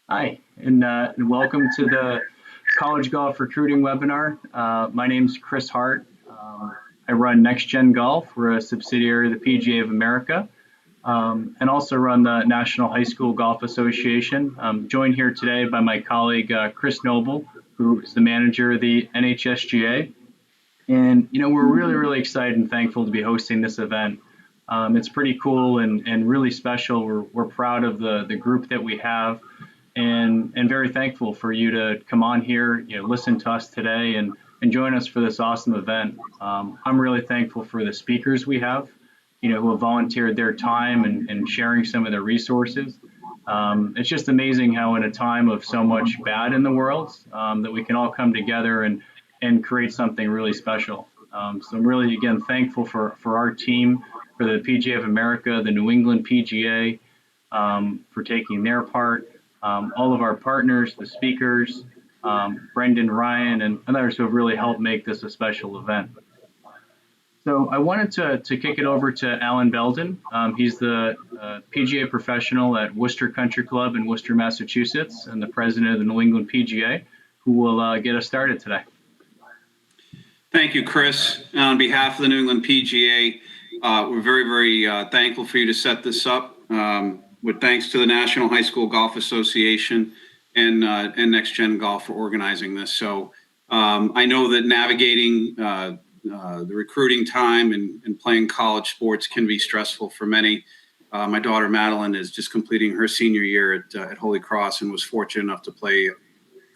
Hi, and welcome to the College Golf Recruiting Webinar. My name is Chris Hart. I run Next Gen Golf. We're a subsidiary of the PGA of America, and also run the National High School Golf Association. I'm joined here today by my colleague, Chris Noble, who is the manager of the NHSGA. And, we're really excited and thankful to be hosting this event. It's pretty cool and really special. We're proud of the group that we have and very thankful for you to come on here, listen to us today and join us for this awesome event. I'm really thankful for the speakers we have, who have volunteered their time and sharing some of their resources. It's just amazing how in a time of so much bad in the world, that we can all come together and create something really special. So I'm really, again, thankful for our team, for the PGA of America, the New England PGA, for taking their part, all of our partners, the speakers, Brendan, Ryan, and others who have really helped make this a special event. So I wanted to kick it over to Alan Belden. He's the PGA professional at Worcester Country Club in Worcester, Massachusetts, and the president of the New England PGA, who will get us started today. Thank you, Chris. On behalf of the New England PGA, we're very thankful for you to set this up. With thanks to the National High School Golf Association and Next Gen Golf for organizing this. So I know that navigating the recruiting time and playing college sports can be stressful for many. My daughter Madeline is just completing her senior year at Holy Cross and was fortunate enough to play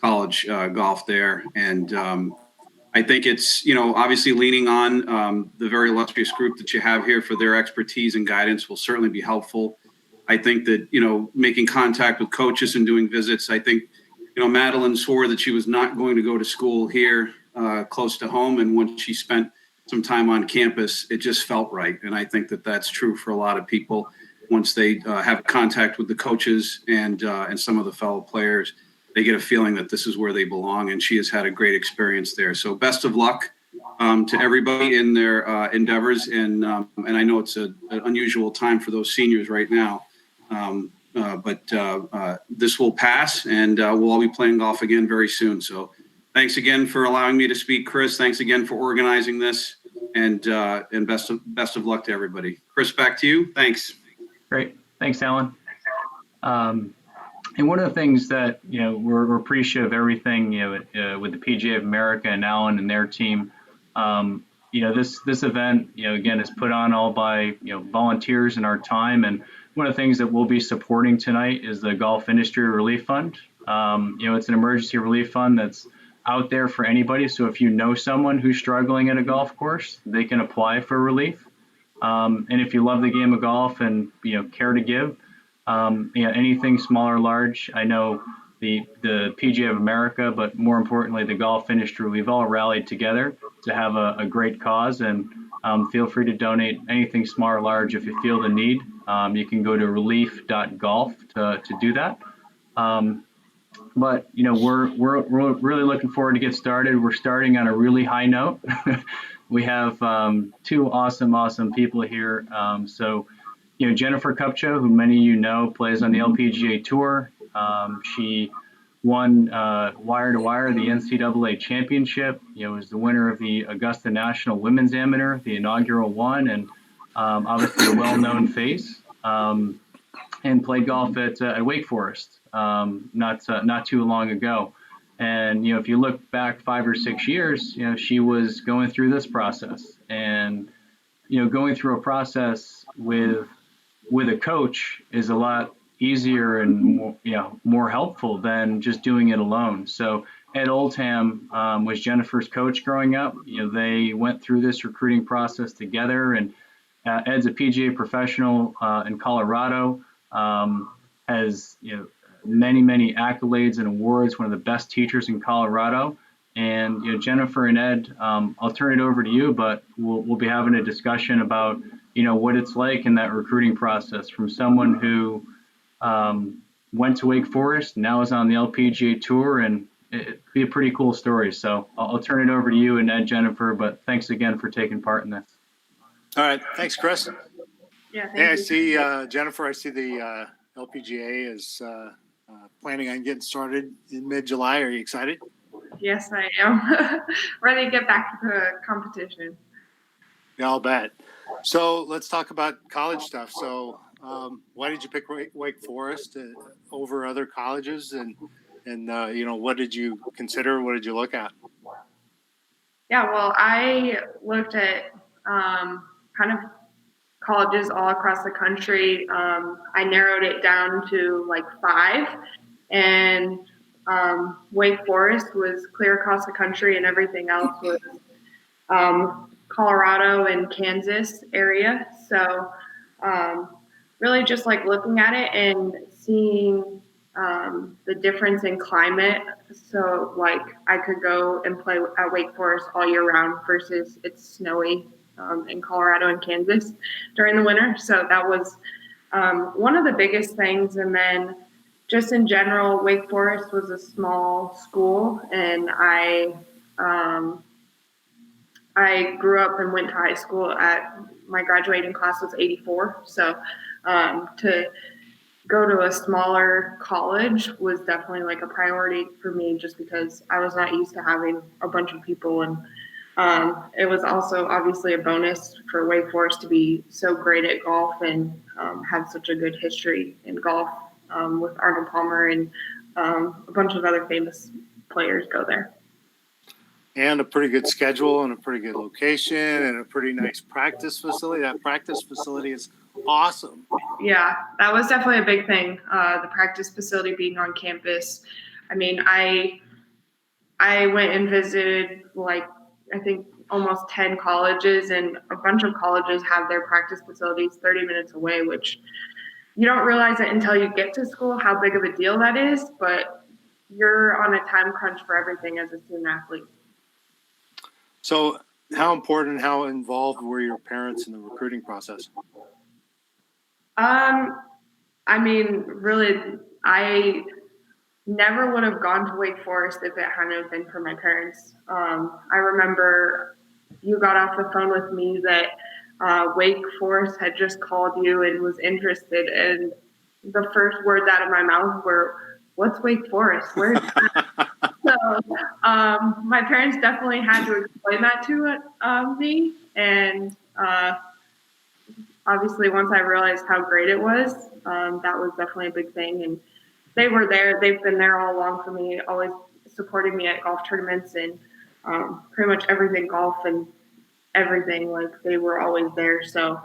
college golf there. And I think it's, obviously leaning on the very illustrious group that you have here for their expertise and guidance will certainly be helpful. I think that, making contact with coaches and doing visits, I think, Madeline swore that she was not going to go to school here close to home. And once she spent some time on campus, it just felt right. And I think that that's true for a lot of people once they have contact with the coaches and some of the fellow players. They get a feeling that this is where they belong, and she has had a great experience there. So best of luck to everybody in their endeavors. And I know it's an unusual time for those seniors right now. But this will pass, and we'll all be playing golf again very soon. So thanks again for allowing me to speak, Chris. Thanks again for organizing this, and best of luck to everybody. Chris, back to you. Thanks. Great. Thanks, Alan. And one of the things that, we're appreciative of everything, with the PGA of America and Alan and their team. This event, again, is put on all by, volunteers in our time. And one of the things that we'll be supporting tonight is the Golf Industry Relief Fund. It's an emergency relief fund that's out there for anybody. So if you know someone who's struggling at a golf course, they can apply for relief. And if you love the game of golf and, care to give, anything small or large, I know the PGA of America, but more importantly, the golf industry, we've all rallied together to have a great cause, and feel free to donate anything small or large if you feel the need. You can go to relief.golf to do that. But we're really looking forward to get started. We're starting on a really high note. We have two awesome people here. So Jennifer Kupcho, who many of you plays on the LPGA Tour. She won wire to wire the NCAA Championship. Was the winner of the Augusta National Women's Amateur, the inaugural one, and obviously a well-known face. And played golf at Wake Forest not too long ago. And if you look back 5 or 6 years, she was going through this process, and going through a process with a coach is a lot easier and more helpful than just doing it alone. So Ed Oldham was Jennifer's coach growing up. They went through this recruiting process together, and Ed's a PGA professional in Colorado, has many accolades and awards, one of the best teachers in Colorado. And Jennifer and Ed, I'll turn it over to you, but we'll be having a discussion about what it's like in that recruiting process from someone who went to Wake Forest, now is on the LPGA Tour, and it'd be a pretty cool story. So I'll turn it over to you and Ed, Jennifer, but thanks again for taking part in this. All right. Thanks, Chris. Yeah, Hey, I see, Jennifer, I see the LPGA is planning on getting started in mid-July. Are you excited? Yes, I am. Ready to get back to the competition. Yeah, I'll bet. So let's talk about college stuff. So why did you pick Wake Forest over other colleges? And what did you consider? What did you look at? Yeah, well, I looked at kind of colleges all across the country. I narrowed it down to like 5, and Wake Forest was clear across the country, and everything else was Colorado and Kansas area. So really just like looking at it and seeing the difference in climate. So like I could go and play at Wake Forest all year round versus it's snowy in Colorado and Kansas during the winter. So that was one of the biggest things. And then just in general, Wake Forest was a small school, and I grew up and went to high school at my graduating class was 84. So to go to a smaller college was definitely like a priority for me just because I was not used to having a bunch of people. And it was also obviously a bonus for Wake Forest to be so great at golf and have such a good history in golf with Arnold Palmer and a bunch of other famous players go there. And a pretty good schedule and a pretty good location and a pretty nice practice facility. That practice facility is awesome. Yeah, that was definitely a big thing. The practice facility being on campus. I mean, I went and visited like I think almost 10 colleges, and a bunch of colleges have their practice facilities 30 minutes away, which you don't realize it until you get to school how big of a deal that is, but you're on a time crunch for everything as a student athlete. So how important, how involved were your parents in the recruiting process? I mean, really, I never would have gone to Wake Forest if it hadn't been for my parents. I remember you got off the phone with me that Wake Forest had just called you and was interested, and the first words out of my mouth were, "What's Wake Forest? Where's that?" So my parents definitely had to explain that to me, and obviously once I realized how great it was, that was definitely a big thing. And they were there. They've been there all along for me, always supporting me at golf tournaments and pretty much everything golf and everything. Like they were always there. So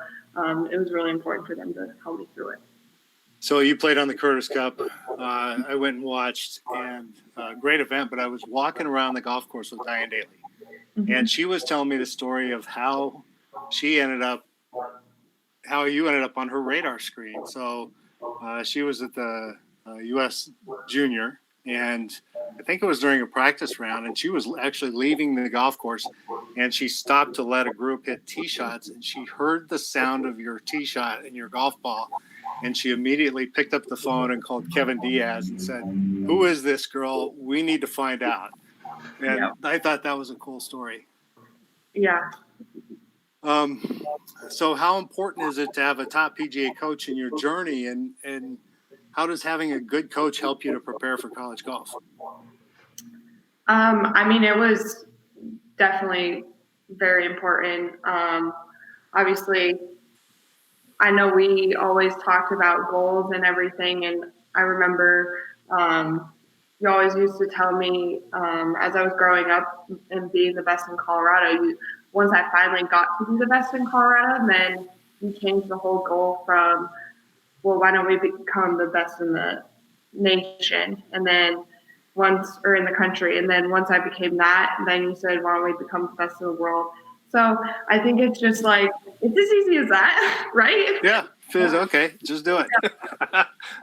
it was really important for them to help me through it. So you played on the Curtis Cup. I went and watched, and great event. But I was walking around the golf course with Diane Daly, and she was telling me the story of how you ended up on her radar screen. So she was at the U.S. Junior, and I think it was during a practice round, and she was actually leaving the golf course, and she stopped to let a group hit tee shots, and she heard the sound of your tee shot and your golf ball, and she immediately picked up the phone and called Kevin Diaz and said, "Who is this girl? We need to find out." And Yeah. I thought that was a cool story. Yeah. So how important is it to have a top PGA coach in your journey, and how does having a good coach help you to prepare for college golf? I mean, it was definitely very important. Obviously, I know we always talked about goals and everything, and I remember you always used to tell me as I was growing up and being the best in Colorado, once I finally got to be the best in Colorado, then you changed the whole goal from, well, why don't we become the best in the nation? And then or in the country. And then once I became that, then you said, why don't we become the best in the world? So I think it's just like, it's as easy as that, right? Yeah, okay, just do it.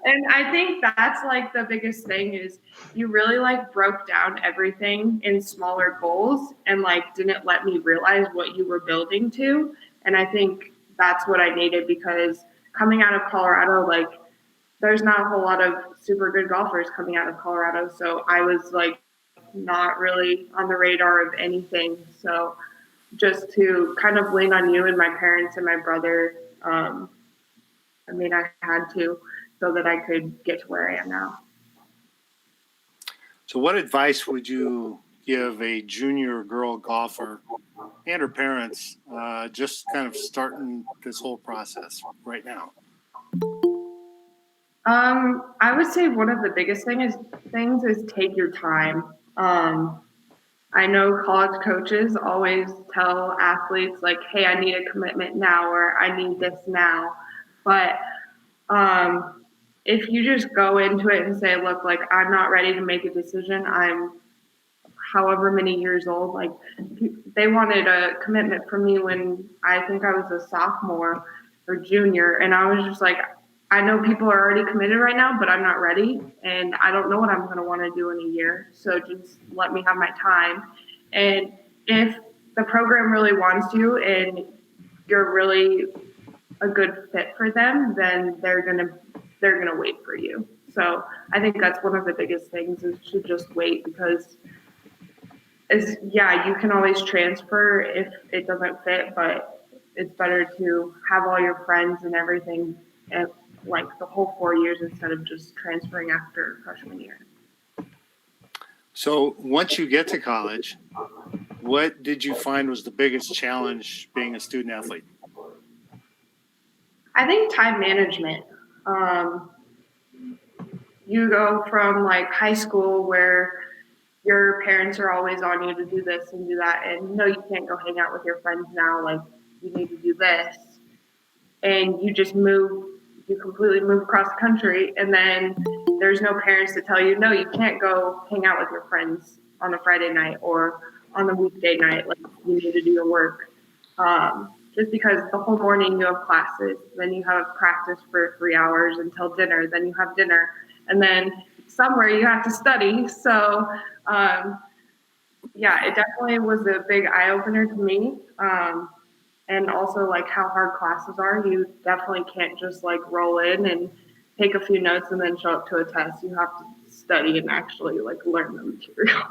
And I think that's like the biggest thing is you really like broke down everything in smaller goals and like didn't let me realize what you were building to. And I think that's what I needed because coming out of Colorado, like there's not a whole lot of super good golfers coming out of Colorado. So I was like not really on the radar of anything. So just to kind of lean on you and my parents and my brother, I mean, I had to so that I could get to where I am now. So what advice would you give a junior girl golfer and her parents just kind of starting this whole process right now? I would say one of the biggest things is take your time. I know college coaches always tell athletes like, "Hey, I need a commitment now," or "I need this now." But if you just go into it and say, "Look, like I'm not ready to make a decision. I'm however many years old." Like they wanted a commitment from me when I think I was a sophomore or junior, and I was just like, I know people are already committed right now, but I'm not ready, and I don't know what I'm going to want to do in a year. So just let me have my time. And if the program really wants you and you're really a good fit for them, then they're gonna wait for you. So I think that's one of the biggest things is to just wait because yeah, you can always transfer if it doesn't fit, but it's better to have all your friends and everything at like the whole 4 years instead of just transferring after freshman year. So once you get to college, what did you find was the biggest challenge being a student athlete? I think time management. Um, you go from like high school where your parents are always on you to do this and do that, and no, you can't go hang out with your friends now. Like you need to do this, and you completely move across the country, and then there's no parents to tell you, no, you can't go hang out with your friends on a Friday night or on a weekday night. Like you need to do your work. Just because the whole morning you have classes, then you have practice for 3 hours until dinner, then you have dinner, and then somewhere you have to study. So, yeah, it definitely was a big eye opener to me. And also like how hard classes are. You definitely can't just like roll in and take a few notes and then show up to a test. You have to study and actually like learn the material.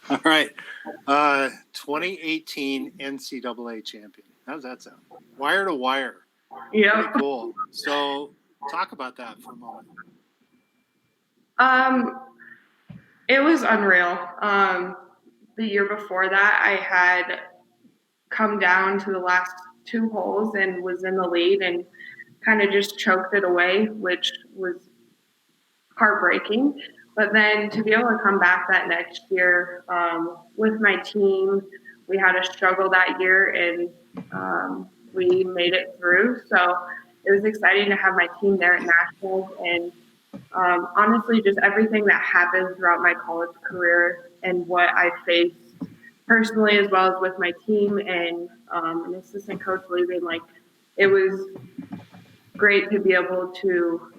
All right. 2018 NCAA champion. How does that sound? Wire to wire. Yeah. Pretty cool. So talk about that for a moment. It was unreal. The year before that, I had come down to the last two holes and was in the lead and kind of just choked it away, which was heartbreaking. But then to be able to come back that next year with my team, we had a struggle that year and we made it through. So it was exciting to have my team there at Nationals and honestly, just everything that happened throughout my college career and what I faced personally as well as with my team and an assistant coach leaving, like it was great to be able to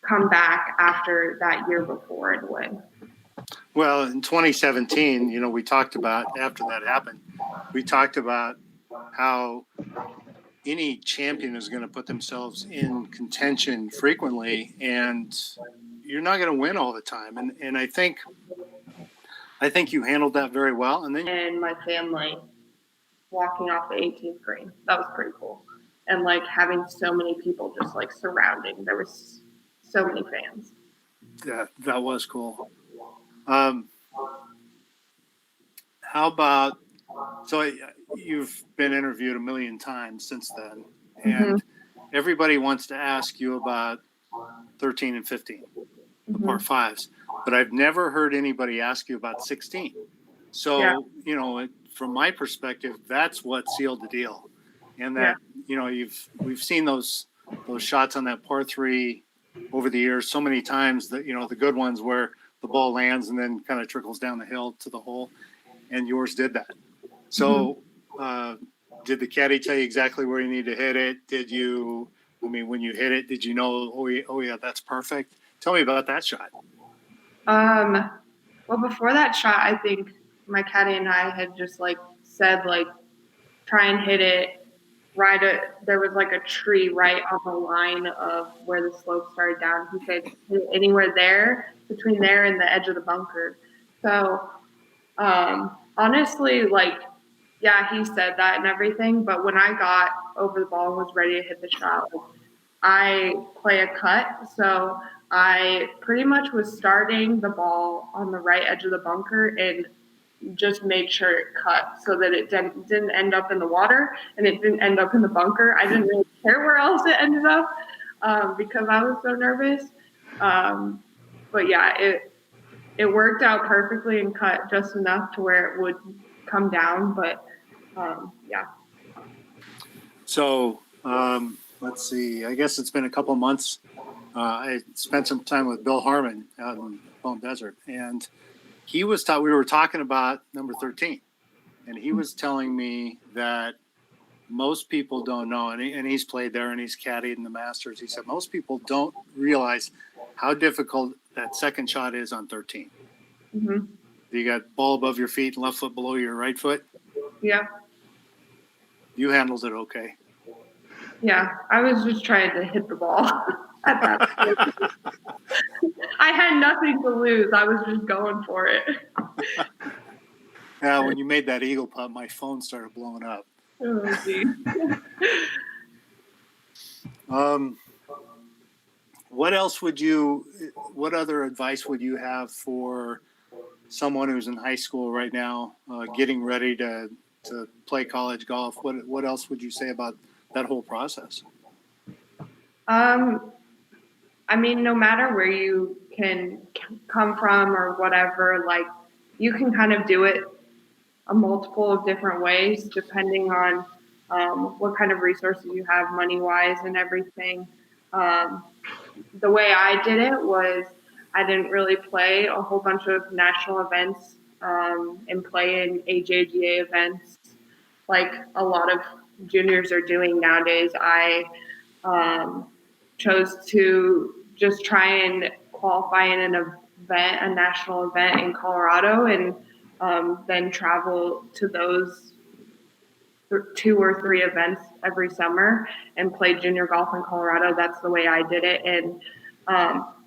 come back after that year before and win. Well, in 2017, we talked about after that happened, we talked about how any champion is going to put themselves in contention frequently, and you're not going to win all the time. And I think you handled that very well. And my family walking off the 18th green, that was pretty cool. And like having so many people just like surrounding, there was so many fans. That was cool. How about, so you've been interviewed a million times since then, and everybody wants to ask you about 13 and 15, the par fives, but I've never heard anybody ask you about 16. So, from my perspective, that's what sealed the deal. And that, we've seen those shots on that par three over the years so many times that, the good ones where the ball lands and then kind of trickles down the hill to the hole. And yours did that. So, did the caddy tell you exactly where you need to hit it? When you hit it, did you know, oh yeah, that's perfect? Tell me about that shot. Well, before that shot, I think my caddy and I had just like said, like, try and hit it there was like a tree right on the line of where the slope started down. He said, hit it anywhere there, between there and the edge of the bunker. So, honestly, like, yeah, he said that and everything, but when I got over the ball and was ready to hit the shot, I play a cut. So I pretty much was starting the ball on the right edge of the bunker and just made sure it cut so that it didn't end up in the water and it didn't end up in the bunker. I didn't really care where else it ended up because I was so nervous. But yeah, it worked out perfectly and cut just enough to where it would come down. But yeah. So let's see. I guess it's been a couple of months. I spent some time with Bill Harmon out in Palm Desert, and we were talking about number 13, and he was telling me that most people don't know, and he's played there and he's caddied in the Masters. He said most people don't realize how difficult that second shot is on 13. Mm-hmm. You got ball above your feet, left foot below your right foot. Yeah. You handled it okay. Yeah, I was just trying to hit the ball at that point. I had nothing to lose. I was just going for it. Yeah, when you made that eagle putt, my phone started blowing up. Oh, geez. What other advice would you have for someone who's in high school right now, getting ready to play college golf? What else would you say about that whole process? I mean, no matter where you can come from or whatever, like you can kind of do it a multiple of different ways depending on what kind of resources you have money wise and everything. The way I did it was I didn't really play a whole bunch of national events and play in AJGA events like a lot of juniors are doing nowadays. I chose to just try and qualify in an event, a national event in Colorado, and then travel to those 2 or 3 events every summer and play junior golf in Colorado. That's the way I did it. And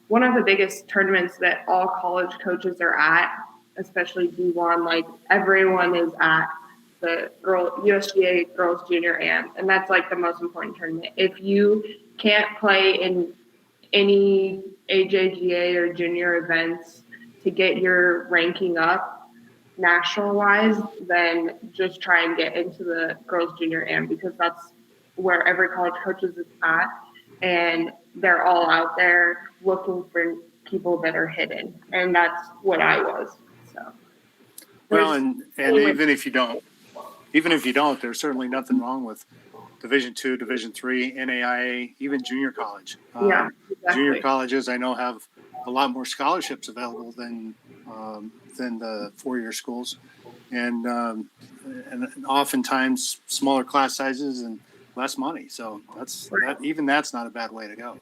one of the biggest tournaments that all college coaches are at, especially D1, like everyone is at the USGA Girls Junior Am, and that's like the most important tournament. If you can't play in any AJGA or junior events to get your ranking up national wise, then just try and get into the Girls Junior Am because that's where every college coach is at, and they're all out there looking for people that are hidden, and that's what I was. So, well, and even if you don't, there's certainly nothing wrong with Division II, Division III, NAIA, even junior college. Yeah, exactly. Junior colleges, I know, have a lot more scholarships available than the 4-year schools, and oftentimes smaller class sizes and less money. So that's not a bad way to go.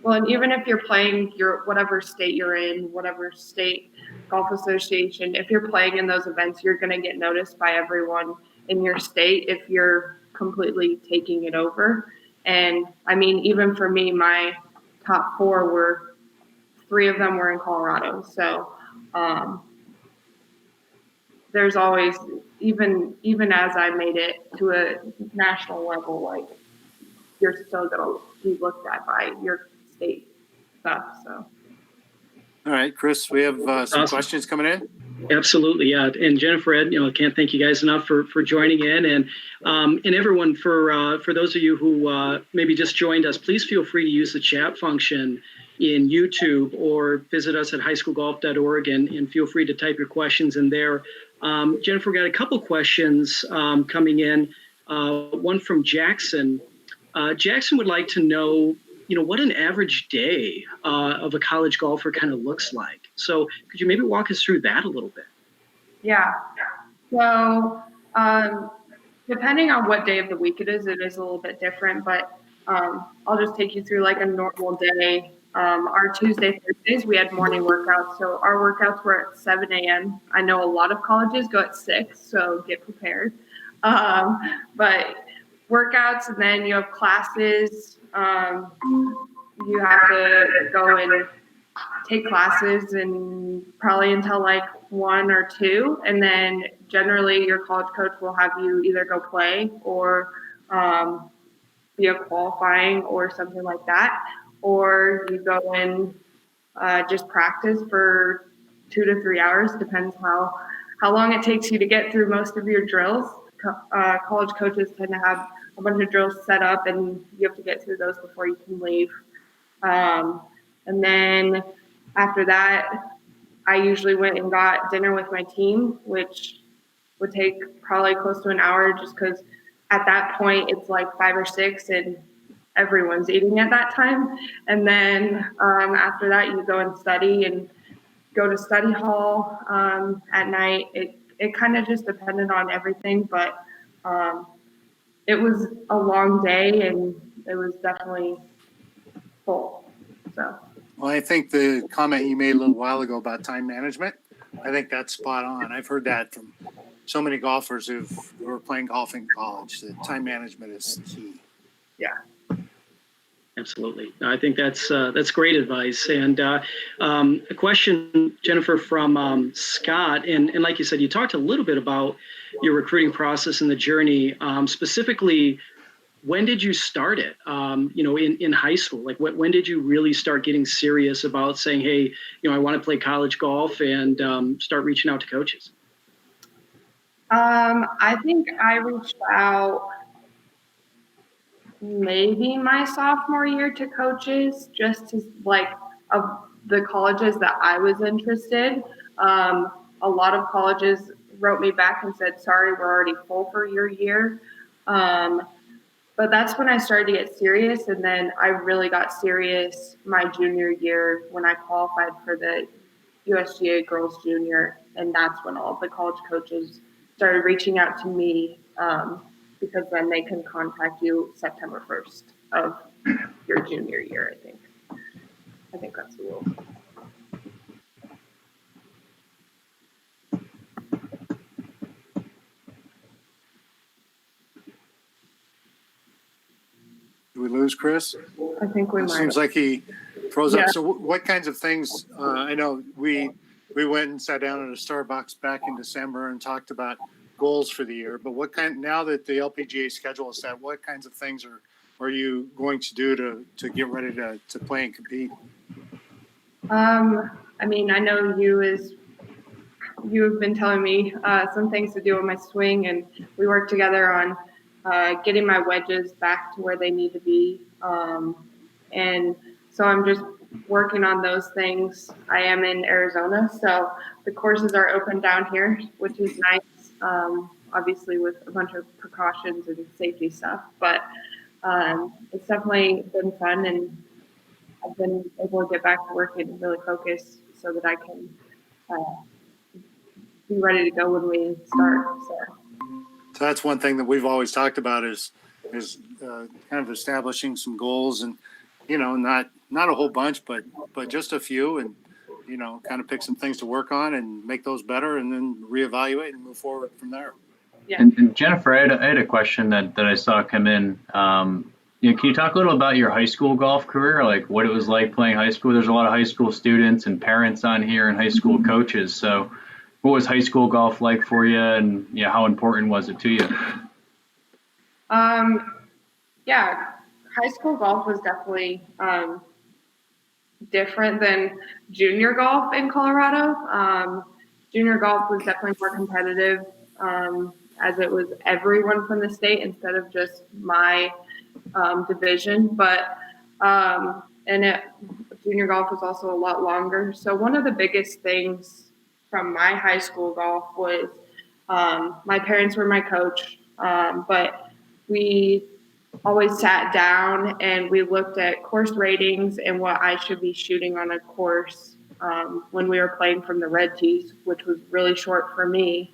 Well, and even if you're playing whatever state you're in, whatever state golf association, if you're playing in those events, you're going to get noticed by everyone in your state if you're completely taking it over. And I mean, even for me, my top 4 3 of them were in Colorado. So there's always, even as I made it to a national level, like you're still going to be looked at by your state stuff. So. All right, Chris, we have some questions coming in. Absolutely, yeah. And Jennifer, Ed, can't thank you guys enough for joining in, and everyone for those of you who maybe just joined us, please feel free to use the chat function in YouTube or visit us at highschoolgolf.org and feel free to type your questions in there. Jennifer, got a couple questions coming in. One from Jackson. Jackson would like to know, what an average day of a college golfer kind of looks like. So could you maybe walk us through that a little bit? Yeah. So depending on what day of the week it is a little bit different, but I'll just take you through like a normal day. Our Tuesday, Thursdays, we had morning workouts. So our workouts were at 7 a.m. I know a lot of colleges go at 6, so get prepared. But workouts, and then you have classes. You have to go and take classes and probably until like 1 or 2. And then generally your college coach will have you either go play or be a qualifying or something like that. Or you go in just practice for 2 to 3 hours, depends how long it takes you to get through most of your drills. College coaches tend to have a bunch of drills set up, and you have to get through those before you can leave. And then after that, I usually went and got dinner with my team, which would take probably close to an hour, just because at that point it's like 5 or 6 and everyone's eating at that time. And then after that, you go and study and go to study hall at night. It kind of just depended on everything, but it was a long day and it was definitely full. So. Well, I think the comment you made a little while ago about time management, I think that's spot on. I've heard that from so many golfers who are playing golf in college, that time management is key. Yeah. Absolutely. I think that's great advice. And a question, Jennifer, from Scott. And like you said, you talked a little bit about your recruiting process and the journey. Specifically, when did you start it? In high school? Like, when did you really start getting serious about saying, hey, I want to play college golf, and start reaching out to coaches? I think I reached out maybe my sophomore year to coaches, just to of the colleges that I was interested. A lot of colleges wrote me back and said, sorry, we're already full for your year. But that's when I started to get serious. And then I really got serious my junior year when I qualified for the USGA Girls Junior. And that's when all of the college coaches started reaching out to me, because then they can contact you September 1st of your junior year, I think. I think that's the rule. Did we lose Chris? I think we It might. seems like he froze Yeah. up. So what kinds of things, I know we went and sat down at a Starbucks back in December and talked about goals for the year, but now that the LPGA schedule is set, what kinds of things are you going to do to get ready to play and compete? I mean, I know you have been telling me some things to do with my swing, and we worked together on getting my wedges back to where they need to be. And so I'm just working on those things. I am in Arizona, so the courses are open down here, which is nice, obviously with a bunch of precautions and safety stuff. But it's definitely been fun, and I've been able to get back to work and really focus so that I can be ready to go when we start. So that's one thing that we've always talked about is kind of establishing some goals, and not a whole bunch, but just a few, and kind of pick some things to work on and make those better, and then reevaluate and move forward from there. Yeah. And Jennifer, I had a question that I saw come in. Can you talk a little about your high school golf career, like what it was like playing high school? There's a lot of high school students and parents on here and high school coaches. So what was high school golf like for you, and how important was it to you? Yeah, high school golf was definitely different than junior golf in Colorado. Junior golf was definitely more competitive, as it was everyone from the state instead of just my division. But junior golf was also a lot longer. So one of the biggest things from my high school golf was my parents were my coach, but we always sat down and we looked at course ratings and what I should be shooting on a course when we were playing from the red tees, which was really short for me.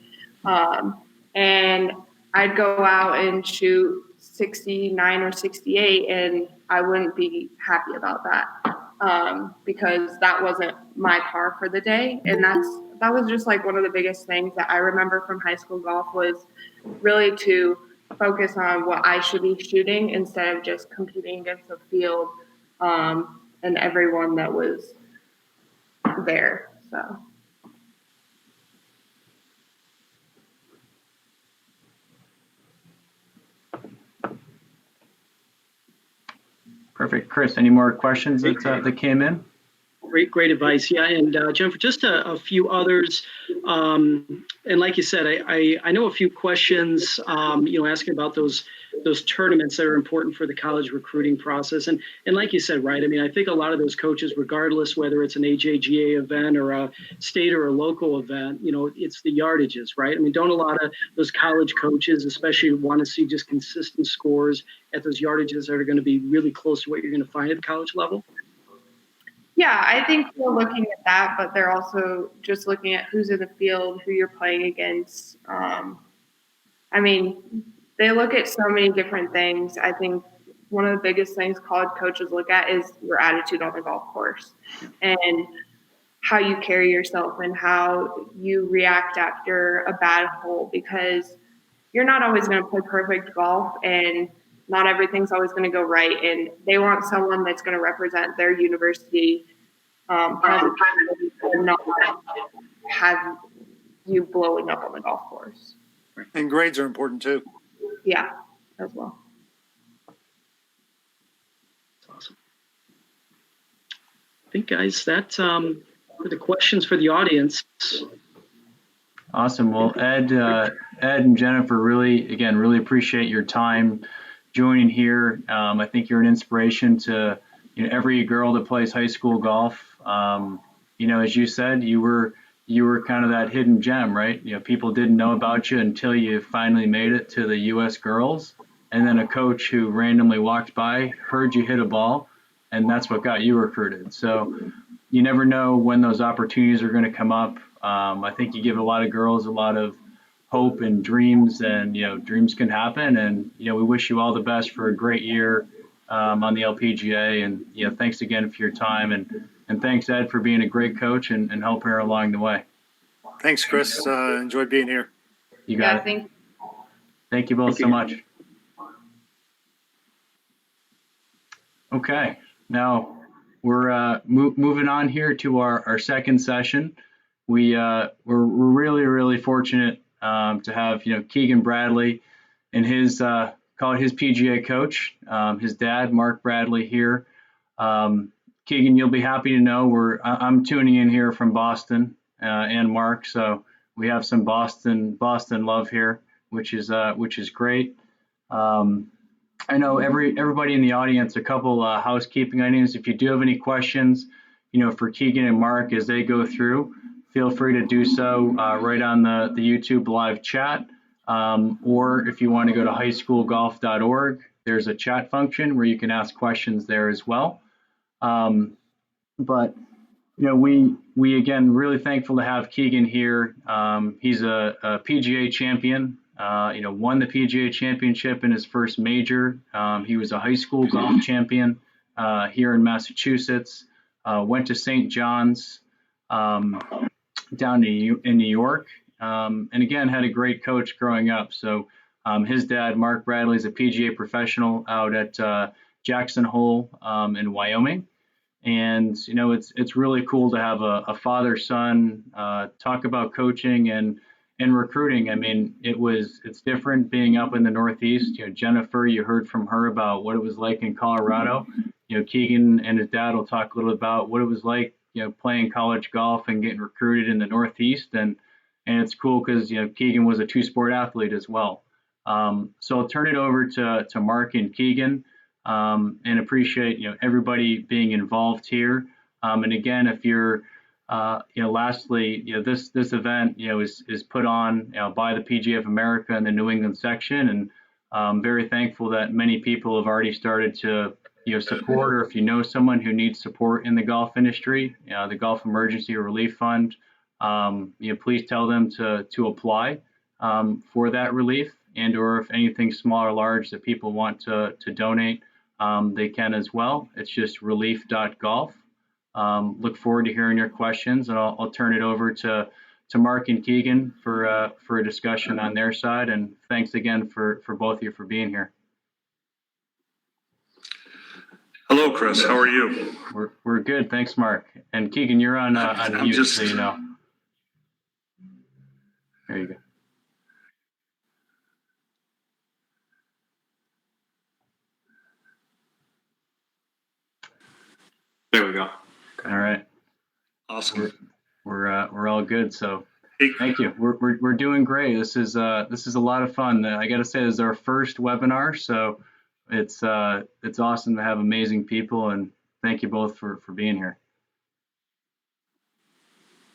And I'd go out and shoot 69 or 68, and I wouldn't be happy about that because that wasn't my par for the day. And that was just like one of the biggest things that I remember from high school golf was really to focus on what I should be shooting instead of just competing against the field and everyone that was there. So. Perfect. Chris, any more questions that came in? Great advice. Yeah. And Jennifer, just a few others. And like you said, I know a few questions, asking about those tournaments that are important for the college recruiting process. And like you said, right, I mean, I think a lot of those coaches, regardless whether it's an AJGA event or a state or a local event, it's the yardages, right? I mean, don't a lot of those college coaches, especially, want to see just consistent scores at those yardages that are going to be really close to what you're going to find at the college level? Yeah, I think they're looking at that, but they're also just looking at who's in the field, who you're playing against. I mean, they look at so many different things. I think one of the biggest things college coaches look at is your attitude on the golf course and how you carry yourself and how you react after a bad hole, because you're not always going to play perfect golf and not everything's always going to go right. And they want someone that's going to represent their university positively and not have you blowing up on the golf course. And grades are important too. Yeah, as well. That's awesome. I think, guys, that's for the questions for the audience. Awesome. Well, Ed and Jennifer, really appreciate your time joining here. I think you're an inspiration to every girl that plays high school golf. As you said, you were kind of that hidden gem, right? People didn't know about you until you finally made it to the U.S. girls, and then a coach who randomly walked by heard you hit a ball, and that's what got you recruited. So you never know when those opportunities are going to come up. I think you give a lot of girls a lot of hope and dreams, and dreams can happen. And we wish you all the best for a great year on the LPGA. And thanks again for your time, and thanks, Ed, for being a great coach and helping her along the way. Thanks, Chris. Enjoyed being here. You got it. Thank you both so much. Okay, now we're moving on here to our second session. We're really fortunate to have Keegan Bradley and his call it his PGA coach, his dad Mark Bradley here. Keegan, you'll be happy to know I'm tuning in here from Boston, and Mark, so we have some Boston love here, which is great. I know everybody in the audience, a couple housekeeping items. If you do have any questions, for Keegan and Mark as they go through, feel free to do so right on the YouTube live chat. Or if you want to go to highschoolgolf.org, there's a chat function where you can ask questions there as well. But we again really thankful to have Keegan here. He's a PGA champion. Won the PGA championship in his first major. He was a high school golf champion here in Massachusetts. Went to St. John's down in New York, and again had a great coach growing up. So his dad, Mark Bradley, is a PGA professional out at Jackson Hole in Wyoming. And it's really cool to have a father-son talk about coaching and recruiting. I mean, it's different being up in the Northeast. Jennifer, you heard from her about what it was like in Colorado. Keegan and his dad will talk a little about what it was like, playing college golf and getting recruited in the Northeast. And it's cool because Keegan was a two-sport athlete as well. So I'll turn it over to Mark and Keegan, and appreciate everybody being involved here. And again, if you're lastly, this event, is put on, by the PGA of America and the New England section. And I'm very thankful that many people have already started to, support, or if you know someone who needs support in the golf industry, the Golf Emergency Relief Fund, please tell them to apply for that relief, and or if anything small or large that people want to donate, they can as well. It's just relief.golf. Look forward to hearing your questions, and I'll turn it over to Mark and Keegan for a discussion on their side. And thanks again for both of you for being here. Hello, Chris. How are you? We're good, thanks, Mark. And Keegan, you're on mute, so you know. There you go. There we go. All right. Awesome. We're all good. So Hey, thank you. We're doing great. This is a lot of fun. I got to say, this is our first webinar, so it's awesome to have amazing people, and thank you both for being here.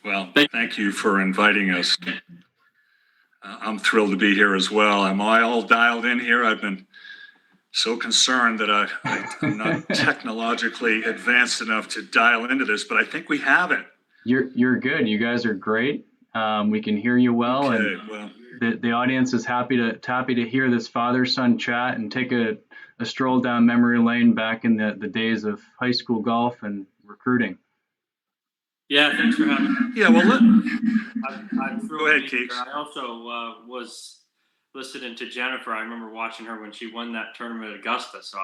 well, thank you for inviting us. I'm thrilled to be here as well. I'm all dialed in here. I've been so concerned that I'm not technologically advanced enough to dial into this, but I think we have it. You're good. You guys are great. We can hear you well, Okay, and well, the audience is happy to hear this father-son chat and take a stroll down memory lane back in the days of high school golf and recruiting. Yeah, thanks for having me. yeah, well, I'm thrilled Go ahead, to be here. Keeks. I also was listening to Jennifer. I remember watching her when she won that tournament at Augusta, so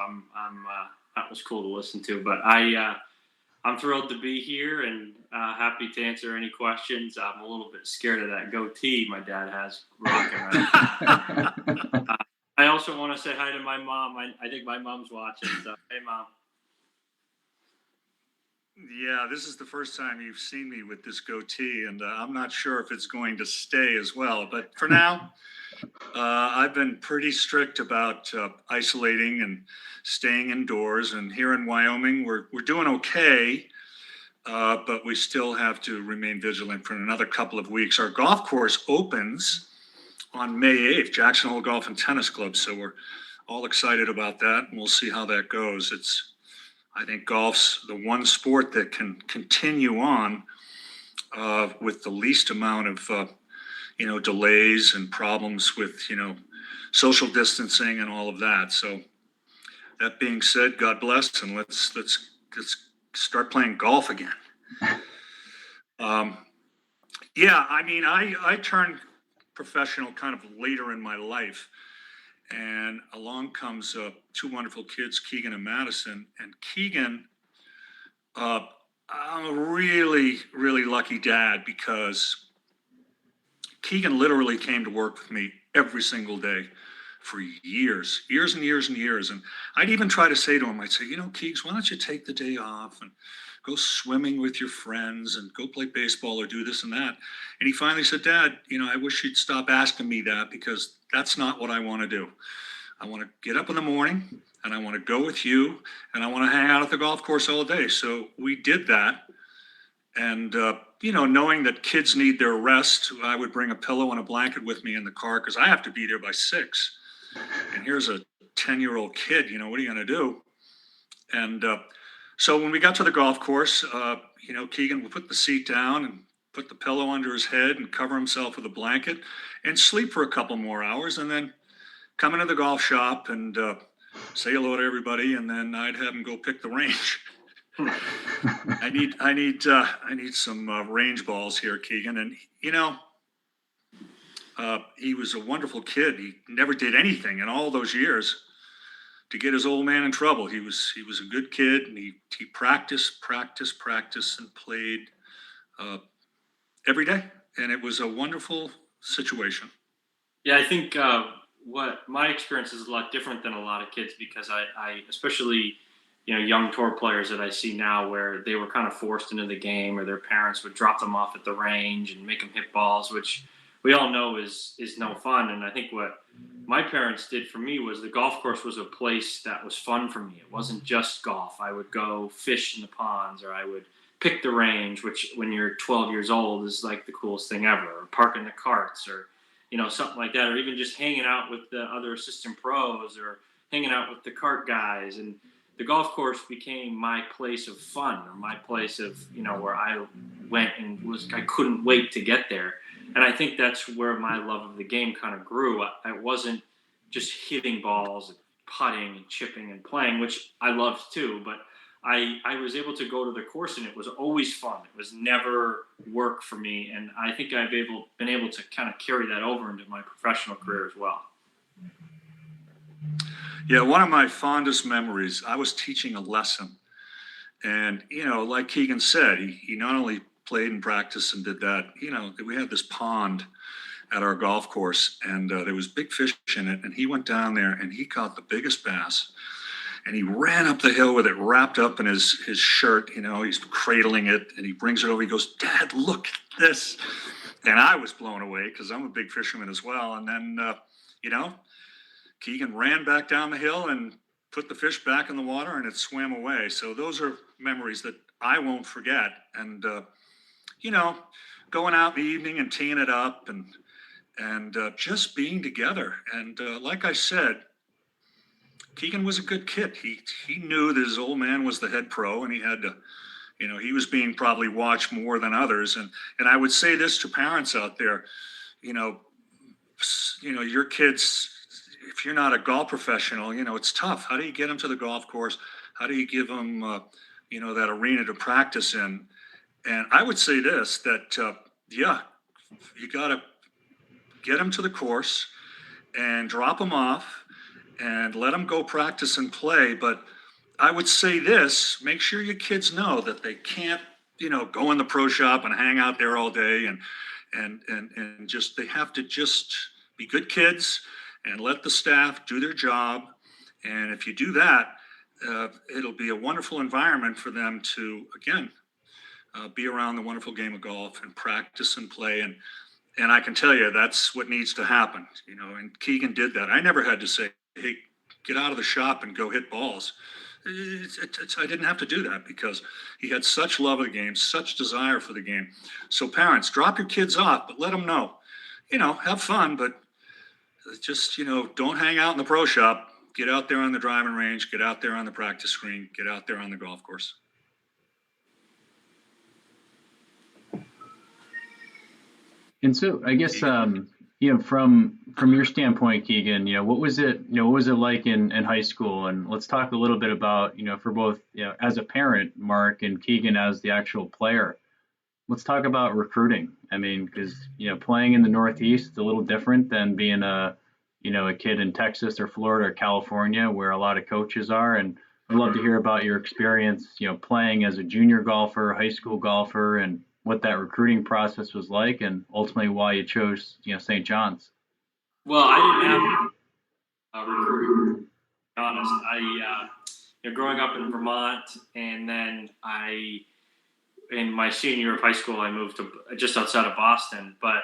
that was cool to listen to. But I'm thrilled to be here and happy to answer any questions. I'm a little bit scared of that goatee my dad has rocking around. I also want to say hi to my mom. I think my mom's watching. So hey, Mom. Yeah, this is the first time you've seen me with this goatee, and I'm not sure if it's going to stay as well. But for now, I've been pretty strict about isolating and staying indoors. And here in Wyoming, we're doing okay, but we still have to remain vigilant for another couple of weeks. Our golf course opens on May 8th, Jackson Hole Golf and Tennis Club. So we're all excited about that, and we'll see how that goes. I think golf's the one sport that can continue on with the least amount of, delays and problems with, social distancing and all of that. So that being said, God bless, and let's start playing golf again. Yeah, I mean, I turned professional kind of later in my life. And along comes two wonderful kids, Keegan and Madison. And Keegan, I'm a really, really lucky dad because Keegan literally came to work with me every single day for years and years and years. And I'd even try to say to him, I'd say, Keegs, why don't you take the day off and go swimming with your friends and go play baseball or do this and that. And he finally said, Dad, I wish you'd stop asking me that because that's not what I want to do. I want to get up in the morning and I want to go with you and I want to hang out at the golf course all day. So we did that. And, knowing that kids need their rest, I would bring a pillow and a blanket with me in the car because I have to be there by 6. And here's a 10-year-old kid, what are you going to do? And so when we got to the golf course, Keegan would put the seat down and put the pillow under his head and cover himself with a blanket and sleep for a couple more hours and then come into the golf shop and say hello to everybody. And then I'd have him go pick the range. I need some range balls here, Keegan. And, he was a wonderful kid. He never did anything in all those years to get his old man in trouble. He was a good kid, and he practiced, and played every day, and it was a wonderful situation. Yeah, I think what my experience is a lot different than a lot of kids because I especially young tour players that I see now where they were kind of forced into the game or their parents would drop them off at the range and make them hit balls, which we all know is no fun. And I think what my parents did for me was the golf course was a place that was fun for me. It wasn't just golf. I would go fish in the ponds or I would pick the range, which when you're 12 years old is like the coolest thing ever, or parking the carts or, something like that, or even just hanging out with the other assistant pros or hanging out with the cart guys. And the golf course became my place of fun or my place of, where I went and I couldn't wait to get there. And I think that's where my love of the game kind of grew. I wasn't just hitting balls, and putting and chipping and playing, which I loved too. But I was able to go to the course and it was always fun. It was never work for me. And I think I've been able to kind of carry that over into my professional career as well. Yeah, one of my fondest memories, I was teaching a lesson. And, like Keegan said, he not only played and practiced and did that, we had this pond at our golf course and there was big fish in it. And he went down there and he caught the biggest bass. And he ran up the hill with it wrapped up in his shirt. He's cradling it, and he brings it over. He goes, "Dad, look at this." And I was blown away because I'm a big fisherman as well. And then, Keegan ran back down the hill and put the fish back in the water, and it swam away. So those are memories that I won't forget. And, going out in the evening and teeing it up and just being together. And like I said, Keegan was a good kid. He knew that his old man was the head pro, and he had to, he was being probably watched more than others. And I would say this to parents out there, your kids, if you're not a golf professional, it's tough. How do you get them to the golf course? How do you give them, that arena to practice in? And I would say this, that, you got to get them to the course and drop them off and let them go practice and play. But I would say this, make sure your kids know that they can't, go in the pro shop and hang out there all day and just, they have to just be good kids and let the staff do their job. And if you do that, it'll be a wonderful environment for them to, again, be around the wonderful game of golf and practice and play. And I can tell you that's what needs to happen, and Keegan did that. I never had to say, "Hey, get out of the shop and go hit balls." I didn't have to do that because he had such love of the game, such desire for the game. So parents, drop your kids off, but let them know, have fun, but just, don't hang out in the pro shop. Get out there on the driving range, get out there on the practice screen, get out there on the golf course. And so I guess, from your standpoint, Keegan, what was it like in high school? And let's talk a little bit about, for both, as a parent, Mark, and Keegan as the actual player. Let's talk about recruiting. I mean, because, playing in the Northeast is a little different than being a kid in Texas or Florida or California, where a lot of coaches are. And I'd love to hear about your experience, playing as a junior golfer, high school golfer, and what that recruiting process was like, and ultimately why you chose, St. John's. Well, I didn't have a recruiter, to be honest. Growing up in Vermont, and then in my senior year of high school, I moved to just outside of Boston, but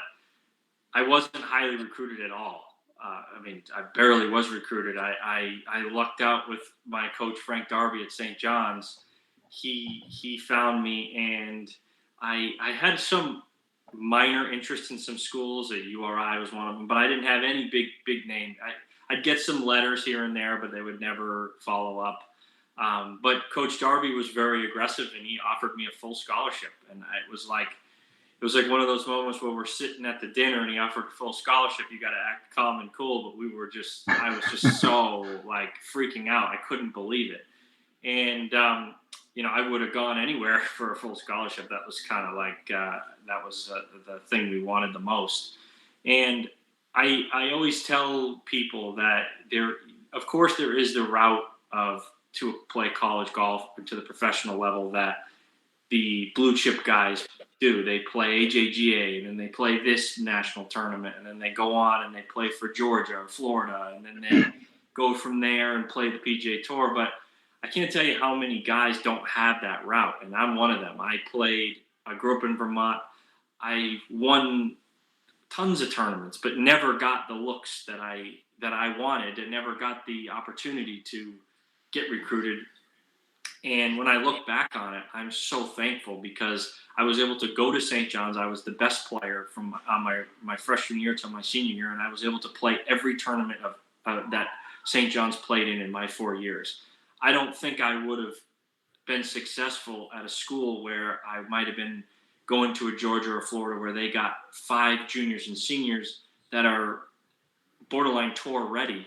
I wasn't highly recruited at all. I barely was recruited. I lucked out with my coach, Frank Darby at St. John's. He found me, and I had some minor interest in some schools. At URI was one of them, but I didn't have any big name. I'd get some letters here and there, but they would never follow up. But Coach Darby was very aggressive, and he offered me a full scholarship. And it was like one of those moments where we're sitting at the dinner, and he offered a full scholarship. You got to act calm and cool, but I was just so freaking out. I couldn't believe it. And, I would have gone anywhere for a full scholarship. That was kind of that was the thing we wanted the most. And I always tell people that of course there is the route to play college golf to the professional level that the blue chip guys do. They play AJGA, and then they play this national tournament, and then they go on and they play for Georgia or Florida, and then they go from there and play the PGA Tour. But I can't tell you how many guys don't have that route, and I'm one of them. I grew up in Vermont. I won tons of tournaments, but never got the looks that I wanted, and never got the opportunity to get recruited. And when I look back on it, I'm so thankful because I was able to go to St. John's. I was the best player from my freshman year to my senior year, and I was able to play every tournament that St. John's played in my 4 years. I don't think I would have been successful at a school where I might have been going to a Georgia or Florida where they got 5 juniors and seniors that are borderline tour ready,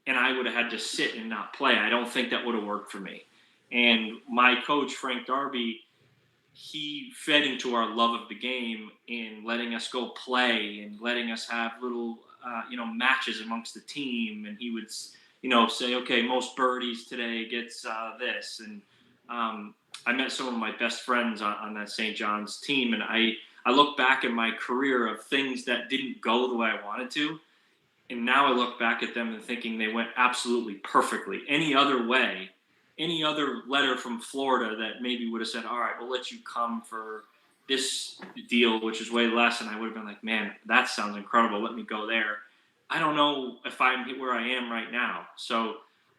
and I would have had to sit and not play. I don't think that would have worked for me. And my coach, Frank Darby, he fed into our love of the game in letting us go play and letting us have little, matches amongst the team. And he would, say, okay, most birdies today gets this. And I met some of my best friends on that St. John's team. And I look back at my career of things that didn't go the way I wanted to. And now I look back at them and thinking they went absolutely perfectly. Any other way, any other letter from Florida that maybe would have said, all right, we'll let you come for this deal, which is way less. And I would have been like, man, that sounds incredible. Let me go there. I don't know if I'm where I am right now. So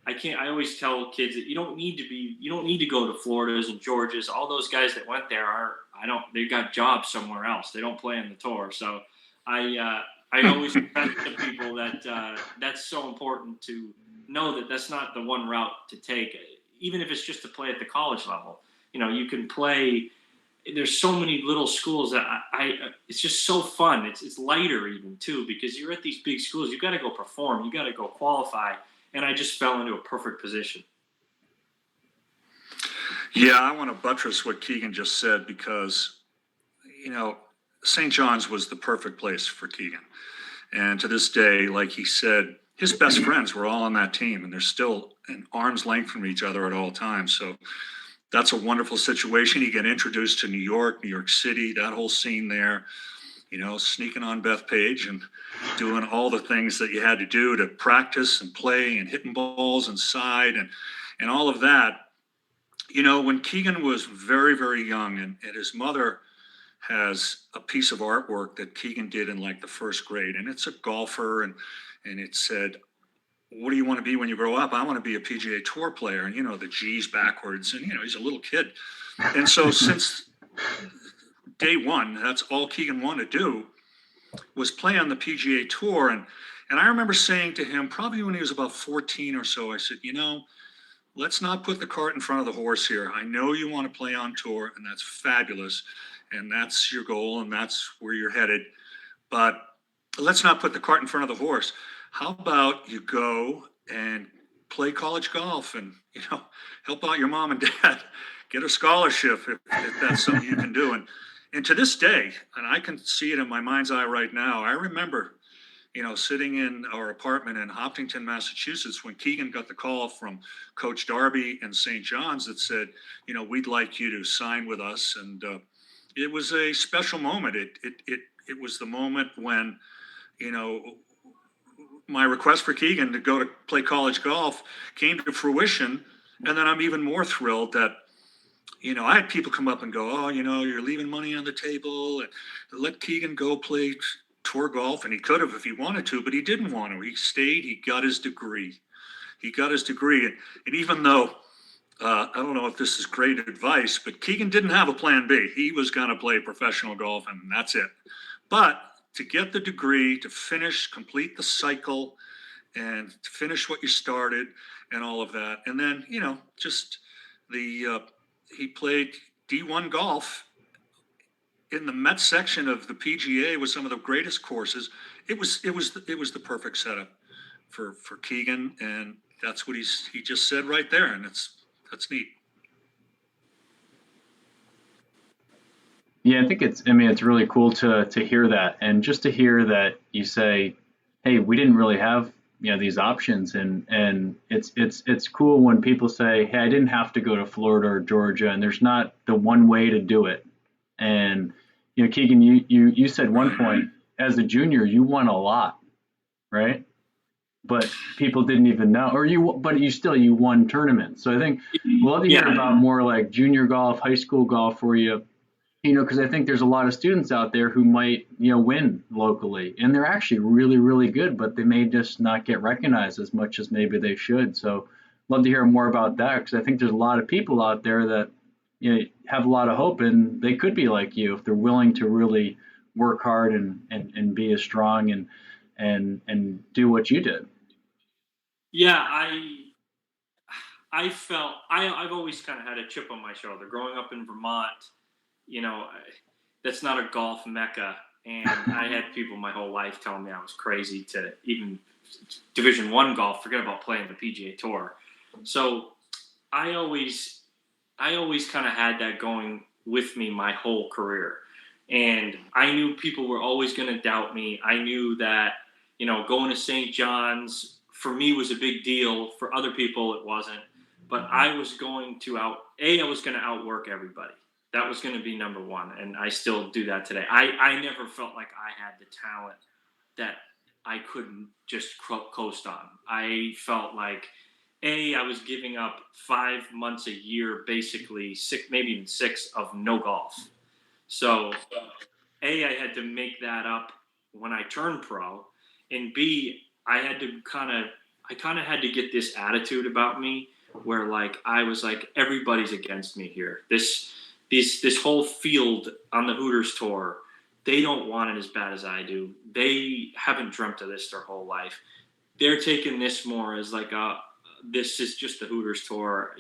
I always tell kids that you don't need to go to Floridas and Georgias. All those guys that went there they got jobs somewhere else. They don't play on the tour. So I always stress to people that that's so important to know that that's not the one route to take, even if it's just to play at the college level. You can play. There's so many little schools that it's just so fun. It's lighter even too, because you're at these big schools. You got to go perform. You got to go qualify. And I just fell into a perfect position. Yeah, I want to buttress what Keegan just said because, St. John's was the perfect place for Keegan. And to this day, like he said, his best friends were all on that team, and they're still an arm's length from each other at all times. So that's a wonderful situation. He got introduced to New York City, that whole scene there, sneaking on Bethpage and doing all the things that you had to do to practice and play and hitting balls inside and all of that. When Keegan was very, very young, and his mother has a piece of artwork that Keegan did in like the first grade, and it's a golfer, and it said, what do you want to be when you grow up? I want to be a PGA Tour player. And, the G's backwards. And, he's a little kid. And so since day one, that's all Keegan wanted to do was play on the PGA Tour. And I remember saying to him, probably when he was about 14 or so, I said, let's not put the cart in front of the horse here. I know you want to play on tour, and that's fabulous. And that's your goal, and that's where you're headed. But let's not put the cart in front of the horse. How about you go and play college golf and, help out your mom and dad, get a scholarship if that's something you can do. And to this day, and I can see it in my mind's eye right now, I remember, sitting in our apartment in Hopkinton, Massachusetts, when Keegan got the call from Coach Darby and St. John's that said, we'd like you to sign with us. And it was a special moment. It was the moment when, my request for Keegan to go to play college golf came to fruition. And then I'm even more thrilled that, I had people come up and go, oh, you're leaving money on the table, and let Keegan go play tour golf. And he could have if he wanted to, but he didn't want to. He stayed. He got his degree. And even though, I don't know if this is great advice, but Keegan didn't have a plan B. He was going to play professional golf, and that's it. But to get the degree, to complete the cycle, and to finish what you started and all of that. And then, he played D1 golf in the Met section of the PGA with some of the greatest courses. It was the perfect setup for Keegan. And that's what he just said right there. And that's neat. Yeah, I think it's really cool to hear that, and just to hear that you say, hey, we didn't really have these options, and it's cool when people say, hey, I didn't have to go to Florida or Georgia, and there's not the one way to do it. And Keegan, you said one point, as a junior you won a lot, right? But people didn't even know, but you won tournaments. So I think we'll love to hear about more like junior golf, high school golf for you. Because I think there's a lot of students out there who might, win locally, and they're actually really, really good, but they may just not get recognized as much as maybe they should. So love to hear more about that, because I think there's a lot of people out there that, have a lot of hope, and they could be like you if they're willing to really work hard and be as strong and do what you did. Yeah, I felt I've always kind of had a chip on my shoulder growing up in Vermont. That's not a golf mecca. And I had people my whole life telling me I was crazy to even Division I golf, forget about playing the PGA Tour. So I always kind of had that going with me my whole career. And I knew people were always going to doubt me. I knew that, going to St. John's for me was a big deal. For other people, it wasn't. But I was going to outwork everybody. That was going to be number one, and I still do that today. I never felt like I had the talent that I couldn't just coast on. I felt like I was giving up 5 months a year, basically six, maybe even 6 of no golf. So I had to make that up when I turned pro, and B, I kind of had to get this attitude about me where like I was like everybody's against me here. This whole field on the Hooters tour, they don't want it as bad as I do. They haven't dreamt of this their whole life. They're taking this more as like this is just the Hooters tour,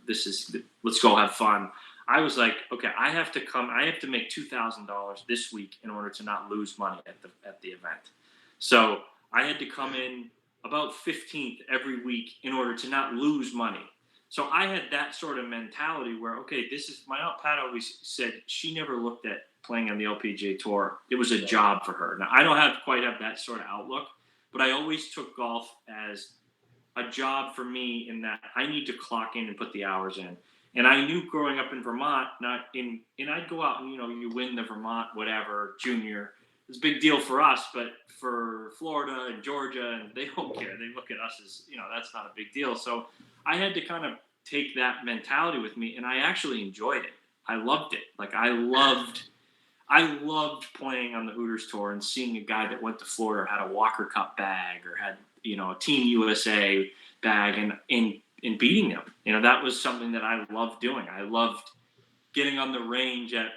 this is let's go have fun. I was like, okay, I have to make $2,000 this week in order to not lose money at the event. So I had to come in about 15th every week in order to not lose money. So I had that sort of mentality where, okay, this is my Aunt Pat always said she never looked at playing on the LPGA tour. It was a job for her. Now I don't quite have that sort of outlook, but I always took golf as a job for me in that I need to clock in and put the hours in. And I knew growing up in Vermont, and I'd go out and, you win the Vermont, whatever, junior. It's a big deal for us, but for Florida and Georgia, and they don't care. They look at us as, that's not a big deal. So I had to kind of take that mentality with me, and I actually enjoyed it. I loved it. Like I loved playing on the Hooters tour and seeing a guy that went to Florida had a Walker Cup bag or had, a Team USA bag and beating them. That was something that I loved doing. I loved getting on the range at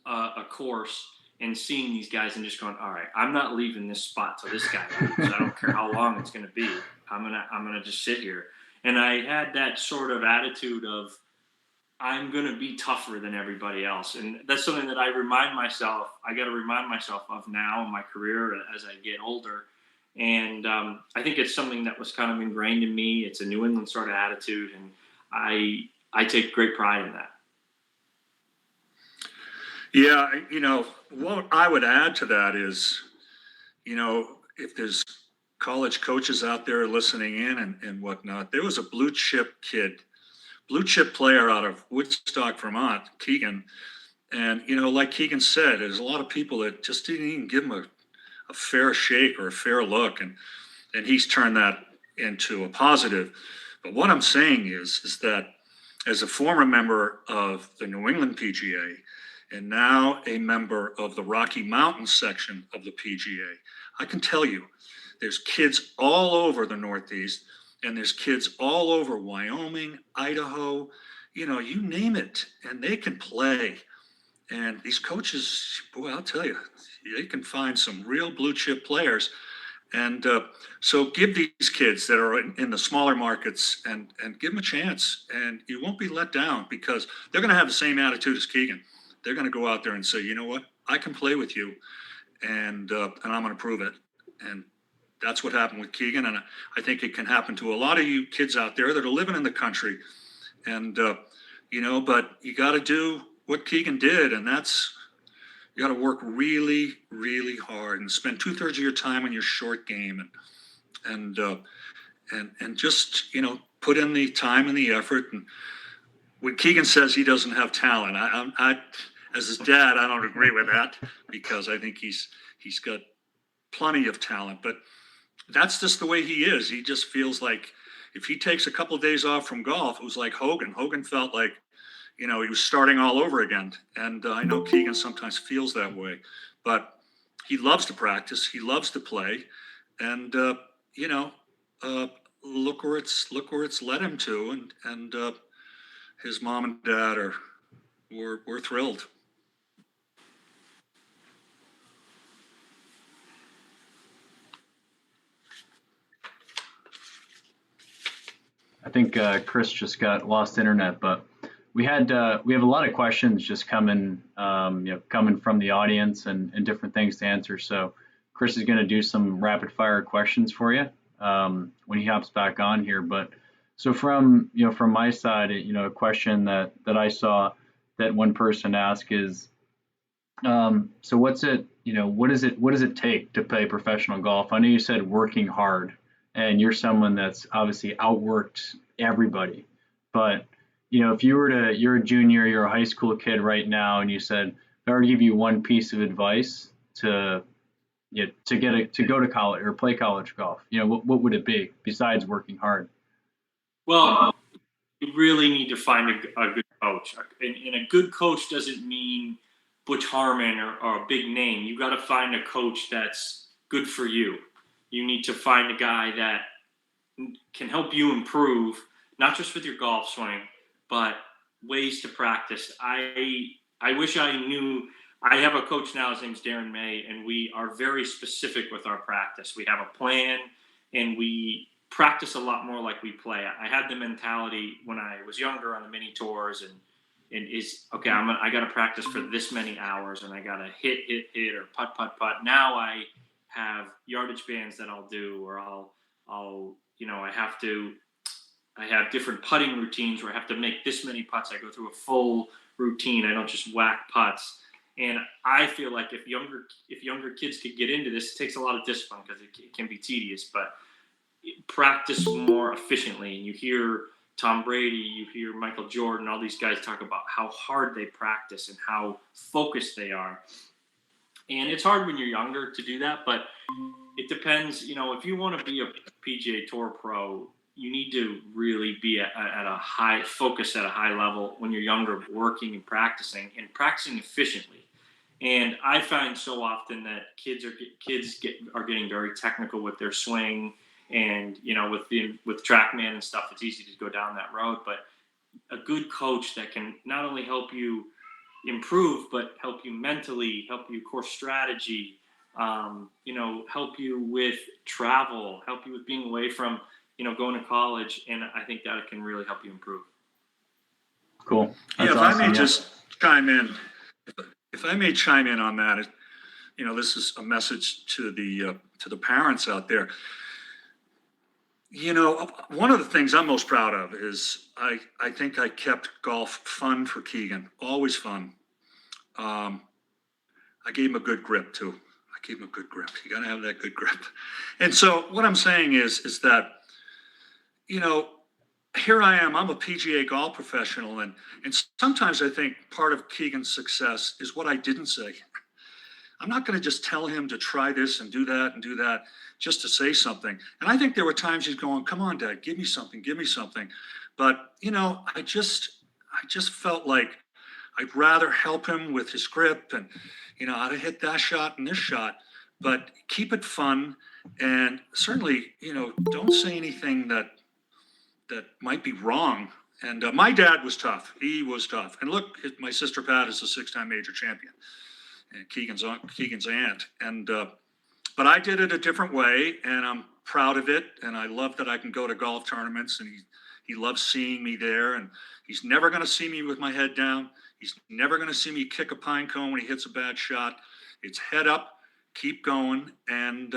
a course and seeing these guys and just going, all right, I'm not leaving this spot till this guy leaves. I don't care how long it's going to be. I'm gonna just sit here. And I had that sort of attitude of I'm going to be tougher than everybody else. And that's something that I got to remind myself of now in my career as I get older. And I think it's something that was kind of ingrained in me. It's a New England sort of attitude. And I take great pride in that. Yeah, what I would add to that is, if there's college coaches out there listening in and whatnot, there was a blue chip player out of Woodstock, Vermont, Keegan. And, like Keegan said, there's a lot of people that just didn't even give him a fair shake or a fair look. And he's turned that into a positive. But what I'm saying is that as a former member of the New England PGA and now a member of the Rocky Mountain section of the PGA, I can tell you there's kids all over the Northeast and there's kids all over Wyoming, Idaho, you name it, and they can play. And these coaches, boy, I'll tell you, they can find some real blue chip players. And so give these kids that are in the smaller markets and give them a chance. And you won't be let down because they're going to have the same attitude as Keegan. They're going to go out there and say, you know what, I can play with you, and I'm going to prove it. And that's what happened with Keegan. And I think it can happen to a lot of you kids out there that are living in the country. And, but you got to do what Keegan did. And that's, you got to work really, really hard and spend 2/3 of your time on your short game and just, put in the time and the effort. And when Keegan says he doesn't have talent, I as his dad, I don't agree with that because I think he's got plenty of talent, but that's just the way he is. He just feels like if he takes a couple of days off from golf, it was like Hogan. Hogan felt like, he was starting all over again. And I know Keegan sometimes feels that way, but he loves to practice. He loves to play. And, look where it's led him to. And his mom and dad were thrilled. I think Chris just got lost internet, but we have a lot of questions just coming from the audience and different things to answer. So Chris is going to do some rapid fire questions for you when he hops back on here. But so from my side, a question that I saw that one person asked is, so what does it take to play professional golf? I know you said working hard, and you're someone that's obviously outworked everybody. But, if you're a junior, you're a high school kid right now, and you said, if I were to give you one piece of advice to to go to college or play college golf? What would it be besides working hard? Well, you really need to find a good coach. And a good coach doesn't mean Butch Harmon or a big name. You got to find a coach that's good for you. You need to find a guy that can help you improve, not just with your golf swing, but ways to practice. I wish I knew. I have a coach now. His name's Darren May, and we are very specific with our practice. We have a plan, and we practice a lot more like we play. I had the mentality when I was younger on the mini tours, and is okay. I got to practice for this many hours, and I got to hit or putt. Now I have yardage bands that I'll do, or I'll I have different putting routines where I have to make this many putts. I go through a full routine. I don't just whack putts. And I feel like if younger kids could get into this, it takes a lot of discipline because it can be tedious, but practice more efficiently. And you hear Tom Brady, you hear Michael Jordan, all these guys talk about how hard they practice and how focused they are. And it's hard when you're younger to do that, but it depends. If you want to be a PGA Tour pro, you need to really be at a high focus at a high level when you're younger, working and practicing efficiently. And I find so often that kids are getting very technical with their swing, and with TrackMan and stuff, it's easy to go down that road. But a good coach that can not only help you improve, but help you mentally, help you course strategy, help you with travel, help you with being away from going to college, and I think that can really help you improve. Cool. That's awesome. I may just chime in. If I may chime in on that, this is a message to the parents out there. One of the things I'm most proud of is I think I kept golf fun for Keegan, always fun. I gave him a good grip too. You got to have that good grip. And so what I'm saying is that, here I am, I'm a PGA golf professional. And sometimes I think part of Keegan's success is what I didn't say. I'm not going to just tell him to try this and do that just to say something. And I think there were times he's going, come on, Dad, give me something. But, I just felt like I'd rather help him with his grip and, how to hit that shot and this shot, but keep it fun. And certainly, don't say anything that might be wrong. And my dad was tough. He was tough. And look, my sister Pat is a 6-time major champion, and Keegan's aunt. And but I did it a different way, and I'm proud of it. And I love that I can go to golf tournaments, and he loves seeing me there. And he's never going to see me with my head down. He's never going to see me kick a pine cone when he hits a bad shot. It's head up, keep going. And,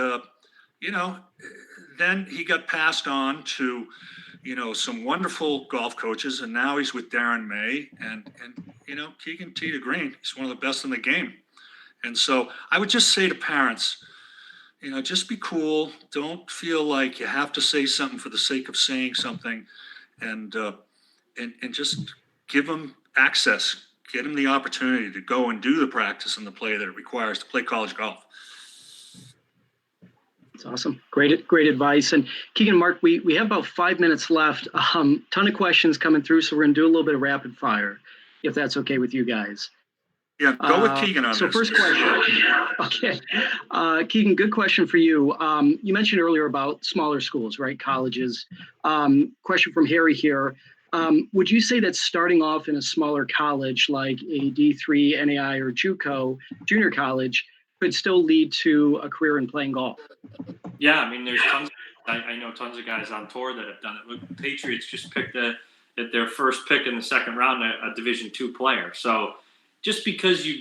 then he got passed on to, some wonderful golf coaches. And now he's with Darren May. And Keegan T. Green, he's one of the best in the game. And so I would just say to parents, just be cool. Don't feel like you have to say something for the sake of saying something. And just give them access. Get them the opportunity to go and do the practice and the play that it requires to play college golf. That's awesome. Great advice. And Keegan, Mark, we have about 5 minutes left. Ton of questions coming through, so we're going to do a little bit of rapid fire, if that's okay with you guys. Yeah, go with Keegan on this. So first question. Okay. Keegan, good question for you. You mentioned earlier about smaller schools, right? Colleges. Question from Harry here. Would you say that starting off in a smaller college like a D3, NAI, or JUCO, junior college, could still lead to a career in playing golf? Yeah, there's tons. I know tons of guys on tour that have done it. Look, the Patriots just picked their first pick in the second round, a Division II player. So just because you're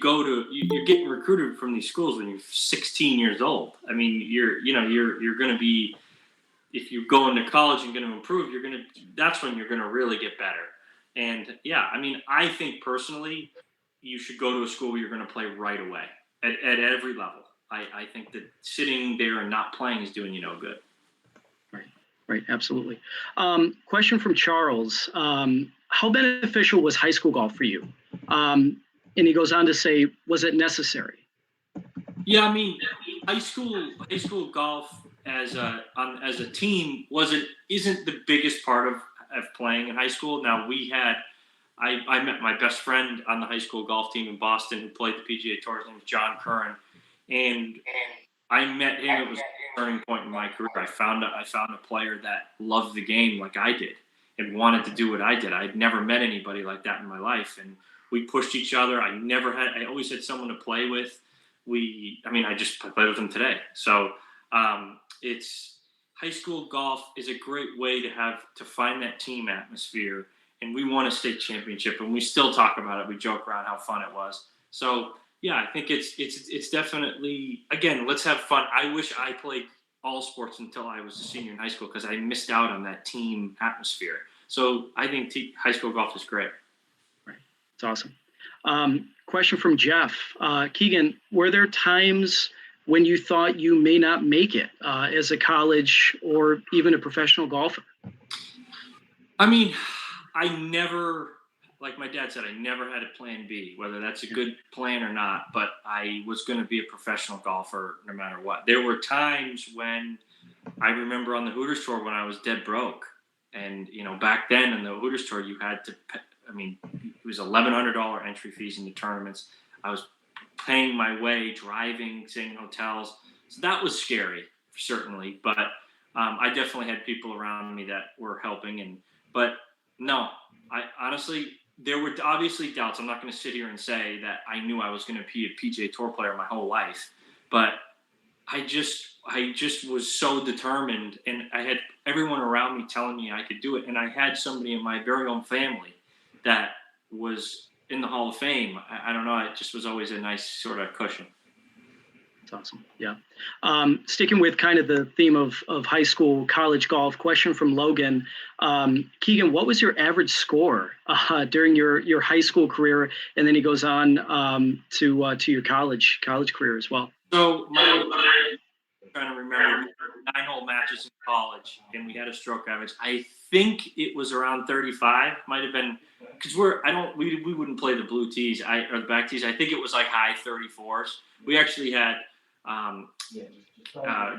getting recruited from these schools when you're 16 years old. You're going to be, if you go into college and going to improve, that's when you're going to really get better. And yeah, I think personally, you should go to a school where you're going to play right away at every level. I think that sitting there and not playing is doing you no good. Right. Absolutely. Question from Charles. How beneficial was high school golf for you? And he goes on to say, was it necessary? Yeah, high school golf as a team isn't the biggest part of playing in high school. Now I met my best friend on the high school golf team in Boston who played the PGA Tour. His name was John Curran, and I met him. It was a turning point in my career. I found a player that loved the game like I did and wanted to do what I did. I'd never met anybody like that in my life, and we pushed each other. I always had someone to play with. I just played with him today. So it's high school golf is a great way to find that team atmosphere. And we won a state championship, and we still talk about it. We joke around how fun it was. So yeah, I think it's definitely, again, let's have fun. I wish I played all sports until I was a senior in high school because I missed out on that team atmosphere. So I think high school golf is great. Right. It's awesome. Question from Jeff. Keegan, were there times when you thought you may not make it as a college or even a professional golfer? I mean, I never, like my dad said, I never had a plan B, whether that's a good plan or not, but I was going to be a professional golfer no matter what. There were times when I remember on the Hooters Tour when I was dead broke. And, back then in the Hooters Tour, you had to, it was $1,100 entry fees in the tournaments. I was paying my way, driving, staying in hotels. So that was scary, certainly. But I definitely had people around me that were helping. But no, I honestly, there were obviously doubts. I'm not going to sit here and say that I knew I was going to be a PGA Tour player my whole life, but I just was so determined, and I had everyone around me telling me I could do it, and I had somebody in my very own family that was in the Hall of Fame. I don't know. It just was always a nice sort of cushion. That's awesome. Yeah. Sticking with kind of the theme of high school, college golf, question from Logan. Keegan, what was your average score during your high school career? And then he goes on to your college career as well. So I'm trying to remember 9-hole matches in college, and we had a stroke average. I think it was around 35. Might have been because we wouldn't play the blue tees or the back tees. I think it was like high 34s. We actually had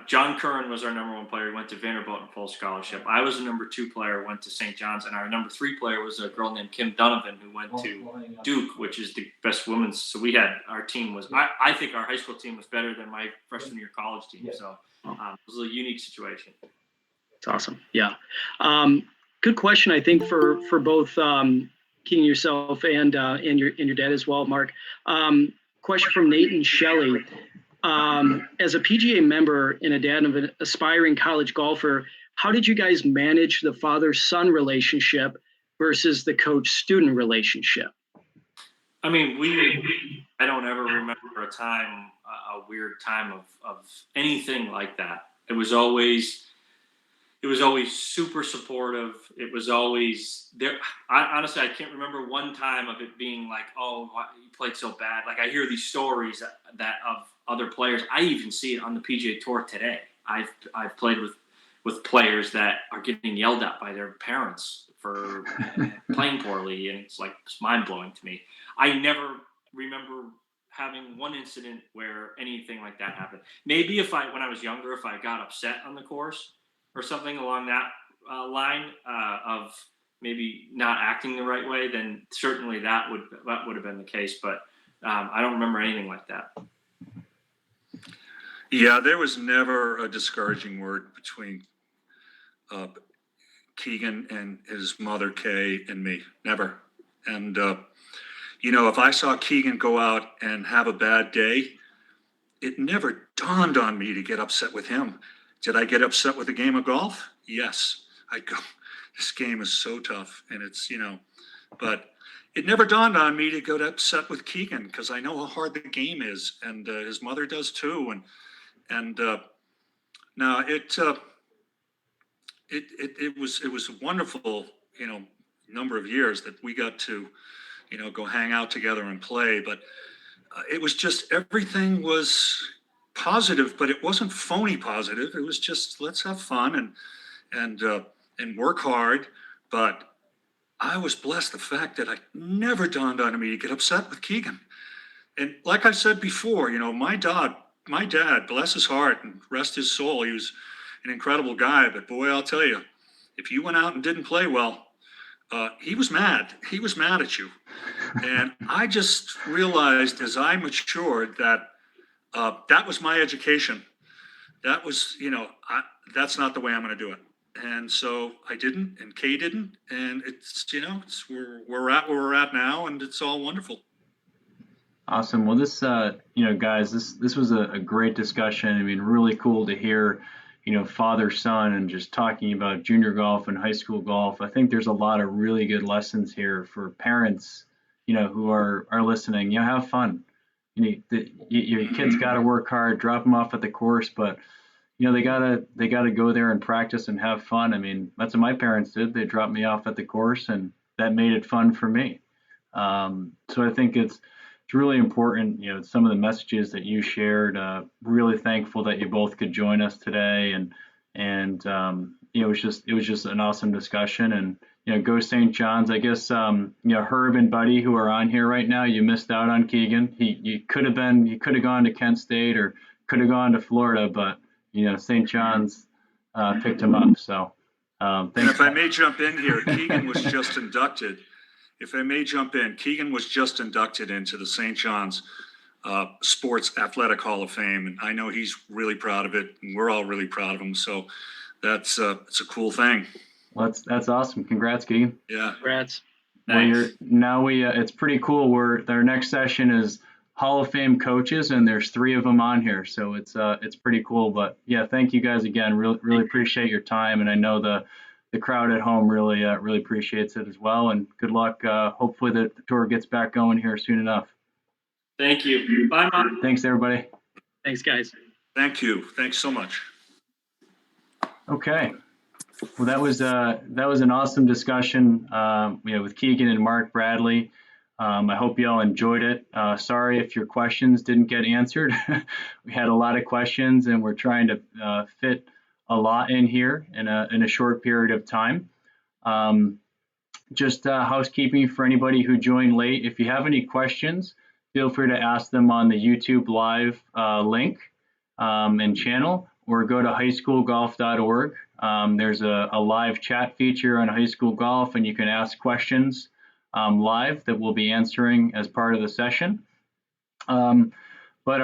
John Curran was our number one player. He went to Vanderbilt in full scholarship. I was a number 2 player, went to St. John's, and our number 3 player was a girl named Kim Donovan who went to Duke, which is the best women's. So our team was. I think our high school team was better than my freshman year college team. So it was a unique situation. It's awesome. Yeah. Good question. I think for both Keegan yourself and your dad as well, Mark. Question from Nate and Shelley. As a PGA member and a dad of an aspiring college golfer, how did you guys manage the father-son relationship versus the coach-student relationship? I mean, I don't ever remember a weird time of anything like that. It was always super supportive. It was always there. Honestly, I can't remember one time of it being like, oh, you played so bad. Like I hear these stories that of other players. I even see it on the PGA Tour today. I've played with players that are getting yelled at by their parents for playing poorly, and it's mind blowing to me. I never remember having one incident where anything like that happened. Maybe when I was younger, if I got upset on the course or something along that line of maybe not acting the right way, then certainly that would have been the case. But I don't remember anything like that. Yeah, there was never a discouraging word between Keegan and his mother, Kay, and me. Never. And, if I saw Keegan go out and have a bad day, it never dawned on me to get upset with him. Did I get upset with a game of golf? Yes. I'd go, this game is so tough. And it's, but it never dawned on me to get upset with Keegan because I know how hard the game is. And his mother does too. And no, it was a wonderful, number of years that we got to, go hang out together and play. But it was just everything was positive, but it wasn't phony positive. It was just let's have fun and work hard. But I was blessed the fact that I never dawned on me to get upset with Keegan. And like I said before, my dad my dad, bless his heart and rest his soul, he was an incredible guy. But boy, I'll tell you, if you went out and didn't play well, he was mad. He was mad at you. And I just realized as I matured that that was my education. That was, that's not the way I'm going to do it. And so I didn't, and Kay didn't, and it's, we're at where we're at now, and it's all wonderful. Awesome. Well, this, guys, this was a great discussion. I mean, really cool to hear, father son and just talking about junior golf and high school golf. I think there's a lot of really good lessons here for parents, who are listening. Have fun. Your kids got to work hard, drop them off at the course, but they gotta go there and practice and have fun. I mean, that's what my parents did. They dropped me off at the course, and that made it fun for me. So I think it's really important. Some of the messages that you shared. Really thankful that you both could join us today, and it was just an awesome discussion. And go St. John's. I guess Herb and Buddy, who are on here right now, you missed out on Keegan. You could have gone to Kent State or could have gone to Florida, but St. John's picked him up. So And thanks. if I may jump in here, Keegan was just inducted. Keegan was just inducted into the St. John's Sports Athletic Hall of Fame, and I know he's really proud of it, and we're all really proud of him. So it's a cool thing. Well, that's awesome. Congrats, Keegan. Yeah. Congrats. Thanks. It's pretty cool. Our next session is Hall of Fame coaches, and there's 3 of them on here, so it's pretty cool. But yeah, thank you guys again. Really appreciate your time, and I know the crowd at home really appreciates it as well. And good luck. Hopefully the tour gets back going here soon enough. Thank you. Bye, Mike. Thanks, everybody. Thanks, guys. Thank you. Thanks so much. Okay. Well, that was an awesome discussion. With Keegan and Mark Bradley. I hope you all enjoyed it. Sorry if your questions didn't get answered. We had a lot of questions, and we're trying to fit a lot in here in a short period of time. Just housekeeping for anybody who joined late. If you have any questions, feel free to ask them on the YouTube live link and channel, or go to highschoolgolf.org. There's a live chat feature on High School Golf, and you can ask questions live that we'll be answering as part of the session. But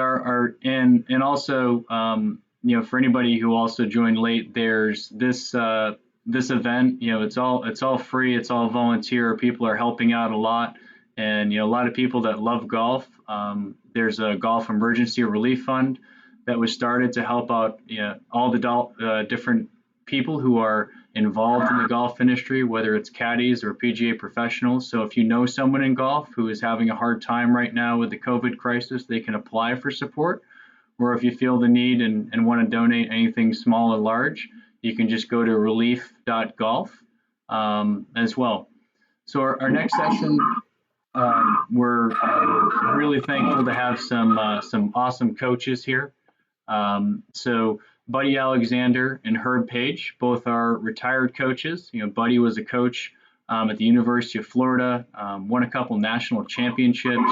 and also, for anybody who also joined late, there's this event. It's all free. It's all volunteer. People are helping out a lot, and a lot of people that love golf. There's a Golf Emergency Relief Fund that was started to help out all the different people who are involved in the golf industry, whether it's caddies or PGA professionals. So if you know someone in golf who is having a hard time right now with the COVID crisis, they can apply for support. Or if you feel the need and want to donate anything small or large, you can just go to relief.golf as well. So our next session, we're really thankful to have some awesome coaches here. So Buddy Alexander and Herb Page, both are retired coaches. Buddy was a coach at the University of Florida, won a couple national championships,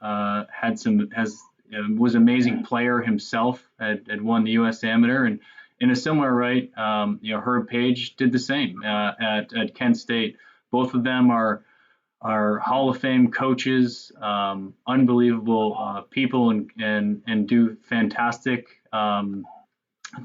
was an amazing player himself, had won the U.S. Amateur, and in a similar right, Herb Page did the same at Kent State. Both of them are Hall of Fame coaches, unbelievable people, and do fantastic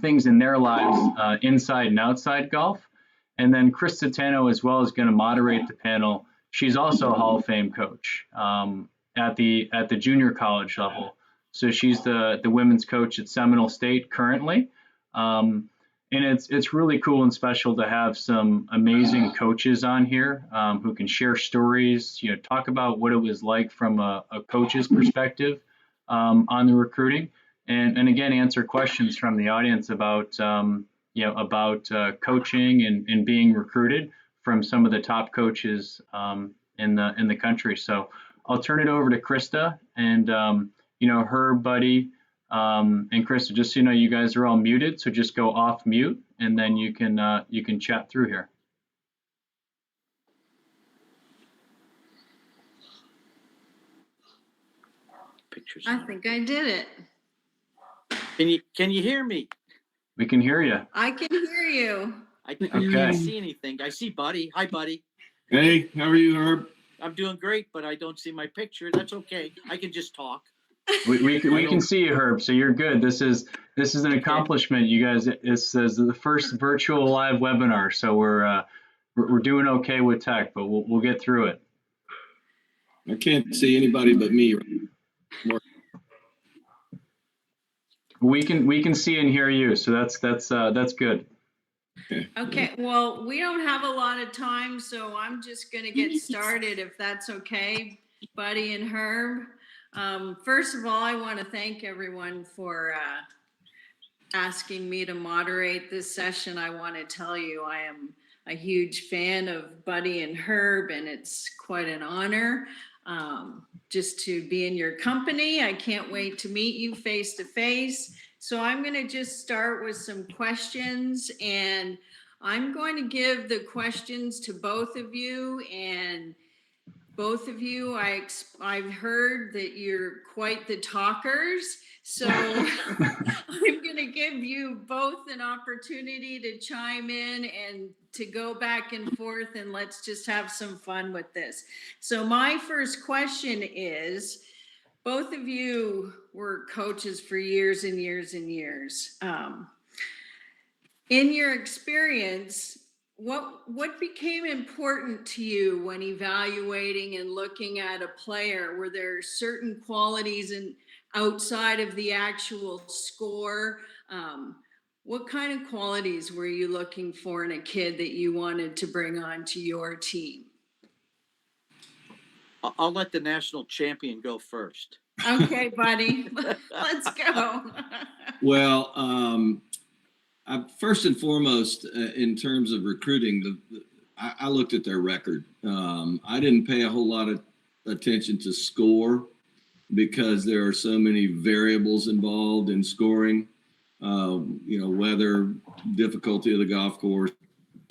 things in their lives, inside and outside golf. And then Chris Satano as well is going to moderate the panel. She's also a Hall of Fame coach at the junior college level. So she's the women's coach at Seminole State currently. And it's really cool and special to have some amazing coaches on here who can share stories, talk about what it was like from a coach's perspective on the recruiting, and again, answer questions from the audience about coaching and being recruited from some of the top coaches in the country. So I'll turn it over to Krista and her Buddy. And Krista, just so you know, you guys are all muted, so just go off mute, and then you can chat through here. I think I did it. Can you hear me? We can hear you. I can hear you. I Okay. can't see anything. I see Buddy. Hi, Buddy. Hey, how are you, Herb? I'm doing great, but I don't see my picture. That's okay. I can just talk. We can see you, Herb. So you're good. This is an accomplishment, you guys. This is the first virtual live webinar, so we're doing okay with tech, but we'll get through it. I can't see anybody but me. We can see and hear you, so that's good. Okay, well, we don't have a lot of time, so I'm just going to get started if that's okay, Buddy and Herb. First of all, I want to thank everyone for asking me to moderate this session. I want to tell you I am a huge fan of Buddy and Herb, and it's quite an honor just to be in your company. I can't wait to meet you face to face. So I'm going to just start with some questions, and I'm going to give the questions to both of you. And both of you, I've heard that you're quite the talkers. So I'm going to give you both an opportunity to chime in and to go back and forth, and let's just have some fun with this. So my first question is, both of you were coaches for years and years and years. In your experience, what became important to you when evaluating and looking at a player? Were there certain qualities outside of the actual score? What kind of qualities were you looking for in a kid that you wanted to bring onto your team? I'll let the national champion go first. Okay, Buddy, let's go. Well, first and foremost, in terms of recruiting, I looked at their record. I didn't pay a whole lot of attention to score because there are so many variables involved in scoring. Weather, difficulty of the golf course,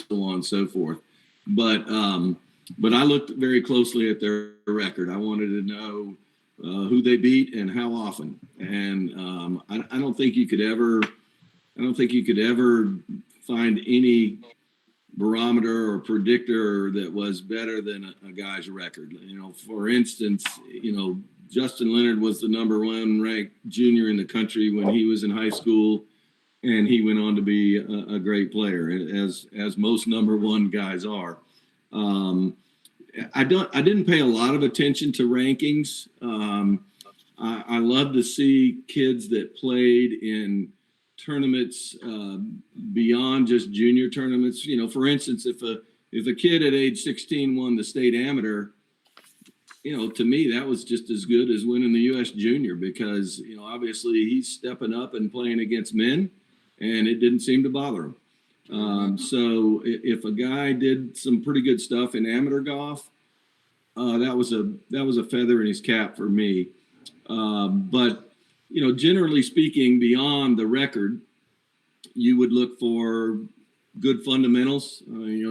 so on and so forth. But I looked very closely at their record. I wanted to know who they beat and how often. And I don't think you could ever find any barometer or predictor that was better than a guy's record. For instance, Justin Leonard was the #1 ranked junior in the country when he was in high school, and he went on to be a great player, as most #1 guys are. I didn't pay a lot of attention to rankings. I love to see kids that played in tournaments beyond just junior tournaments. For instance, if a kid at age 16 won the state amateur, to me that was just as good as winning the U.S. junior, because obviously he's stepping up and playing against men, and it didn't seem to bother him. So if a guy did some pretty good stuff in amateur golf, that was a feather in his cap for me. But generally speaking, beyond the record, you would look for good fundamentals.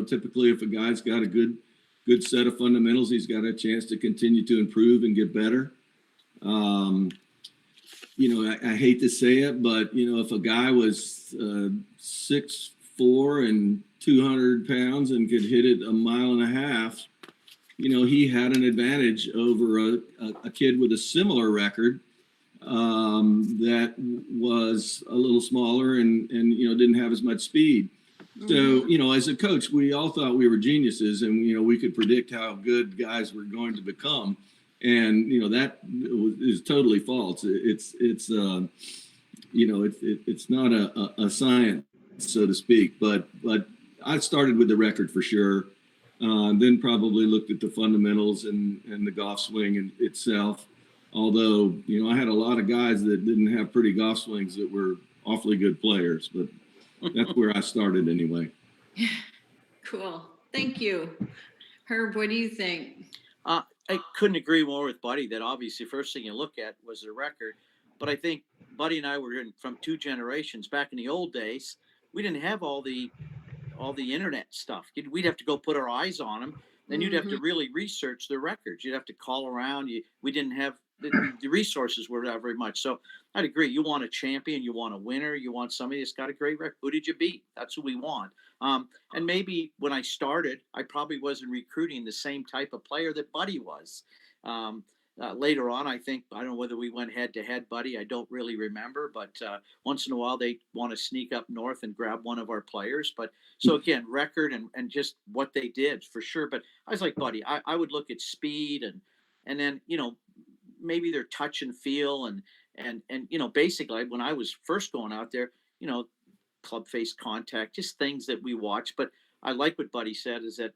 Typically if a guy's got a good set of fundamentals, he's got a chance to continue to improve and get better. I hate to say it, but if a guy was 6'4" and 200 pounds and could hit it 1.5 miles, he had an advantage over a kid with a similar record that was a little smaller and didn't have as much speed. So, as a coach, we all thought we were geniuses, and we could predict how good guys were going to become, and that is totally false. It's not a science, so to speak. But I started with the record for sure. Then probably looked at the fundamentals and the golf swing itself. Although, I had a lot of guys that didn't have pretty golf swings that were awfully good players, but that's where I started anyway. Cool. Thank you. Herb, what do you think? I couldn't agree more with Buddy that obviously first thing you look at was the record. But I think Buddy and I were from two generations. Back in the old days, we didn't have all the internet stuff. We'd have to go put our eyes on them. Then you'd have to really research the records. You'd have to call around. We didn't have the resources were not very much. So I'd agree. You want a champion, you want a winner, you want somebody that's got a great record. Who did you beat? That's who we want. And maybe when I started, I probably wasn't recruiting the same type of player that Buddy was. Later on, I don't know whether we went head to head, Buddy. I don't really remember, but once in a while they want to sneak up north and grab one of our players. But so again, record and just what they did for sure. But I was like, Buddy, I would look at speed and then, maybe their touch and feel and basically when I was first going out there, club face contact, just things that we watch. But I like what Buddy said is that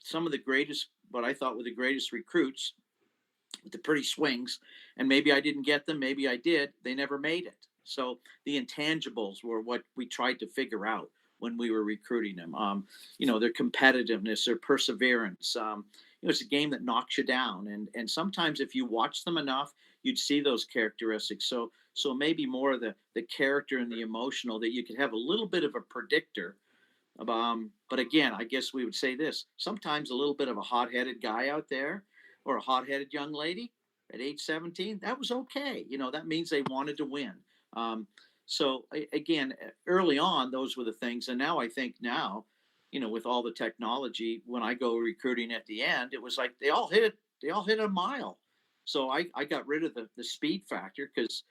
some of the greatest, what I thought were the greatest recruits with the pretty swings, and maybe I didn't get them, maybe I did, they never made it. So the intangibles were what we tried to figure out when we were recruiting them. Their competitiveness, their perseverance. It's a game that knocks you down, and sometimes if you watch them enough, you'd see those characteristics. So maybe more of the character and the emotional that you could have a little bit of a predictor. But again, I guess we would say this: sometimes a little bit of a hot-headed guy out there, or a hot-headed young lady at age 17, that was okay. That means they wanted to win. So again, early on, those were the things. And now I think with all the technology, when I go recruiting at the end, it was like they all hit a mile. So I got rid of the speed factor because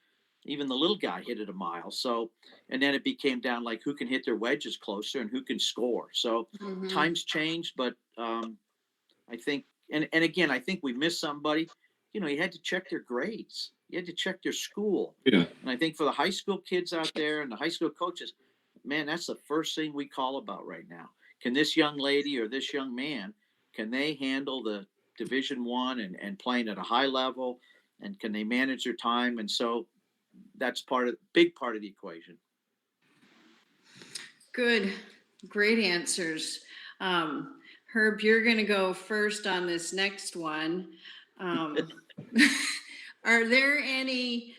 even the little guy hit it a mile. So, and then it became down like who can hit their wedges closer and who can score. So times changed, but I think, and again, I think we missed somebody. You had to check their grades. You had to check their school. Yeah. And I think for the high school kids out there and the high school coaches, man, that's the first thing we call about right now. Can this young lady or this young man, can they handle the Division I and playing at a high level, and can they manage their time? And so that's big part of the equation. Good. Great answers. Herb, you're going to go first on this next one. Are there any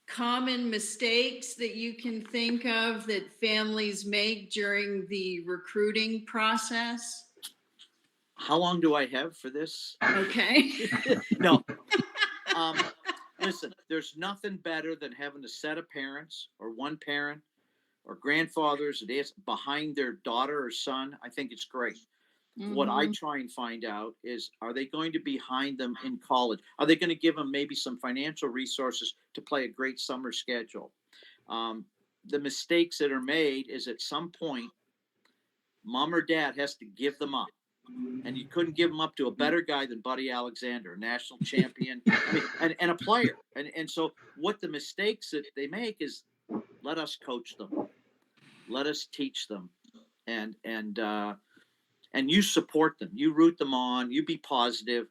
common mistakes that you can think of that families make during the recruiting process? How long do I have for this? Okay. No. Listen, there's nothing better than having a set of parents or one parent or grandfathers that is behind their daughter or son. I think it's great. What I try and find out is, are they going to be behind them in college? Are they going to give them maybe some financial resources to play a great summer schedule? The mistakes that are made is at some point, mom or dad has to give them up. And you couldn't give them up to a better guy than Buddy Alexander, a national champion, and a player. And so what the mistakes that they make is, let us coach them. Let us teach them. And you support them, you root them on, you be positive.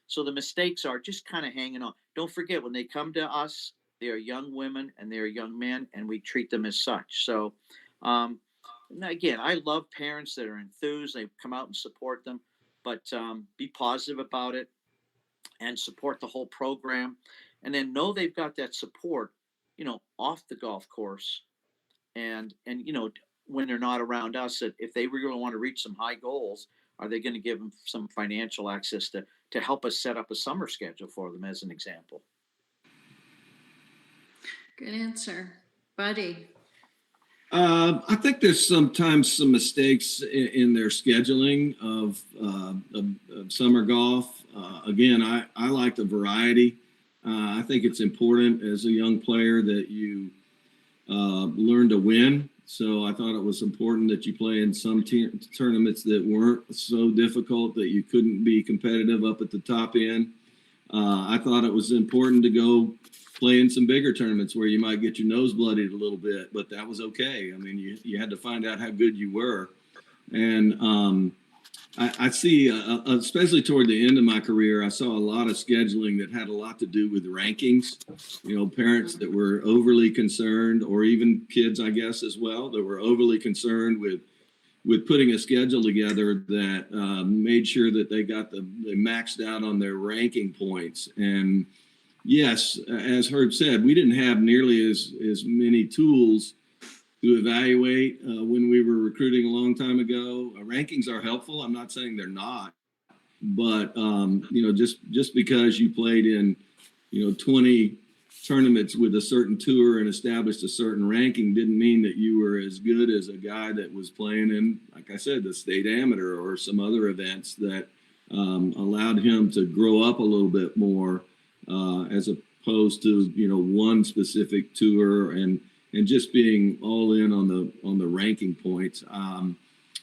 So the mistakes are just kind of hanging on. Don't forget, when they come to us, they are young women and they are young men, and we treat them as such. So again, I love parents that are enthused. They come out and support them, but be positive about it and support the whole program. And then know they've got that support, off the golf course. And when they're not around us, that if they really want to reach some high goals, are they going to give them some financial access to help us set up a summer schedule for them, as an example? Good answer. Buddy. I think there's sometimes some mistakes in their scheduling of summer golf. Again, I like the variety. I think it's important as a young player that you learn to win. So I thought it was important that you play in some tournaments that weren't so difficult that you couldn't be competitive up at the top end. I thought it was important to go play in some bigger tournaments where you might get your nose bloodied a little bit, but that was okay. I mean, you had to find out how good you were. And I see, especially toward the end of my career, I saw a lot of scheduling that had a lot to do with rankings. Parents that were overly concerned, or even kids, I guess, as well, that were overly concerned with putting a schedule together that made sure that they maxed out on their ranking points. And yes, as Herb said, we didn't have nearly as many tools to evaluate when we were recruiting a long time ago. Rankings are helpful. I'm not saying they're not, but just because you played in 20 tournaments with a certain tour and established a certain ranking didn't mean that you were as good as a guy that was playing in, like I said, the state amateur or some other events that allowed him to grow up a little bit more as opposed to, one specific tour and just being all in on the ranking points.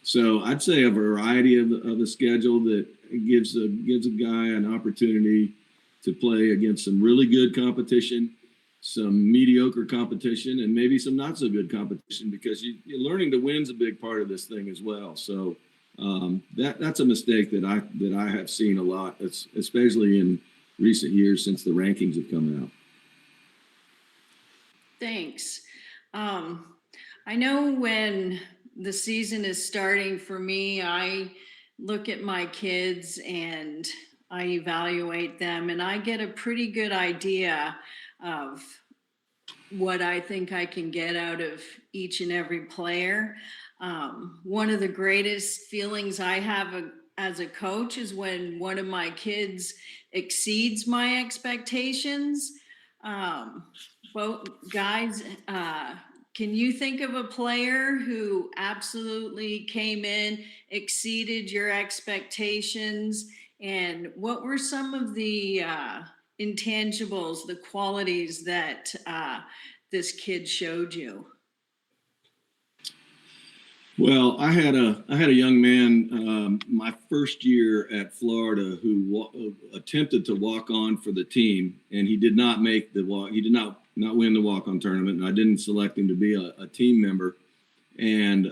So I'd say a variety of a schedule that gives a guy an opportunity to play against some really good competition, some mediocre competition, and maybe some not so good competition, because you're learning to win's a big part of this thing as well. So that's a mistake that I have seen a lot, especially in recent years since the rankings have come out. Thanks. I know when the season is starting for me, I look at my kids and I evaluate them, and I get a pretty good idea of what I think I can get out of each and every player. One of the greatest feelings I have as a coach is when one of my kids exceeds my expectations. Well, guys, can you think of a player who absolutely came in, exceeded your expectations? And what were some of the intangibles, the qualities that this kid showed you? Well, I had a young man my first year at Florida who attempted to walk on for the team, and he did not make the walk. He did not win the walk-on tournament, and I didn't select him to be a team member. And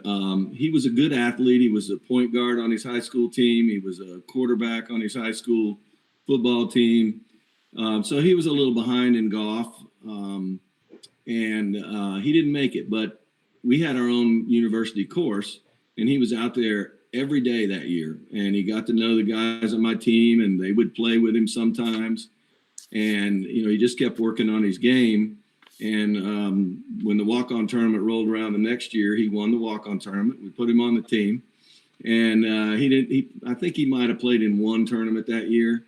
he was a good athlete. He was a point guard on his high school team. He was a quarterback on his high school football team. So he was a little behind in golf, and he didn't make it. But we had our own university course, and he was out there every day that year. And he got to know the guys on my team, and they would play with him sometimes. And, he just kept working on his game. And when the walk-on tournament rolled around the next year, he won the walk-on tournament. We put him on the team. And I think he might have played in one tournament that year.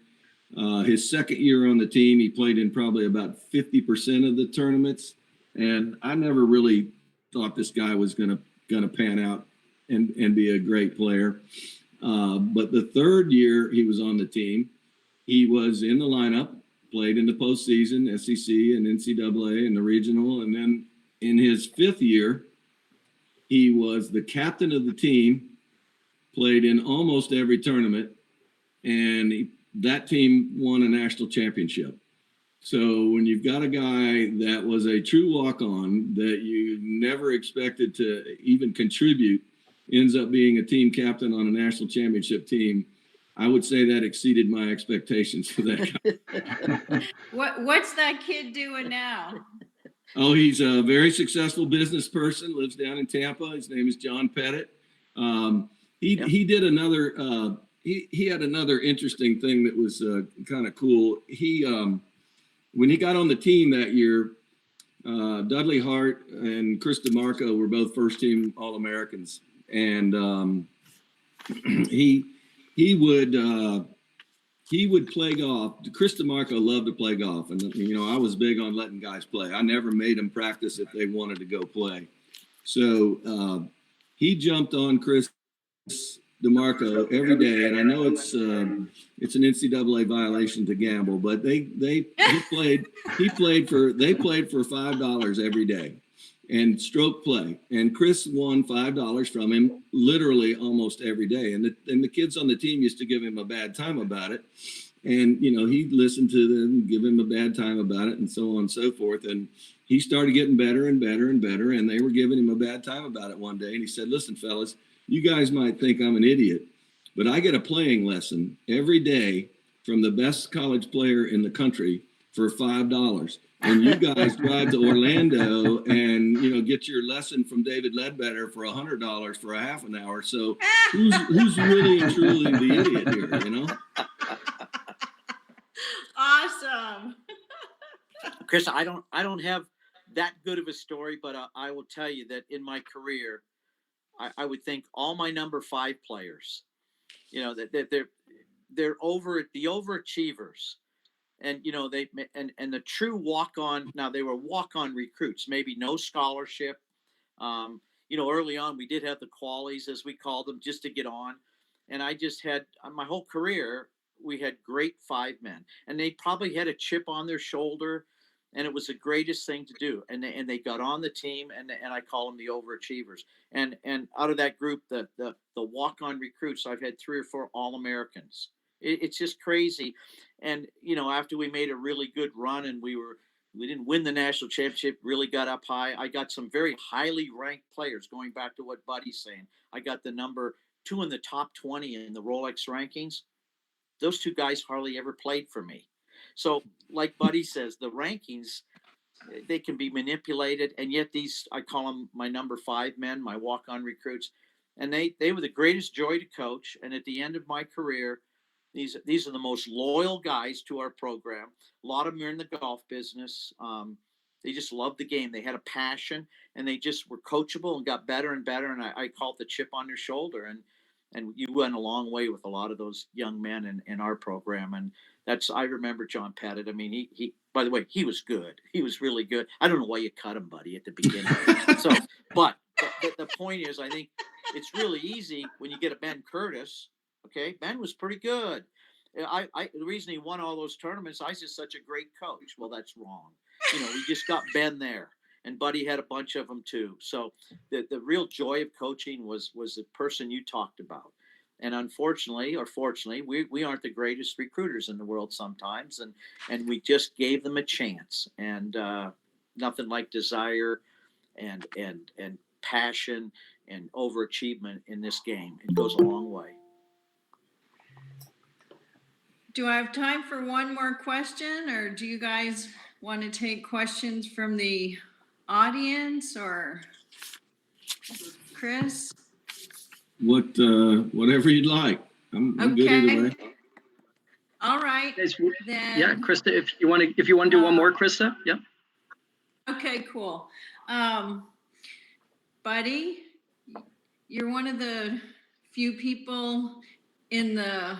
His second year on the team, he played in probably about 50% of the tournaments. And I never really thought this guy was gonna pan out and be a great player. But the third year he was on the team, he was in the lineup, played in the postseason, SEC and NCAA and the regional. And then in his fifth year, he was the captain of the team, played in almost every tournament, and that team won a national championship. So when you've got a guy that was a true walk-on that you never expected to even contribute, ends up being a team captain on a national championship team, I would say that exceeded my expectations for that guy. What's that kid doing now? Oh, he's a very successful business person, lives down in Tampa. His name is John Pettit. He did another, he had another interesting thing that was kind of cool. When he got on the team that year, Dudley Hart and Chris DeMarco were both first team All-Americans. And he would play golf. Chris DeMarco loved to play golf. And, I was big on letting guys play. I never made them practice if they wanted to go play. So he jumped on Chris DeMarco every day. And I know it's an NCAA violation to gamble, but they played for $5 every day and stroke play. And Chris won $5 from him literally almost every day. And the kids on the team used to give him a bad time about it. And, he'd listen to them, give him a bad time about it, and so on and so forth. And he started getting better and better and better. And they were giving him a bad time about it one day. And he said, "Listen, fellas, you guys might think I'm an idiot, but I get a playing lesson every day from the best college player in the country for $5. And you guys drive to Orlando and, get your lesson from David Ledbetter for $100 for a half an hour. So who's really and truly the idiot here, Awesome. Chris, I don't have that good of a story, but I will tell you that in my career, I would think all my number 5 players, that they're the overachievers. and and the true walk-on. Now they were walk-on recruits, maybe no scholarship. Early on we did have the qualies, as we called them, just to get on. And I just had my whole career, we had great 5 men, and they probably had a chip on their shoulder, and it was the greatest thing to do. And they got on the team, and I call them the overachievers. And out of that group, the walk-on recruits, I've had 3 or 4 All-Americans. It's just crazy. And after we made a really good run, and we didn't win the national championship, really got up high. I got some very highly ranked players, going back to what Buddy's saying. I got the number 2 in the top 20 in the Rolex rankings. Those 2 guys hardly ever played for me. So like Buddy says, the rankings, they can be manipulated. And yet these, I call them my number 5 men, my walk-on recruits. And they were the greatest joy to coach. And at the end of my career, these are the most loyal guys to our program. A lot of them are in the golf business. They just loved the game. They had a passion, and they just were coachable and got better and better. And I call it the chip on their shoulder. And you went a long way with a lot of those young men in our program. And I remember John Pettit. I mean, he by the way, he was good. He was really good. I don't know why you cut him, Buddy, at the beginning. But the point is, I think it's really easy when you get a Ben Curtis. Okay, Ben was pretty good. The reason he won all those tournaments, I was just such a great coach. Well, that's wrong. We just got Ben there, and Buddy had a bunch of them too. So the real joy of coaching was the person you talked about. And unfortunately, or fortunately, we aren't the greatest recruiters in the world sometimes, and we just gave them a chance. And nothing like desire and passion and overachievement in this game. It goes a long way. Do I have time for one more question, or do you guys want to take questions from the audience, or Chris? Whatever you'd like. I'm good either way. All right. Then. Yeah, Krista, if you want to do one more, Krista. Yeah. Okay, cool. Buddy, you're one of the few people in the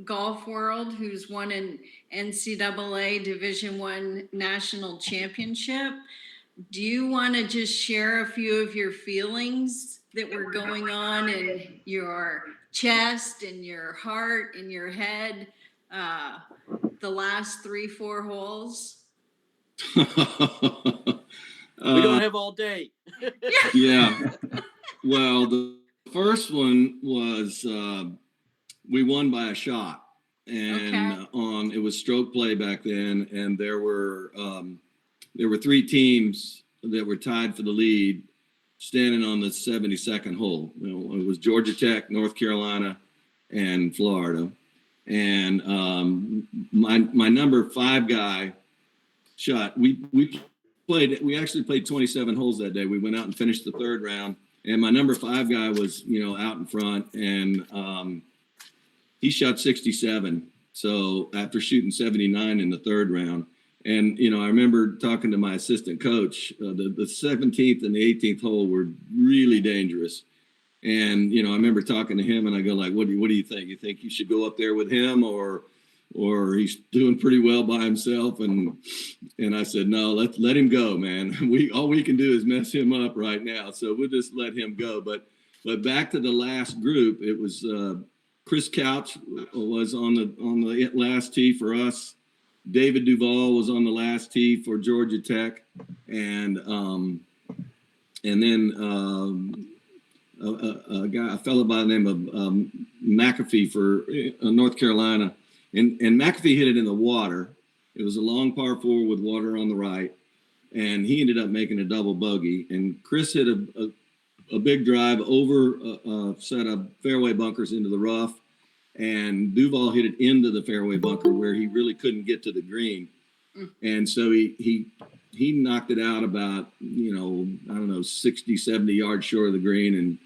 golf world who's won an NCAA Division I National Championship. Do you want to just share a few of your feelings that were going on in your chest, in your heart, in your head, the last 3-4 holes? We don't have all day. Yeah. Well, the first one was we won by a shot, and it was stroke play back then, and there were 3 teams that were tied for the lead, standing on the 72nd hole. It was Georgia Tech, North Carolina, and Florida. And my number 5 guy shot. We actually played 27 holes that day. We went out and finished the 3rd round, and my number 5 guy was out in front, and he shot 67. So after shooting 79 in the 3rd round. And, I remember talking to my assistant coach, the 17th and the 18th hole were really dangerous. And, I remember talking to him, and I go like, what do you think? You think you should go up there with him, or he's doing pretty well by himself? And I said, no, let him go, man. All we can do is mess him up right now. So we'll just let him go. But back to the last group, it was, Chris Couch was on the last tee for us. David Duval was on the last tee for Georgia Tech, and then a fellow by the name of McAfee for North Carolina, and McAfee hit it in the water. It was a long par 4 with water on the right, and he ended up making a double bogey. And Chris hit a big drive over a set of fairway bunkers into the rough, and Duval hit it into the fairway bunker where he really couldn't get to the green. And so he knocked it out about, 60, 70 yards short of the green. And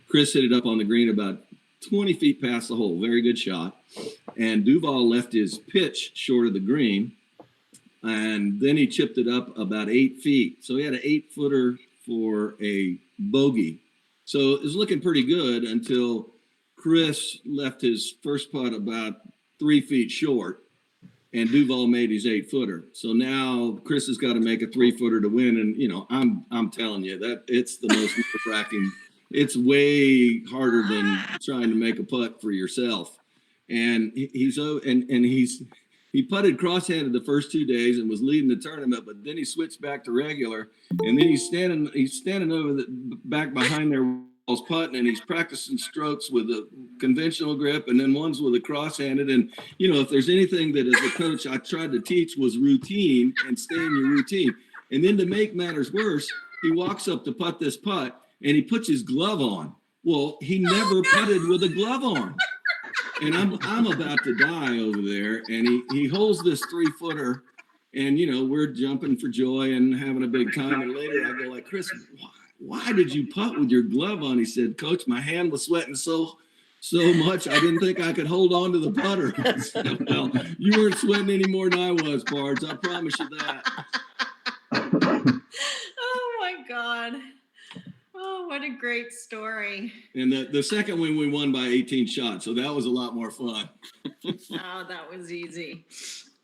Chris hit it up on the green about 20 feet past the hole. Very good shot. And Duval left his pitch short of the green. And then he chipped it up about 8 feet. So he had an 8-footer for a bogey. So it was looking pretty good until Chris left his first putt about 3 feet short. and Duval made his 8-footer. So now Chris has got to make a 3-footer to win. And, you know, I'm telling you that it's the most nerve-wracking. It's way harder than trying to make a putt for yourself. And he putted cross-handed the first 2 days and was leading the tournament, but then he switched back to regular, and then he's standing over the back behind their walls putting, and he's practicing strokes with a conventional grip and then ones with a cross-handed. And you know, if there's anything that as a coach I tried to teach was routine and stay in your routine. And then to make matters worse, he walks up to putt this putt and he puts his glove on. Well, he never putted with a glove on. And I'm about to die over there, and he holds this 3-footer, and you know, we're jumping for joy and having a big time. And later I go like, Chris, why did you putt with your glove on? He said, Coach, my hand was sweating so much I didn't think I could hold on to the putter. I said, well, you weren't sweating any more than I was, Pards. I promise you that. Oh my God. Oh, what a great story. And the second one we won by 18 shots, so that was a lot more fun. Oh, that was easy.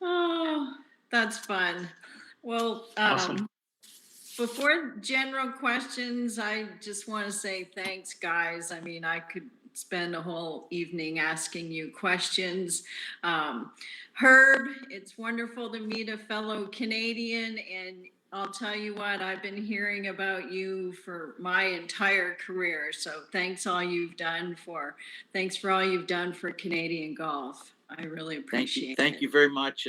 Oh, that's fun. Well, Awesome. before general questions, I just want to say thanks, guys. I mean, I could spend a whole evening asking you questions. Herb, it's wonderful to meet a fellow Canadian, and I'll tell you what, I've been hearing about you for my entire career. So thanks for all you've done for Canadian golf. I really appreciate it. Thank you very much.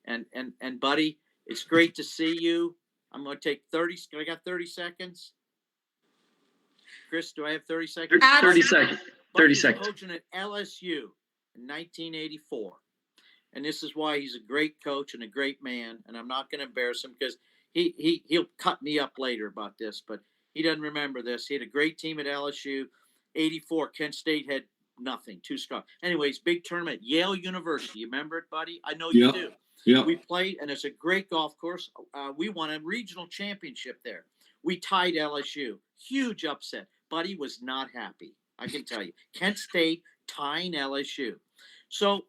And buddy, it's great to see you. I'm going to take 30. I got 30 seconds. Chris, do I have 30 seconds? 30 seconds. 30 seconds. Coaching at LSU in 1984. And this is why he's a great coach and a great man. And I'm not going to embarrass him because he'll cut me up later about this, but he doesn't remember this. He had a great team at LSU. 84, Kent State had nothing. 2 scores. Anyways, big tournament, Yale University. You remember it, buddy? I know you do. Yeah. We played, and it's a great golf course. We won a regional championship there. We tied LSU. Huge upset. Buddy was not happy. I can tell you. Kent State tying LSU. So,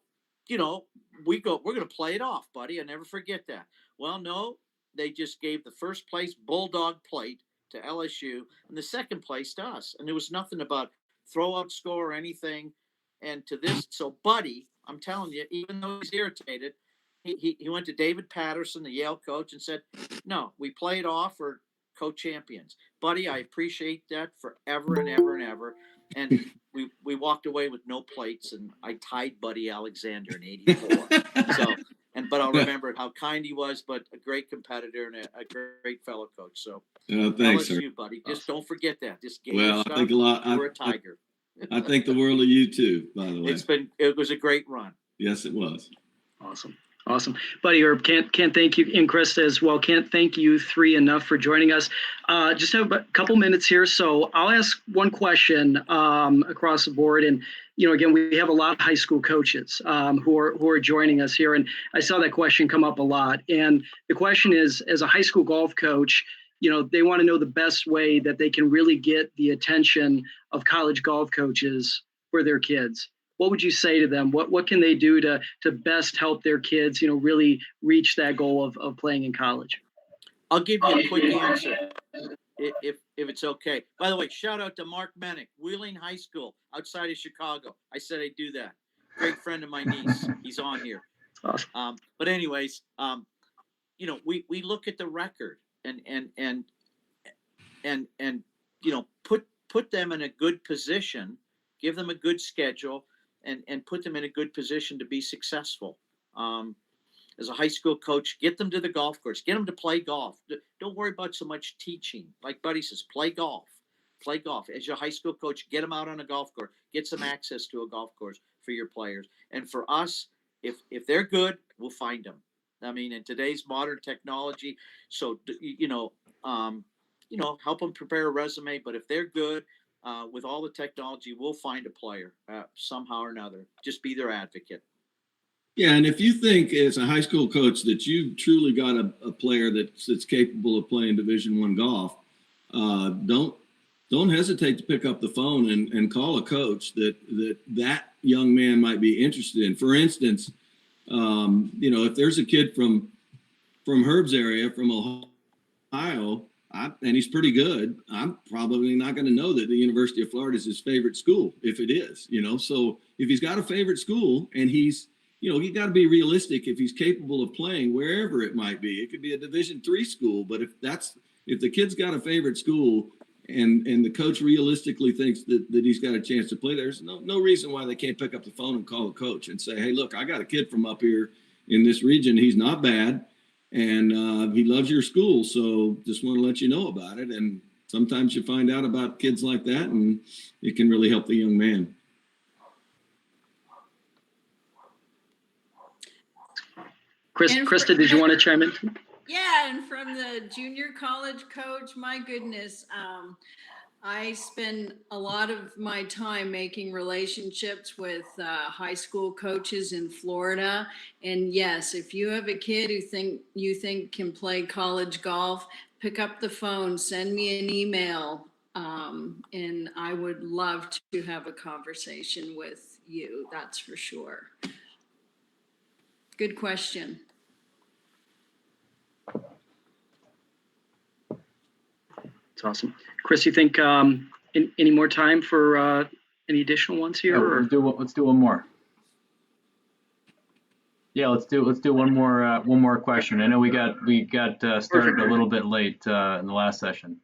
you know, we're going to play it off, buddy. I never forget that. Well, no, they just gave the first place Bulldog plate to LSU and the second place to us. And there was nothing about throw-out score or anything. And to this, so Buddy, I'm telling you, even though he's irritated, he went to David Patterson, the Yale coach, and said, no, we play it off or co-champions. Buddy, I appreciate that forever and ever and ever. And we walked away with no plates, and I tied Buddy Alexander in 84. But I'll remember how kind he was, but a great competitor and a great fellow coach. So thanks, sir. You, buddy. Just don't forget that. Just get I think a lot. You're a Tiger. I think the world of you too, by the way. It was a great run. Yes, it was. Awesome. Buddy Herb, can't thank you, and Chris as well, can't thank you three enough for joining us. Just have a couple minutes here, so I'll ask one question across the board. And, you know, again, we have a lot of high school coaches who are joining us here, and I saw that question come up a lot. And the question is, as a high school golf coach, you know, they want to know the best way that they can really get the attention of college golf coaches for their kids. What would you say to them? What can they do to best help their kids, you know, really reach that goal of playing in college? I'll give you a quick answer, if it's okay. By the way, shout out to Mark Menick, Wheeling High School outside of Chicago. I said I'd do that. Great friend of my niece. He's on here. Awesome. But anyways, you know, we look at the record and you know, put them in a good position, give them a good schedule, and put them in a good position to be successul. As a high school coach, get them to the golf course, get them to play golf. Don't worry about so much teaching. Like Buddy says, play golf. As your high school coach, get them out on a golf course, get some access to a golf course for your players. And for us, if they're good, we'll find them. I mean, in today's modern technology, so, help them prepare a resume, but if they're good, with all the technology, we'll find a player somehow or another. Just be their advocate. Yeah, and if you think as a high school coach that you've truly got a player that's capable of playing Division I golf, don't hesitate to pick up the phone and call a coach that young man might be interested in. For instance, If there's a kid from Herb's area, from Ohio, and he's pretty good, I'm probably not going to know that the University of Florida is his favorite school if it is, So if he's got a favorite school and he's, he got to be realistic. If he's capable of playing wherever it might be, it could be a Division III school. But if the kid's got a favorite school and the coach realistically thinks that he's got a chance to play, there's no reason why they can't pick up the phone and call the coach and say, hey, look, I got a kid from up here in this region. He's not bad. And he loves your school, so just want to let you know about it. And sometimes you find out about kids like that, and it can really help the young man. Krista, did you want to chime in? Yeah, and from the junior college coach, my goodness, I spend a lot of my time making relationships with high school coaches in Florida. And yes, if you have a kid who you think can play college golf, pick up the phone, send me an email, and I would love to have a conversation with you. That's for sure. Good question. It's awesome. Chris, you think any more time for any additional ones here? Let's do one more. Yeah, let's do one more question. I know we got started a little bit late in the last session.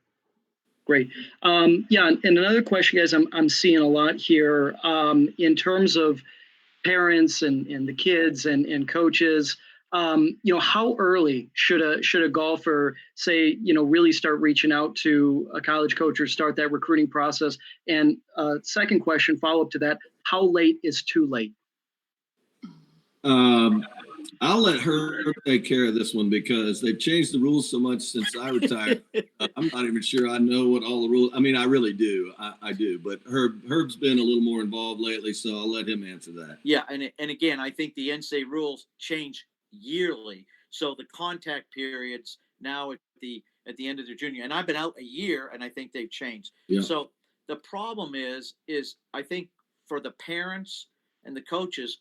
Great. Yeah, and another question, guys, I'm seeing a lot here in terms of parents and the kids and coaches. How early should a golfer say, really start reaching out to a college coach or start that recruiting process? And second question, follow up to that, how late is too late? I'll let her take care of this one because they've changed the rules so much since I retired. I'm not even sure I know what all the rules. I mean, I really do. I do. But Herb's been a little more involved lately, so I'll let him answer that. Yeah, and again, I think the NCAA rules change yearly, so the contact periods now at the end of their junior, and I've been out a year, and I think they've changed. Yeah. So the problem is I think for the parents and the coaches,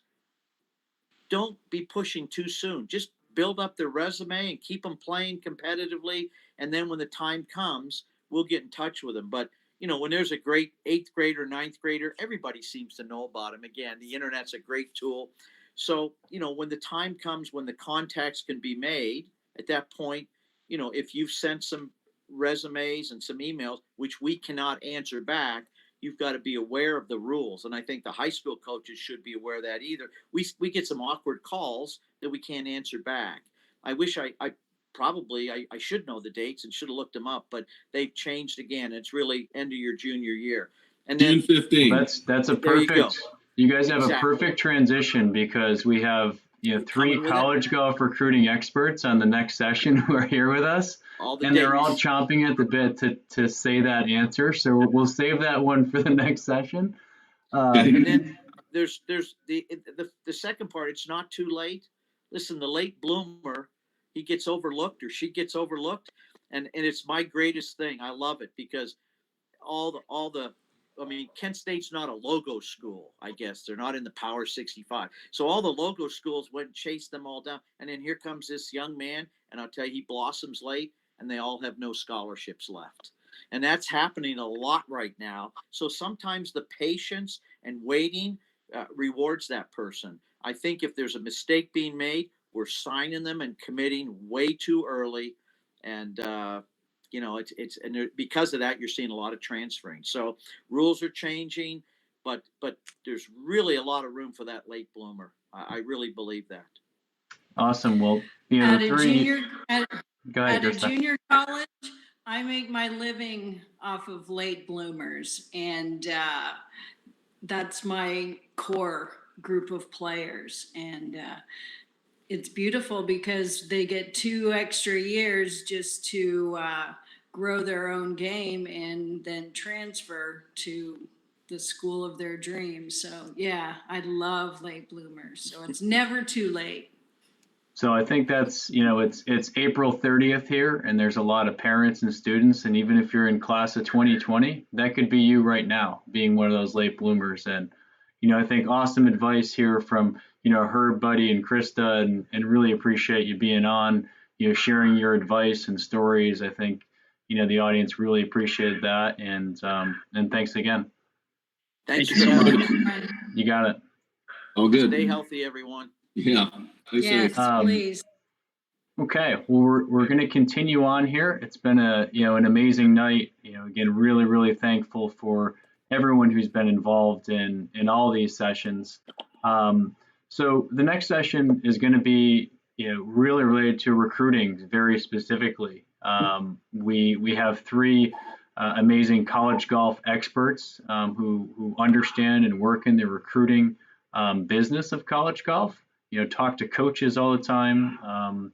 don't be pushing too soon. Just build up their resume and keep them playing competitively. And then when the time comes, we'll get in touch with them. But, when there's a great 8th grader, 9th grader, everybody seems to know about them. Again, the internet's a great tool. So, when the time comes, when the contacts can be made, at that point, if you've sent some resumes and some emails, which we cannot answer back, you've got to be aware of the rules. And I think the high school coaches should be aware of that either. We get some awkward calls that we can't answer back. I wish I should know the dates and should have looked them up, but they've changed again. It's really end of your junior year. And then June 15th. That's a perfect, you guys have a perfect transition because we have, 3 college golf recruiting experts on the next session who are here with us. They're all chomping at the bit to say that answer. So we'll save that one for the next session. And then there's the second part. It's not too late. Listen, the late bloomer, he gets overlooked or she gets overlooked, and it's my greatest thing. I love it because Kent State's not a logo school, I guess. They're not in the Power 65. So all the logo schools went and chased them all down. And then here comes this young man, and I'll tell you, he blossoms late, and they all have no scholarships left. And that's happening a lot right now. So sometimes the patience and waiting rewards that person. I think if there's a mistake being made, we're signing them and committing way too early. And, because of that, you're seeing a lot of transferring. So rules are changing, but there's really a lot of room for that late bloomer. I really believe that. Awesome. Well, at a junior college, I make my living off of late bloomers, and that's my core group of players. And it's beautiful because they get 2 extra years just to grow their own game and then transfer to the school of their dreams. So yeah, I love late bloomers. So it's never too late. So I think that's, it's April 30th here, and there's a lot of parents and students. And even if you're in class of 2020, that could be you right now, being one of those late bloomers. And, I think awesome advice here from, Herb, Buddy, and Krista, and really appreciate you being on, sharing your advice and stories. I think, the audience really appreciated that. And thanks again. Thanks Thank you for so having much. us. You got it. Oh, good. Stay healthy, everyone. Yeah. Stay Yes, safe. please. Okay, well, we're going to continue on here. It's been an amazing night. Again, really, really thankful for everyone who's been involved in all these sessions. So the next session is going to be, really related to recruiting very specifically. We have three amazing college golf experts who understand and work in the recruiting business of college golf. Talk to coaches all the time.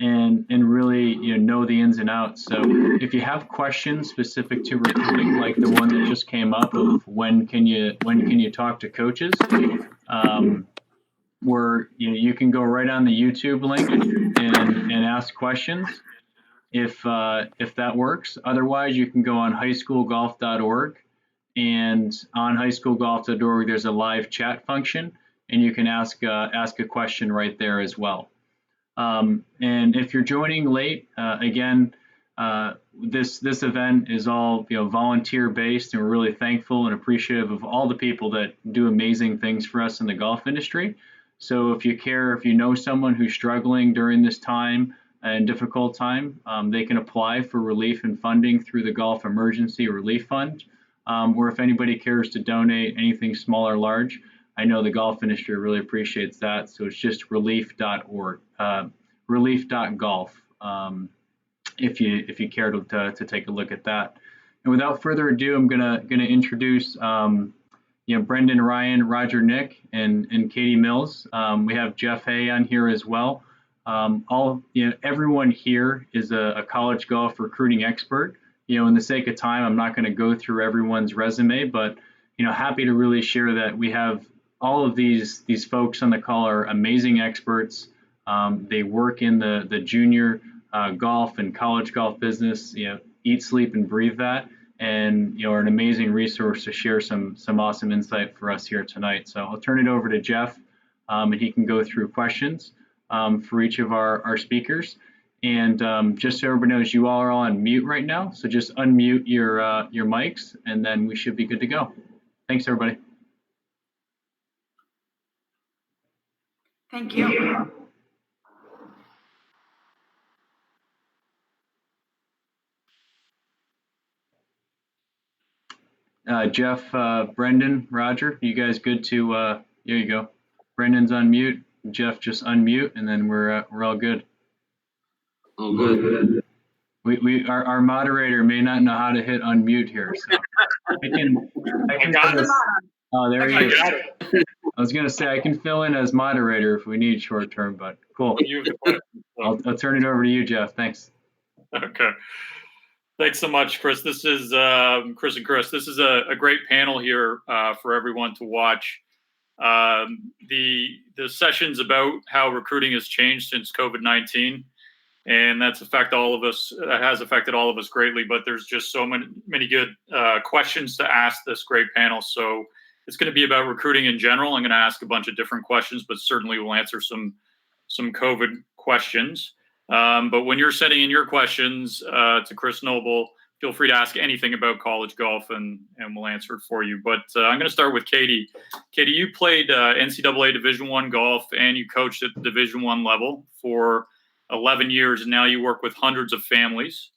And really know the ins and outs. So if you have questions specific to recruiting, like the one that just came up of when can you talk to coaches, where you can go right on the YouTube link and ask questions if that works. Otherwise, you can go on highschoolgolf.org, and on highschoolgolf.org there's a live chat function, and you can ask a question right there as well. And if you're joining late, again, this event is all volunteer based, and we're really thankful and appreciative of all the people that do amazing things for us in the golf industry. So if you know someone who's struggling during this time and difficult time, they can apply for relief and funding through the Golf Emergency Relief Fund, or if anybody cares to donate anything small or large. I know the golf industry really appreciates that. So it's just relief.org, relief.golf, if you care to take a look at that. And without further ado, I'm gonna introduce Brendan, Ryan, Roger, Nick, and Katie Mills. We have Jeff Hay on here as well. Everyone here is a college golf recruiting expert. In the sake of time, I'm not going to go through everyone's resume, but happy to really share that we have all of these folks on the call are amazing experts. They work in the junior golf and college golf business. Eat, sleep, and breathe that, and are an amazing resource to share some awesome insight for us here tonight. So I'll turn it over to Jeff, and he can go through questions for each of our speakers. And just so everybody knows, you all are on mute right now, so just unmute your mics, and then we should be good to go. Thanks, everybody. Thank you. Jeff, Brendan, Roger, you guys good to, there you go. Brendan's on mute, Jeff just unmute, and then we're all good. Oh, good. Our moderator may not know how to hit unmute here, so I can got it. Oh, there he is. got it. I was gonna say I can fill in as moderator if we need short term, but cool. I'll turn it over to you, Jeff. Thanks. Okay. Thanks so much, Chris. This is Chris and Chris. This is a great panel here for everyone to watch. The session's about how recruiting has changed since COVID-19, and that has affected all of us greatly. But there's just so many good questions to ask this great panel. So it's going to be about recruiting in general. I'm going to ask a bunch of different questions, but certainly we'll answer some COVID questions. But when you're sending in your questions to Chris Noble, feel free to ask anything about college golf, and we'll answer it for you. But I'm going to start with Katie. Katie, you played NCAA Division I golf, and you coached at the Division I level for 11 years, and now you work with hundreds of families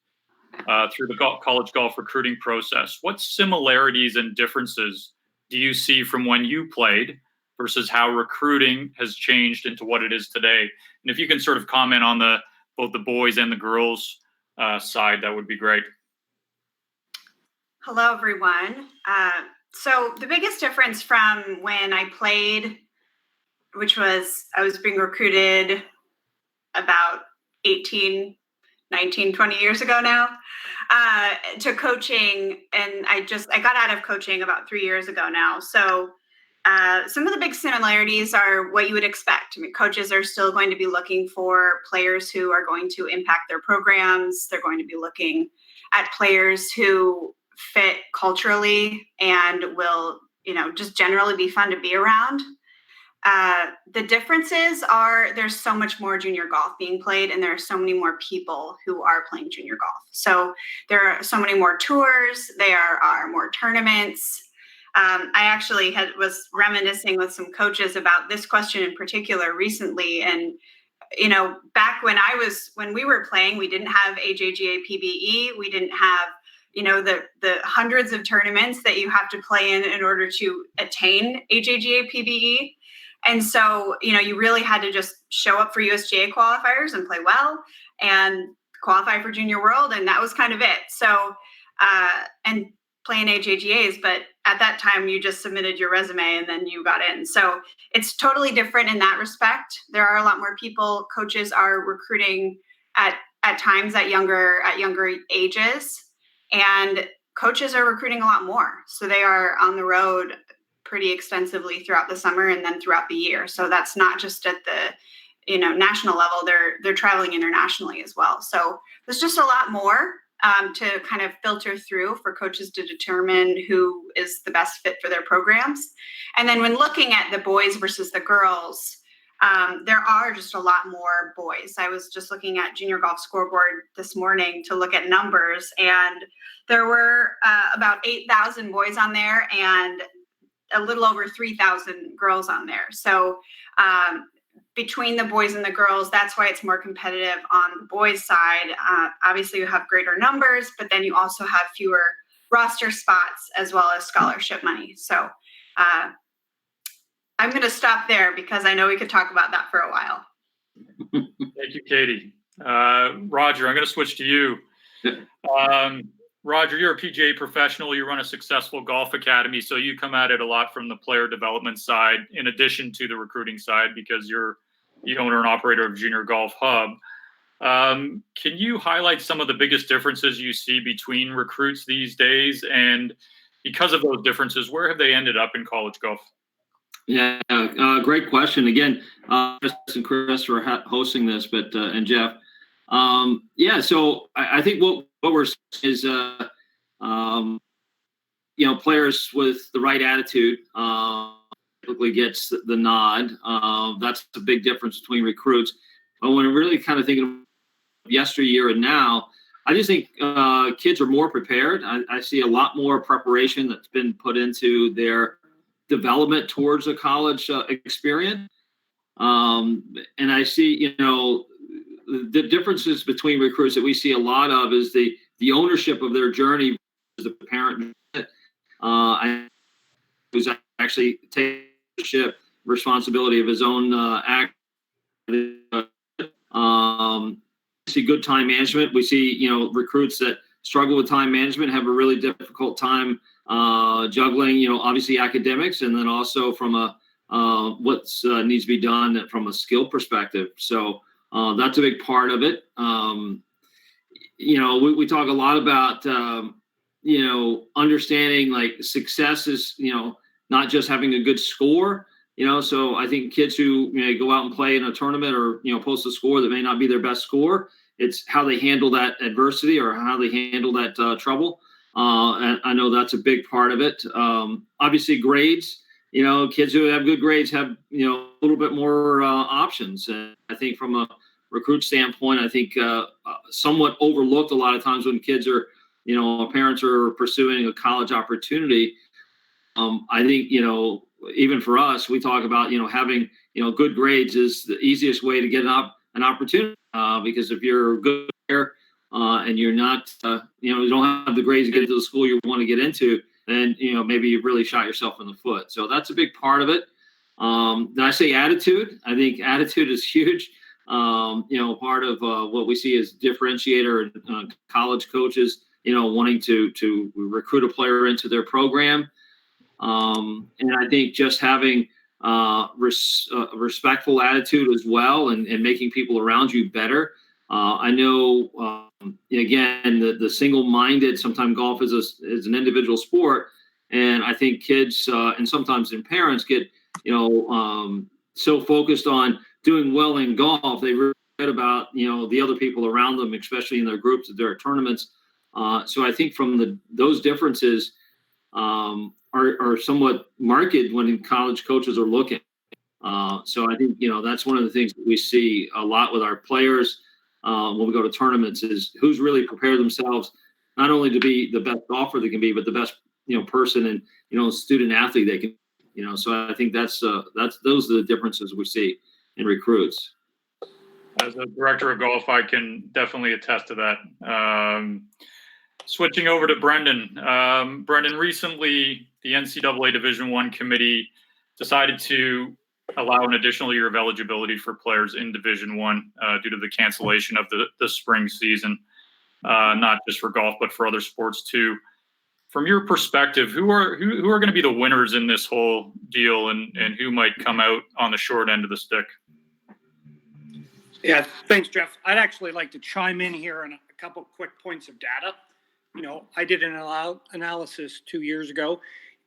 through the college golf recruiting process. What similarities and differences do you see from when you played versus how recruiting has changed into what it is today? And if you can sort of comment on both the boys and the girls side, that would be great. Hello, everyone. So the biggest difference from when I played, which was I was being recruited about 18, 19, 20 years ago now, to coaching. And I got out of coaching about 3 years ago now. So some of the big similarities are what you would expect. I mean, coaches are still going to be looking for players who are going to impact their programs. They're going to be looking at players who fit culturally and will just generally be fun to be around. The differences are there's so much more junior golf being played, and there are so many more people who are playing junior golf. So there are so many more tours. There are more tournaments. I actually was reminiscing with some coaches about this question in particular recently. And, back when we were playing, we didn't have AJGA PBE. We didn't have, the hundreds of tournaments that you have to play in order to attain AJGA PBE. And so, you really had to just show up for USGA qualifiers and play well and qualify for Junior World. And that was kind of it. So, and playing AJGAs, but at that time you just submitted your resume and then you got in. So it's totally different in that respect. There are a lot more people. Coaches are recruiting at times at younger ages, and coaches are recruiting a lot more. So they are on the road pretty extensively throughout the summer and then throughout the year. So that's not just at the national level. They're traveling internationally as well. So there's just a lot more to kind of filter through for coaches to determine who is the best fit for their programs. And then when looking at the boys versus the girls, there are just a lot more boys. I was just looking at Junior Golf Scoreboard this morning to look at numbers, and there were about 8,000 boys on there and a little over 3,000 girls on there. So between the boys and the girls, that's why it's more competitive on the boys' side. Obviously, you have greater numbers, but then you also have fewer roster spots as well as scholarship money. So I'm going to stop there because I know we could talk about that for a while. Thank you, Katie. Roger, I'm going to switch to you. Roger, you're a PGA professional. You run a successful golf academy, so you come at it a lot from the player development side, in addition to the recruiting side, because you're the owner and operator of Junior Golf Hub. Can you highlight some of the biggest differences you see between recruits these days? And because of those differences, where have they ended up in college golf? Yeah, great question. Again, Chris and Chris for hosting this, but and Jeff. So I think what we're seeing is, players with the right attitude typically gets the nod. That's the big difference between recruits. But when I'm really kind of thinking of yesteryear and now, I just think kids are more prepared. I see a lot more preparation that's been put into their development towards a college experience. And I see, the differences between recruits that we see a lot of is the ownership of their journey as a parent. Who's actually taking responsibility of his own act. We see good time management. We see, recruits that struggle with time management have a really difficult time juggling, obviously academics, and then also from what needs to be done from a skill perspective. So that's a big part of it. We talk a lot about, understanding like success is, not just having a good score, so I think kids who go out and play in a tournament or, post a score that may not be their best score, it's how they handle that adversity or how they handle that trouble. And I know that's a big part of it. Obviously grades, kids who have good grades have, a little bit more options. And I think from a recruit standpoint, I think somewhat overlooked a lot of times when kids are, parents are pursuing a college opportunity. I think, even for us, we talk about, having, good grades is the easiest way to get an opportunity. Because if you're a good player and you're not, you don't have the grades to get into the school you want to get into, then, maybe you've really shot yourself in the foot. So that's a big part of it. Did I say attitude? I think attitude is huge. Part of what we see as differentiator college coaches, wanting to recruit a player into their program. And I think just having a respectful attitude as well, and making people around you better. I know, again, the single-minded, sometimes golf is an individual sport. And I think kids and sometimes their parents get, so focused on doing well in golf, they forget about, the other people around them, especially in their groups, their tournaments. So I think from those differences are are somewhat marked when college coaches are looking. So I think, that's one of the things that we see a lot with our players when we go to tournaments is who's really prepared themselves not only to be the best golfer they can be, but the best, person and, student athlete they can, so I think those are the differences we see in recruits. As a director of golf, I can definitely attest to that. Switching over to Brendan. Brendan, recently the NCAA Division I committee decided to allow an additional year of eligibility for players in Division I due to the cancellation of the spring season, not just for golf but for other sports too. From your perspective, who are going to be the winners in this whole deal, and who might come out on the short end of the stick? Yeah, thanks, Jeff. I'd actually like to chime in here on a couple quick points of data. I did an analysis 2 years ago.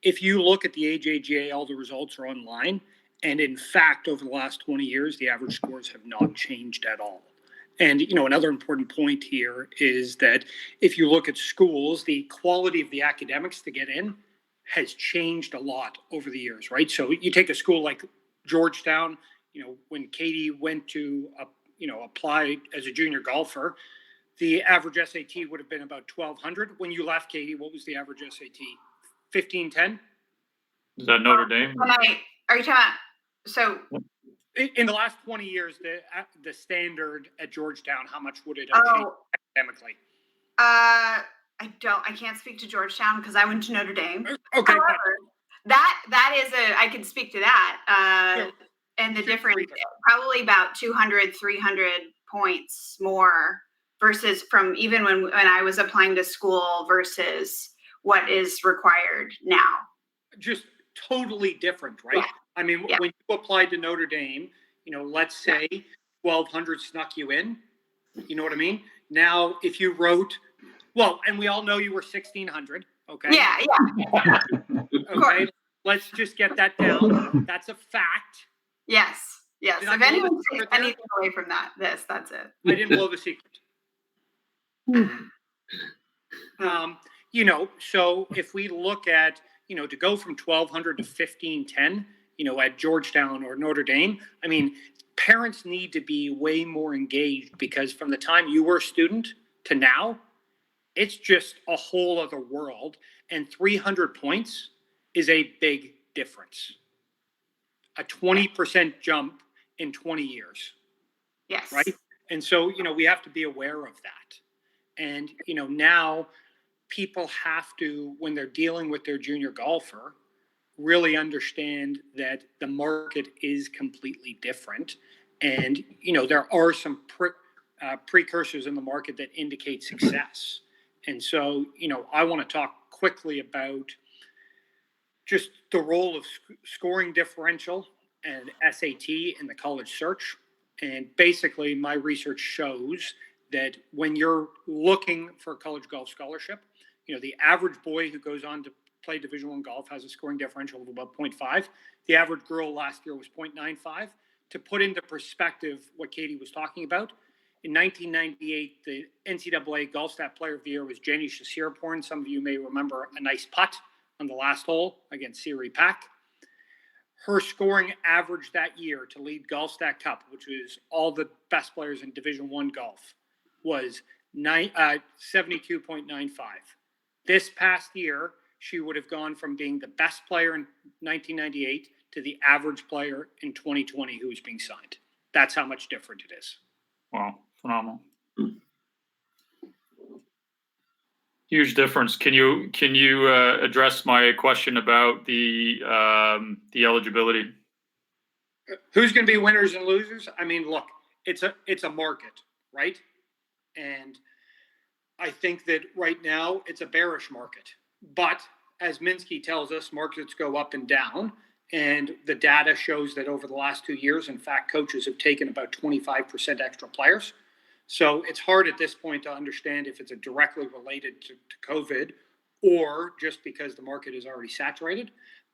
If you look at the AJGA, all the results are online. And in fact, over the last 20 years, the average scores have not changed at all. And, another important point here is that if you look at schools, the quality of the academics to get in has changed a lot over the years, right? So you take a school like Georgetown, when Katie went to, apply as a junior golfer, the average SAT would have been about 1,200. When you left, Katie, what was the average SAT? 1510? Is that Notre Dame? Are you talking? So in the last 20 years, the standard at Georgetown, how much would it have changed academically? I can't speak to Georgetown because I went to Notre Dame. Okay. However, that is I can speak to that. Sure. And the difference, probably about 200, 300 points more versus from even when I was applying to school versus what is required now. Just totally different, right? Yeah. I mean, when you applied to Notre Dame, let's say 1,200 snuck you in. You know what I mean? Now, if you wrote, and we all know you were 1,600. Okay. Yeah. Okay. Let's just get that down. That's a fact. Yes. If anyone takes anything away from that's it. I didn't blow the secret. So if we look at, to go from 1,200 to 1,510, at Georgetown or Notre Dame, I mean, parents need to be way more engaged because from the time you were a student to now, it's just a whole other world. And 300 points is a big difference. A 20% jump in 20 years. Yes. Right? And so, we have to be aware of that. And, now people have to, when they're dealing with their junior golfer, really understand that the market is completely different. And, there are some precursors in the market that indicate success. And so, I want to talk quickly about just the role of scoring differential and SAT in the college search. And basically, my research shows that when you're looking for a college golf scholarship, the average boy who goes on to play Division I golf has a scoring differential of about 0.5. The average girl last year was 0.95. To put into perspective what Katie was talking about, in 1998, the NCAA Golf Stat Player of the Year was Jenny Shasirporn. Some of you may remember a nice putt on the last hole against Siri Pak. Her scoring average that year to lead Golf Stat Cup, which was all the best players in Division I golf, was 72.95. This past year, she would have gone from being the best player in 1998 to the average player in 2020 who was being signed. That's how much different it is. Wow, phenomenal. Huge difference. Can you address my question about the eligibility? Who's going to be winners and losers? I mean, look, it's a market, right? And I think that right now it's a bearish market. But as Minsky tells us, markets go up and down. And the data shows that over the last 2 years, in fact, coaches have taken about 25% extra players. So it's hard at this point to understand if it's directly related to COVID or just because the market is already saturated.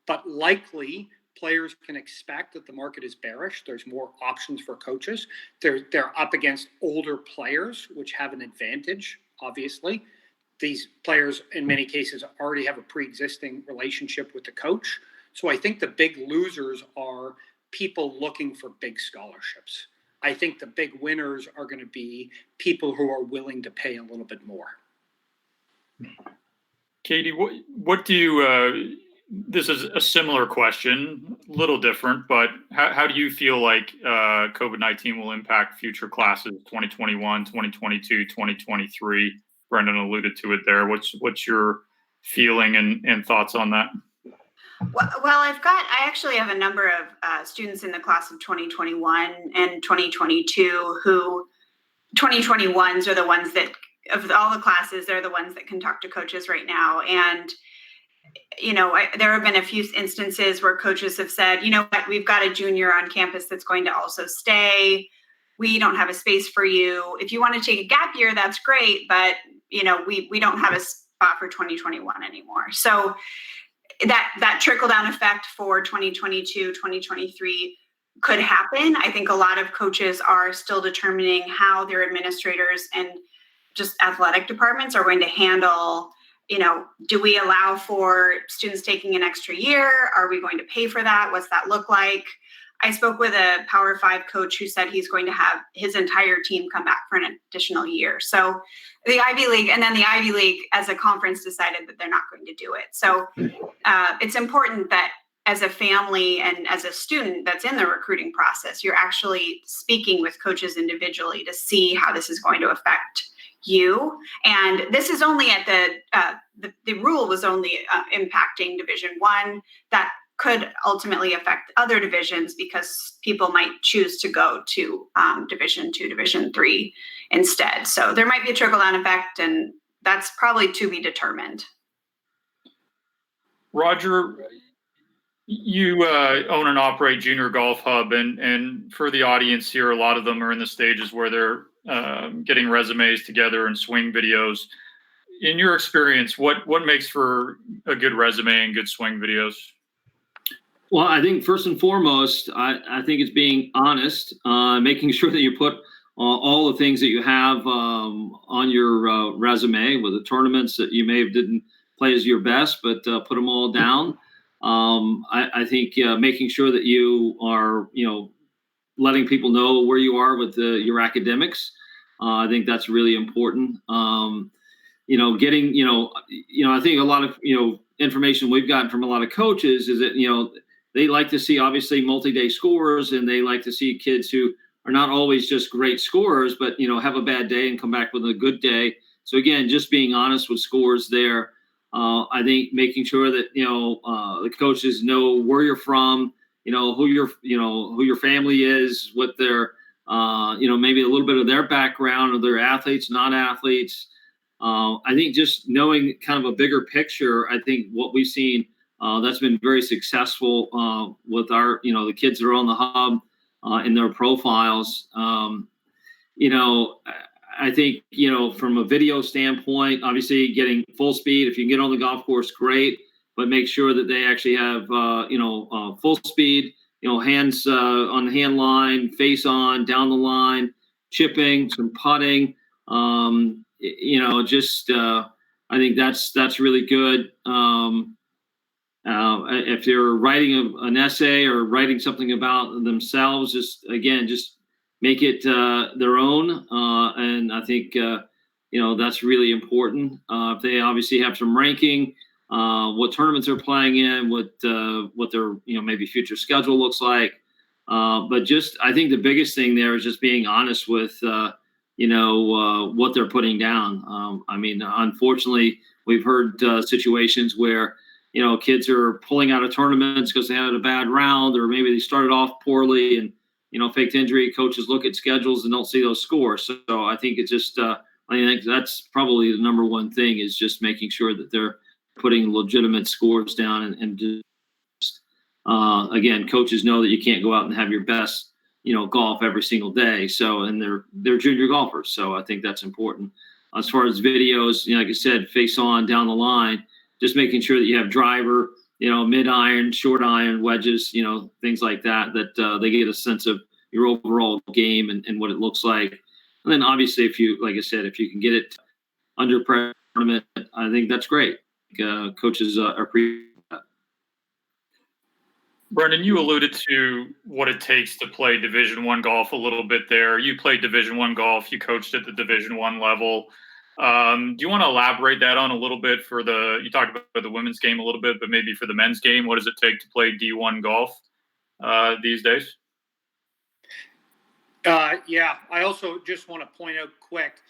But likely, players can expect that the market is bearish. There's more options for coaches. They're up against older players, which have an advantage, obviously. these players in many cases already have a pre-existing relationship with the coach. So I think the big losers are people looking for big scholarships. I think the big winners are going to be people who are willing to pay a little bit more. Katie, what do you, this is a similar question, a little different, but how do you feel like COVID-19 will impact future classes, 2021, 2022, 2023? Brendan alluded to it there. What's your feeling and thoughts on that? Well, I actually have a number of students in the class of 2021 and 2022 who 2021s are the ones that, of all the classes, they're the ones that can talk to coaches right now. And, there have been a few instances where coaches have said, you know what, we've got a junior on campus that's going to also stay. We don't have a space for you. If you want to take a gap year, that's great. But, we don't have a spot for 2021 anymore. So that trickle down effect for 2022, 2023 could happen. I think a lot of coaches are still determining how their administrators and just athletic departments are going to handle, do we allow for students taking an extra year? Are we going to pay for that? What's that look like? I spoke with a Power 5 coach who said he's going to have his entire team come back for an additional year. So the Ivy League as a conference decided that they're not going to do it. So it's important that as a family and as a student that's in the recruiting process, you're actually speaking with coaches individually to see how this is going to affect you. And this is only at the rule was only impacting Division I. That could ultimately affect other divisions because people might choose to go to Division II, Division III instead. So there might be a trickle-down effect, and that's probably to be determined. Roger, you own and operate Junior Golf Hub, and for the audience here, a lot of them are in the stages where they're getting resumes together and swing videos. In your experience, what makes for a good resume and good swing videos? Well, I think first and foremost, I think it's being honest, making sure that you put all the things that you have on your resume, with the tournaments that you may have didn't play as your best, but put them all down. I think making sure that you are, letting people know where you are with your academics. I think that's really important. Getting, I think a lot of, information we've gotten from a lot of coaches is that, they like to see obviously multi-day scores, and they like to see kids who are not always just great scorers, but, have a bad day and come back with a good day. So again, just being honest with scores there. I think making sure that, the coaches know where you're from, who your family is, what their, maybe a little bit of their background, or their athletes, non-athletes. I think just knowing kind of a bigger picture, I think what we've seen that's been very successful with our, the kids that are on the hub in their profiles. I think, from a video standpoint, obviously getting full speed, if you can get on the golf course, great, but make sure that they actually have, full speed, hands on the hand line, face on, down the line, chipping, some putting, I think that's really good. If they're writing an essay or writing something about themselves, just make it their own. And I think, that's really important. If they obviously have some ranking, what tournaments they're playing in, what their, maybe future schedule looks like. But I think the biggest thing there is just being honest with, what they're putting down. Unfortunately, we've heard situations where, kids are pulling out of tournaments because they had a bad round, or maybe they started off poorly and, faked injury. Coaches look at schedules and don't see those scores. So I think it's just, I think that's probably the number one thing, is just making sure that they're putting legitimate scores down. And just, again, coaches know that you can't go out and have your best, golf every single day. So, and they're junior golfers. So I think that's important. As far as videos, like I said, face on, down the line, just making sure that you have driver, mid iron, short iron, wedges, things like that, they get a sense of your overall game and what it looks like. And then obviously, if you, like I said, if you can get it under pressure, tournament. I think that's great. Coaches appreciate that. Brendan, you alluded to what it takes to play Division I golf a little bit there. You played Division I golf. You coached at the Division I level. Do you want to elaborate that on a little bit you talked about the women's game a little bit, but maybe for the men's game, what does it take to play D1 golf these days? Yeah, I also just want to point out quick,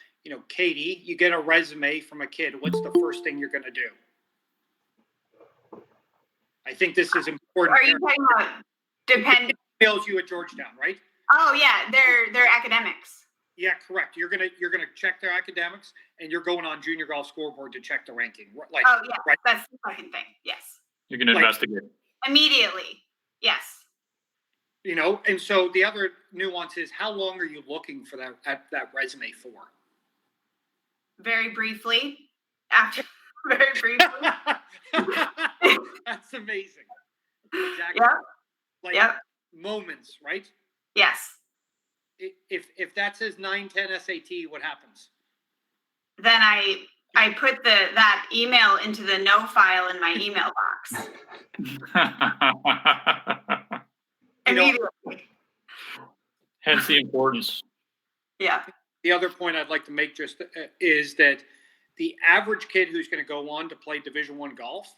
Katie, you get a resume from a kid. What's the first thing you're going to do? I think this is important. Are you talking about dependent? Fails you at Georgetown, right? Oh yeah, their academics. Yeah, correct. You're gonna check their academics, and you're going on Junior Golf Scoreboard to check the ranking. Like, oh yeah, right? That's the second thing. Yes. You're gonna investigate immediately. Yes. And so the other nuance is, how long are you looking for that resume for? Very briefly. Very briefly. That's amazing. Exactly. Yep. Moments, right? Yes. If that says 9-10 SAT, what happens? Then I put that email into the no file in my email box. Immediately. Hence the importance. Yeah. The other point I'd like to make just is that the average kid who's going to go on to play Division I golf,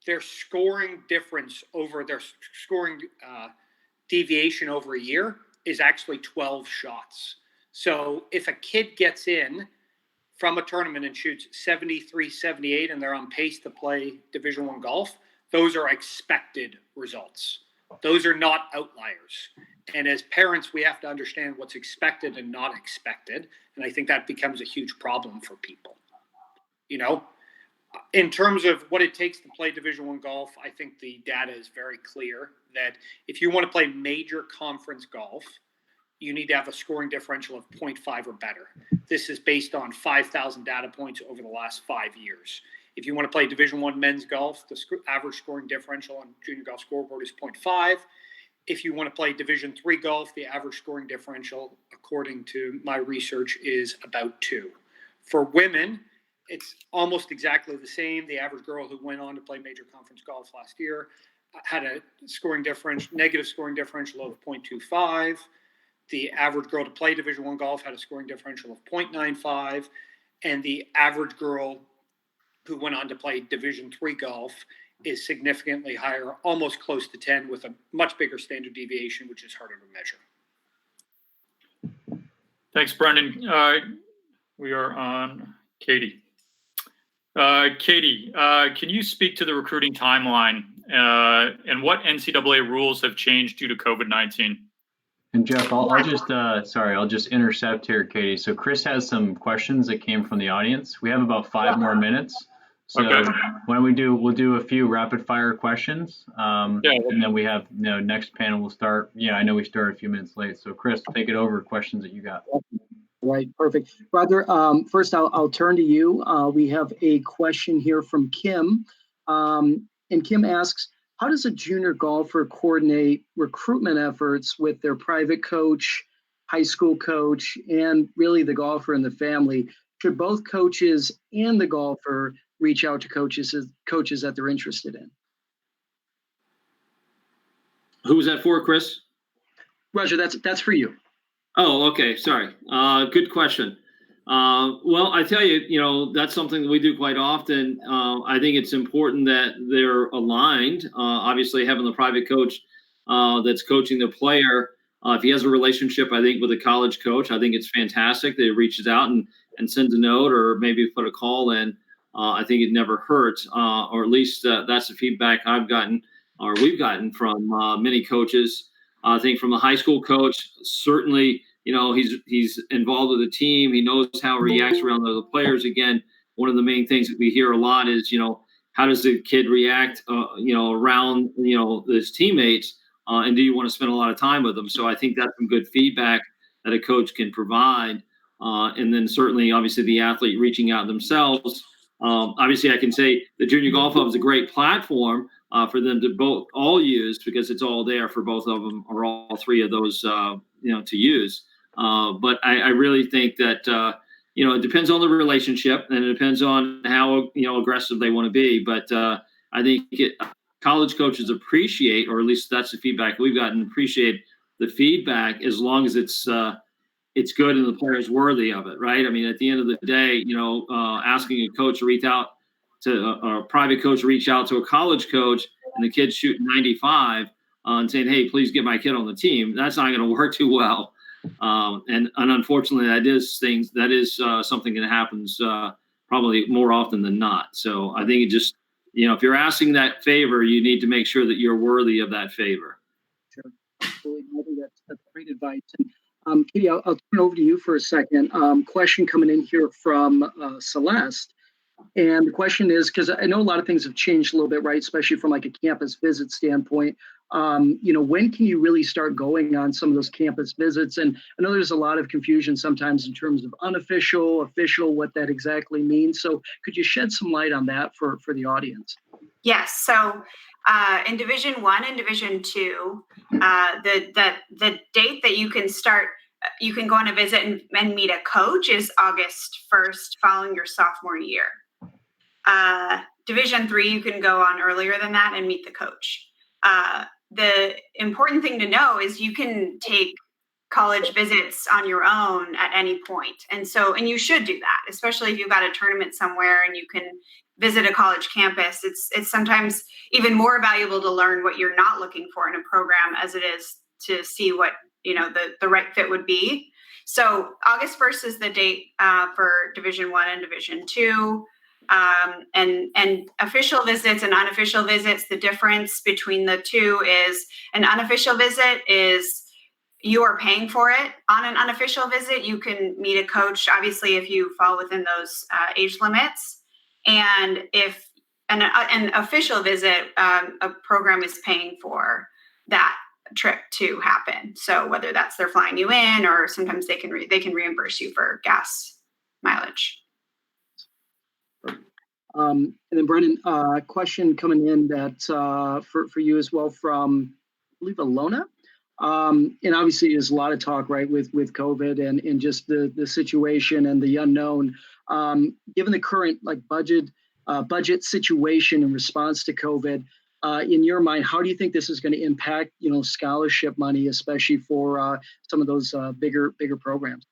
their scoring difference over their scoring deviation over a year is actually 12 shots. So if a kid gets in from a tournament and shoots 73, 78, and they're on pace to play Division I golf, those are expected results. Those are not outliers. And as parents, we have to understand what's expected and not expected. And I think that becomes a huge problem for people. In terms of what it takes to play Division I golf, I think the data is very clear that if you want to play major conference golf, you need to have a scoring differential of 0.5 or better. This is based on 5,000 data points over the last 5 years. If you want to play Division I men's golf, the average scoring differential on Junior Golf Scoreboard is 0.5. If you want to play Division III golf, the average scoring differential, according to my research, is about 2. For women, it's almost exactly the same. The average girl who went on to play major conference golf last year had a negative scoring differential of 0.25. The average girl to play Division I golf had a scoring differential of 0.95. And the average girl who went on to play Division III golf is significantly higher, almost close to 10, with a much bigger standard deviation, which is harder to measure. Thanks, Brendan. We are on Katie. Katie, can you speak to the recruiting timeline and what NCAA rules have changed due to COVID-19? And Jeff, I'll just intercept here, Katie. So Chris has some questions that came from the audience. We have about 5 more minutes. So okay. We'll do a few rapid fire questions. And then we have, next panel will start. I know we started a few minutes late. So Chris, take it over, questions that you got. Right, perfect. Roger, first I'll turn to you. We have a question here from Kim. And Kim asks, how does a junior golfer coordinate recruitment efforts with their private coach, high school coach, and really the golfer and the family? Should both coaches and the golfer reach out to coaches that they're interested in? Who was that for, Chris? Roger, that's for you. Oh, okay. Sorry. Good question. Well, I tell you, that's something that we do quite often. I think it's important that they're aligned. Obviously, having the private coach that's coaching the player, if he has a relationship, I think, with a college coach, I think it's fantastic that he reaches out and sends a note or maybe put a call in. I think it never hurts, or at least that's the feedback I've gotten or we've gotten from many coaches. I think from the high school coach, certainly, he's involved with the team. He knows how he reacts around other players. Again, one of the main things that we hear a lot is, how does the kid react, around, his teammates, and do you want to spend a lot of time with them? So I think that's some good feedback that a coach can provide. And then certainly, obviously, the athlete reaching out themselves. Obviously, I can say the Junior Golf Hub is a great platform for them to all use, because it's all there for both of them or all 3 of those, to use. But I really think that, it depends on the relationship, and it depends on how aggressive they want to be. But I think college coaches appreciate, or at least that's the feedback we've gotten, appreciate the feedback as long as it's good and the player's worthy of it, right? I mean, at the end of the day, asking a coach to reach out to a private coach to reach out to a college coach, and the kid's shooting 95 and saying, "Hey, please get my kid on the team," that's not going to work too well. And unfortunately, that is something that happens probably more often than not. So I think it just, if you're asking that favor, you need to make sure that you're worthy of that favor. Sure. Absolutely. I think that's great advice. And Katie, I'll turn over to you for a second. Question coming in here from Celeste. And the question is, because I know a lot of things have changed a little bit, right? Especially from like a campus visit standpoint. When can you really start going on some of those campus visits? And I know there's a lot of confusion sometimes in terms of unofficial, official, what that exactly means. So could you shed some light on that for the audience? Yes. So in Division I and Division II, the date that you can start, you can go on a visit and meet a coach is August 1st following your sophomore year. Division III, you can go on earlier than that and meet the coach. The important thing to know is you can take college visits on your own at any point. And you should do that, especially if you've got a tournament somewhere and you can visit a college campus. It's sometimes even more valuable to learn what you're not looking for in a program as it is to see what, the right fit would be. So August 1st is the date for Division I and Division II. And official visits and unofficial visits, the difference between the two is an unofficial visit is you are paying for it. On an unofficial visit, you can meet a coach, obviously, if you fall within those age limits. And if an official visit, a program is paying for that trip to happen. So whether that's they're flying you in, or sometimes they can reimburse you for gas mileage. And then Brendan, question coming in that for you as well from, I believe, Alona. And obviously there's a lot of talk, right, with COVID and just the situation and the unknown. Given the current budget situation in response to COVID, in your mind, how do you think this is going to impact, scholarship money, especially for some of those bigger programs?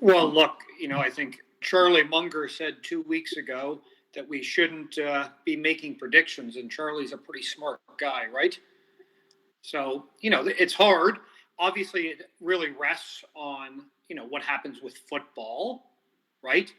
Well, look, I think Charlie Munger said 2 weeks ago that we shouldn't be making predictions, and Charlie's a pretty smart guy, right? So, it's hard. Obviously, it really rests on, what happens with football, right?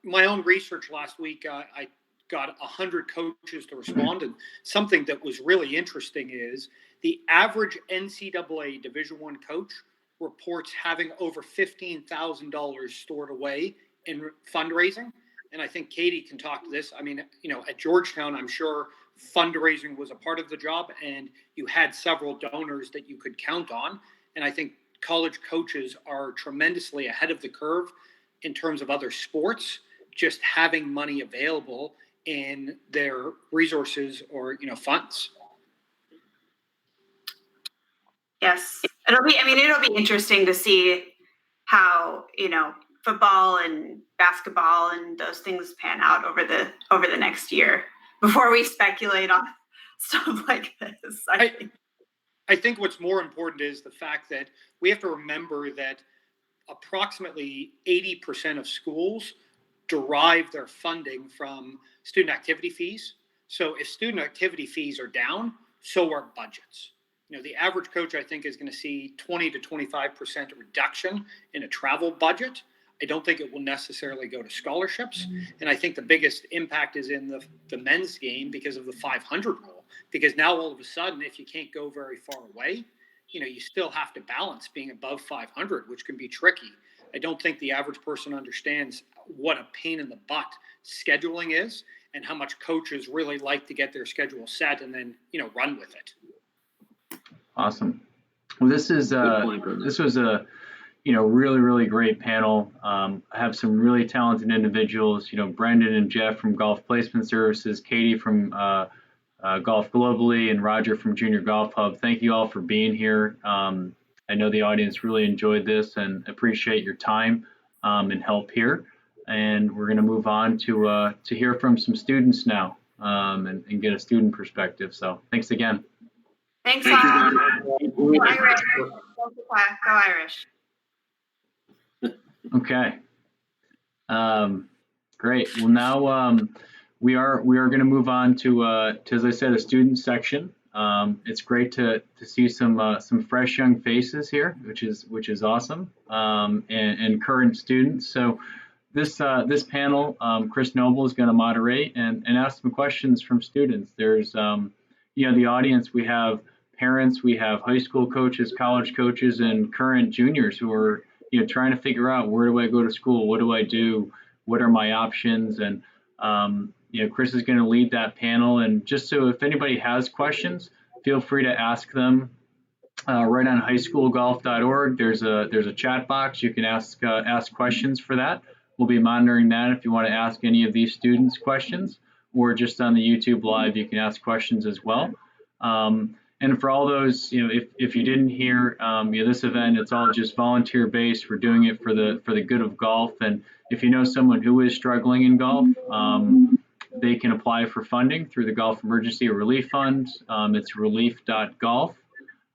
My own research last week, I got 100 coaches to respond, and something that was really interesting is the average NCAA Division I coach reports having over $15,000 stored away in fundraising. And I think Katie can talk to this. I mean, at Georgetown, I'm sure fundraising was a part of the job, and you had several donors that you could count on. And I think college coaches are tremendously ahead of the curve in terms of other sports, just having money available in their resources or, funds. Yes. It'll be interesting to see how, football and basketball and those things pan out over the next year before we speculate on stuff like this. I think what's more important is the fact that we have to remember that approximately 80% of schools derive their funding from student activity fees. So if student activity fees are down, so are budgets. The average coach, I think, is going to see 20 to 25% reduction in a travel budget. I don't think it will necessarily go to scholarships. And I think the biggest impact is in the men's game because of the 500 rule. Because now all of a sudden, if you can't go very far away, you still have to balance being above 500, which can be tricky. I don't think the average person understands what a pain in the butt scheduling is and how much coaches really like to get their schedule set and then, run with it. Awesome. Well, this was a really, really great panel. I have some really talented individuals, Brendan and Jeff from Golf Placement Services, Katie from Golf Globally, and Roger from Junior Golf Hub. Thank you all for being here. I know the audience really enjoyed this and appreciate your time and help here. And we're going to move on to hear from some students now and get a student perspective. So thanks again. Thanks, Thank you, all. Don. Go Irish. Go Irish. Okay. Great. Well, now we are going to move on to as I said, a student section. It's great to see some fresh young faces here, which is awesome, and current students. So this panel, Chris Noble is going to moderate and ask some questions from students. There's the audience. We have parents, we have high school coaches, college coaches, and current juniors who are trying to figure out, where do I go to school? What do I do? What are my options? And Chris is going to lead that panel. And just so if anybody has questions, feel free to ask them right on highschoolgolf.org. There's a chat box. You can ask questions for that. We'll be monitoring that if you want to ask any of these students questions, or just on the YouTube live, you can ask questions as well. And for all those, if you didn't hear, this event, it's all just volunteer based. We're doing it for the good of golf. And if you know someone who is struggling in golf, they can apply for funding through the Golf Emergency Relief Fund. It's relief.golf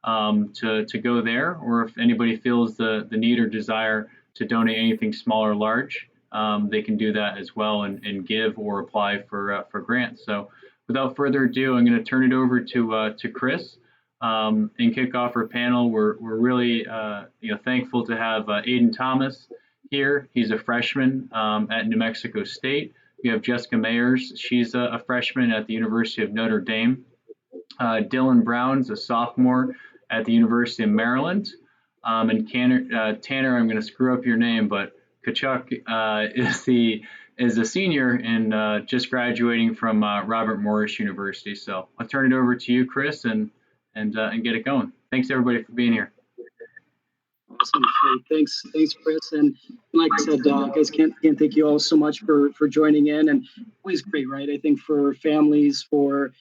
to go there. Or if anybody feels the need or desire to donate anything small or large, they can do that as well and give or apply for grants. So without further ado, I'm going to turn it over to Chris and kick off our panel. We're really thankful to have Aiden Thomas here. He's a freshman at New Mexico State. We have Jessica Mayers. She's a freshman at the University of Notre Dame. Dylan Brown's a sophomore at the University of Maryland. And Tanner, I'm going to screw up your name, but Kachuk is a senior and just graduating from Robert Morris University. So I'll turn it over to you, Chris, and get it going. Thanks everybody for being here. Awesome. Thanks, Chris. And like I said, guys, can't thank you all so much for joining in. And always great, right? I think for families, for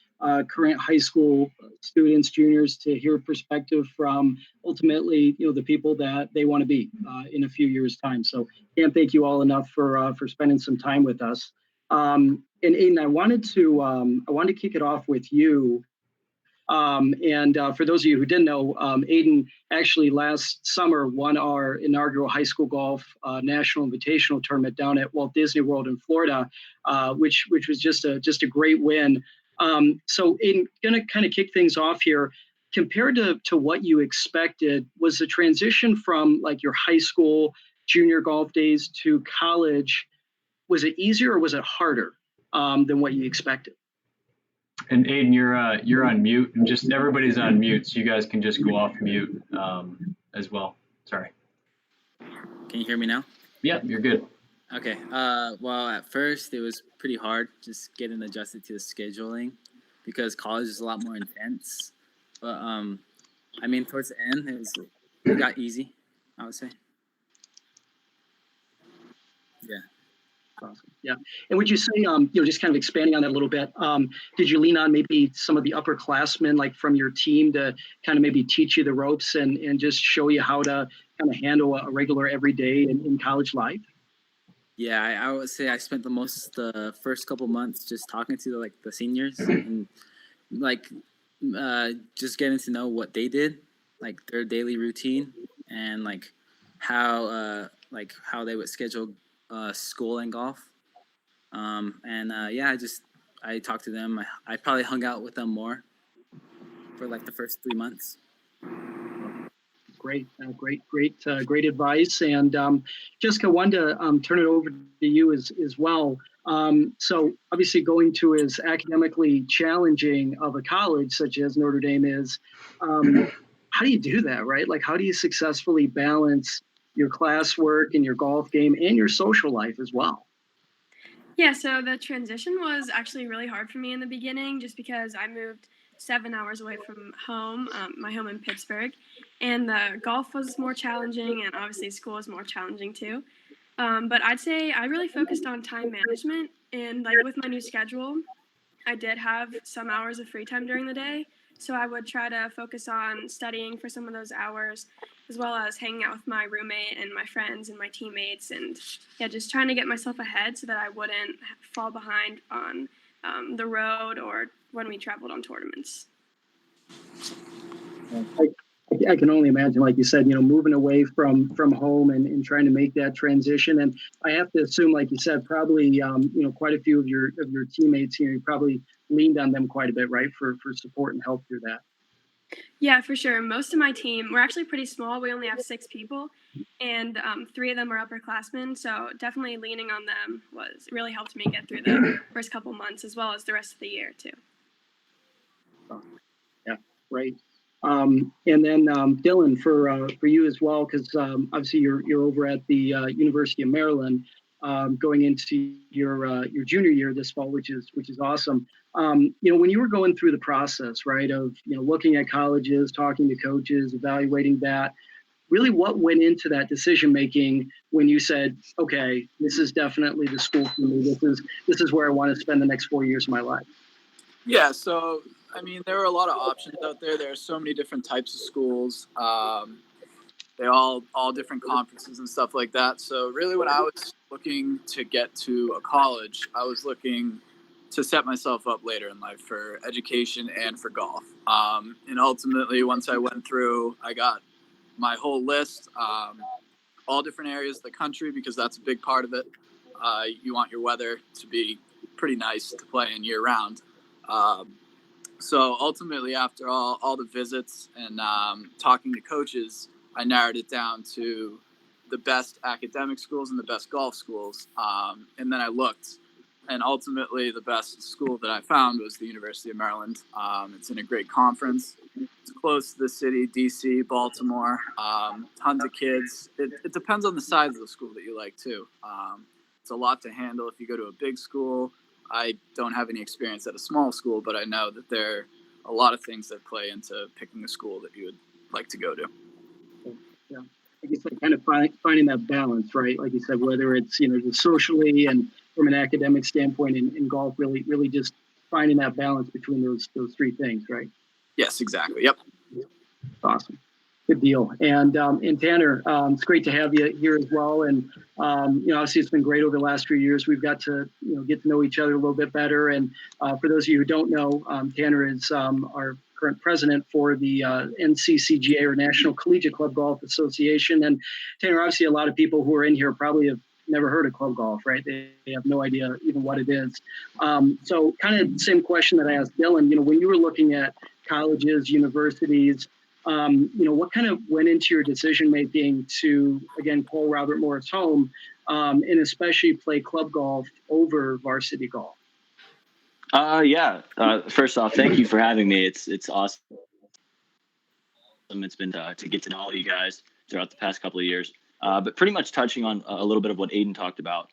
current high school students, juniors, to hear perspective from ultimately, the people that they want to be in a few years' time. So can't thank you all enough for spending some time with us. And Aiden, I wanted to kick it off with you. And for those of you who didn't know, Aiden actually last summer won our inaugural high school golf national invitational tournament down at Walt Disney World in Florida, which was just a great win. So Aiden, gonna kind of kick things off here. Compared to what you expected, was the transition from like your high school junior golf days to college, was it easier or was it harder than what you expected? And Aiden, you're on mute, and just everybody's on mute, so you guys can just go off mute as well. Sorry. Can you hear me now? Yep, you're good. Okay. Well, at first it was pretty hard just getting adjusted to the scheduling because college is a lot more intense. But I mean, towards the end, it got easy, I would say. Yeah. Awesome. Yeah. And would you say, just kind of expanding on that a little bit, did you lean on maybe some of the upperclassmen, like from your team, to kind of maybe teach you the ropes and just show you how to kind of handle a regular everyday in college life? Yeah, I would say I spent the first couple months just talking to the seniors and just getting to know what they did, like their daily routine and how they would schedule school and golf. I talked to them. I probably hung out with them more for the first 3 months. Great advice. And Jessica, wanted to turn it over to you as well. So obviously going to as academically challenging of a college such as Notre Dame is, how do you do that, right? Like, how do you successfully balance your classwork and your golf game and your social life as well? Yeah, so the transition was actually really hard for me in the beginning just because I moved 7 hours away from home, my home in Pittsburgh, and the golf was more challenging and obviously school was more challenging too. But I'd say I really focused on time management and with my new schedule, I did have some hours of free time during the day, So I would try to focus on studying for some of those hours, as well as hanging out with my roommate and my friends and my teammates, and yeah, just trying to get myself ahead so that I wouldn't fall behind on the road or when we traveled on tournaments. I can only imagine, like you said, moving away from home and trying to make that transition. And I have to assume, like you said, probably quite a few of your teammates here, you probably leaned on them quite a bit, right, for support and help through that. Yeah, for sure. Most of my team, we're actually pretty small. We only have 6 people, and 3 of them are upperclassmen. So definitely leaning on them really helped me get through the first couple months, as well as the rest of the year too. Yeah, right. And then Dylan, for you as well, because obviously you're over at the University of Maryland, going into your junior year this fall, which is awesome. When you were going through the process, right, of looking at colleges, talking to coaches, evaluating that, really what went into that decision making when you said, okay, this is definitely the school for me. This is where I want to spend the next 4 years of my life. Yeah, so I mean, there are a lot of options out there. There are so many different types of schools. They all different conferences and stuff like that. So really, when I was looking to get to a college, I was looking to set myself up later in life for education and for golf. And ultimately, once I went through, I got my whole list, all different areas of the country, because that's a big part of it. You want your weather to be pretty nice to play in year round. So ultimately, after all the visits and talking to coaches, I narrowed it down to the best academic schools and the best golf schools. And then I looked, and ultimately the best school that I found was the University of Maryland. It's in a great conference. It's close to the city, DC, Baltimore, tons of kids. It depends on the size of the school that you like too. It's a lot to handle if you go to a big school. I don't have any experience at a small school, but I know that there are a lot of things that play into picking a school that you would like to go to. Yeah, I guess like kind of finding that balance, right? Like you said, whether it's just socially and from an academic standpoint in golf, really just finding that balance between those 3 things, right? Yes, exactly. Yep. Awesome. Good deal. And Tanner, it's great to have you here as well. And obviously it's been great over the last few years. We've got to get to know each other a little bit better. And for those of you who don't know, Tanner is our current president for the NCCGA, or National Collegiate Club Golf Association. And Tanner, obviously a lot of people who are in here probably have never heard of club golf, right? They have no idea even what it is. So kind of the same question that I asked Dylan, when you were looking at colleges, universities, what kind of went into your decision making to, again, call Robert Morris home, and especially play club golf over varsity golf? First off, thank you for having me. It's awesome. It's been to get to know all you guys throughout the past couple of years. But pretty much touching on a little bit of what Aiden talked about,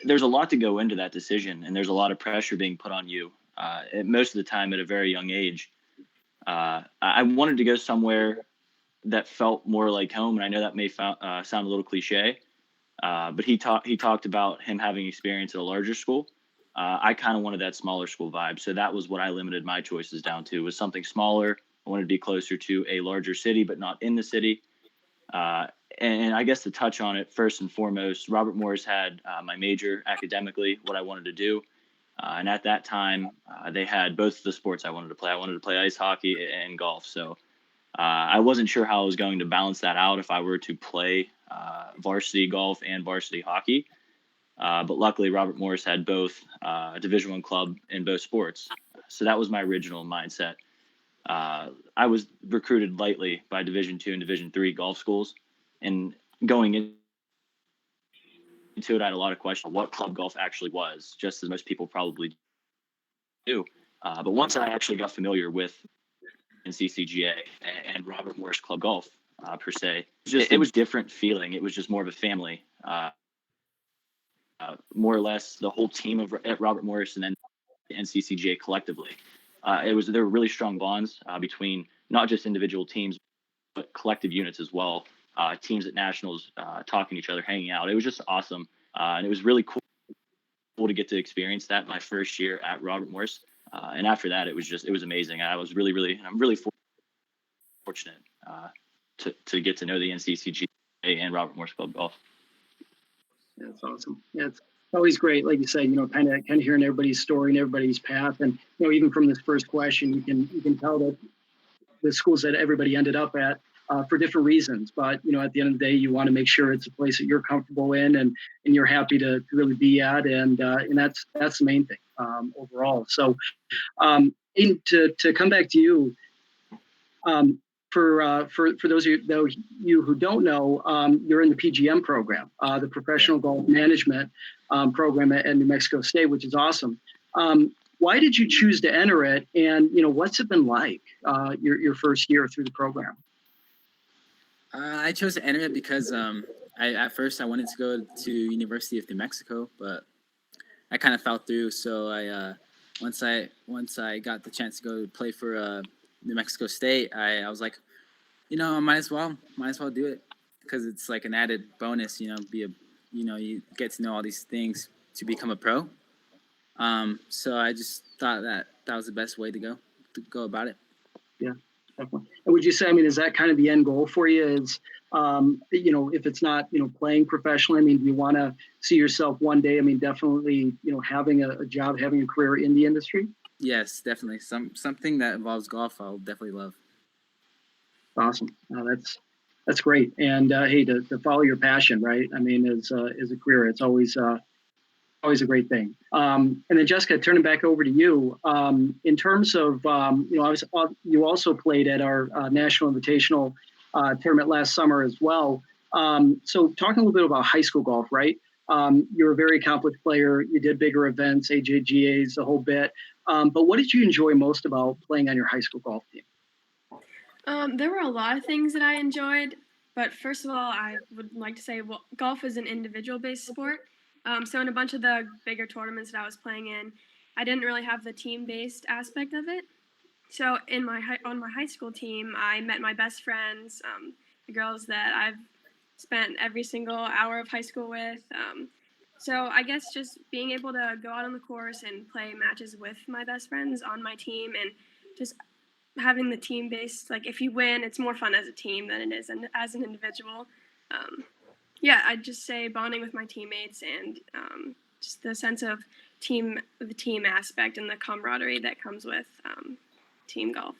there's a lot to go into that decision, and there's a lot of pressure being put on you, most of the time at a very young age. I wanted to go somewhere that felt more like home, and I know that may sound a little cliche, but he talked about him having experience at a larger school. I kind of wanted that smaller school vibe, so that was what I limited my choices down to, was something smaller. I wanted to be closer to a larger city, but not in the city. And I guess to touch on it, first and foremost, Robert Morris had my major academically, what I wanted to do. And at that time, they had both the sports I wanted to play. I wanted to play ice hockey and golf. So I wasn't sure how I was going to balance that out if I were to play varsity golf and varsity hockey. But luckily, Robert Morris had both a Division I club in both sports. So that was my original mindset. I was recruited lightly by Division II and Division III golf schools. And going into it, I had a lot of questions on what club golf actually was, just as most people probably do. But once I actually got familiar with NCCGA and Robert Morris Club Golf, per se, it was a different feeling. It was just more of a family. More or less the whole team at Robert Morris and then NCCGA collectively. There were really strong bonds between not just individual teams, but collective units as well. Teams at nationals, talking to each other, hanging out. It was just awesome. And it was really cool to get to experience that my first year at Robert Morris. And after that, it was amazing. I'm really fortunate to get to know the NCCGA and Robert Morris Club Golf. That's awesome. Yeah, it's always great, like you said, kind of hearing everybody's story and everybody's path. And even from this first question, you can tell that the schools that everybody ended up at for different reasons. But at the end of the day, you want to make sure it's a place that you're comfortable in and you're happy to really be at, and that's the main thing overall. So, to come back to you. For those of you who don't know, you're in the PGM program, the Professional Golf Management program at New Mexico State, which is awesome. Why did you choose to enter it, and what's it been like your first year through the program? I chose to enter it because at first I wanted to go to University of New Mexico, but I kind of fell through. So once I got the chance to go play for New Mexico State, I was like, I might as well do it, because it's like an added bonus, you get to know all these things to become a pro. So I just thought that was the best way to go about it. Yeah, definitely. And would you say, is that kind of the end goal for you? Is if it's not playing professionally, do you want to see yourself one day? Definitely having a job, having a career in the industry. Yes, definitely. Something that involves golf, I'll definitely love. Awesome. That's great. And hey, to follow your passion, right? As a career, it's always a great thing. And then Jessica, turning back over to you, in terms of you also played at our National Invitational tournament last summer as well. So talking a little bit about high school golf, right? You're a very accomplished player. You did bigger events, AJGAs, the whole bit. But what did you enjoy most about playing on your high school golf team? There were a lot of things that I enjoyed, but first of all, I would like to say, golf is an individual-based sport. So in a bunch of the bigger tournaments that I was playing in, I didn't really have the team-based aspect of it. So on my high school team, I met my best friends, the girls that I've spent every single hour of high school with. So I guess just being able to go out on the course and play matches with my best friends on my team, and just having the team-based, like if you win, it's more fun as a team than it is as an individual. I'd just say bonding with my teammates and just the sense of the team aspect and the camaraderie that comes with team golf.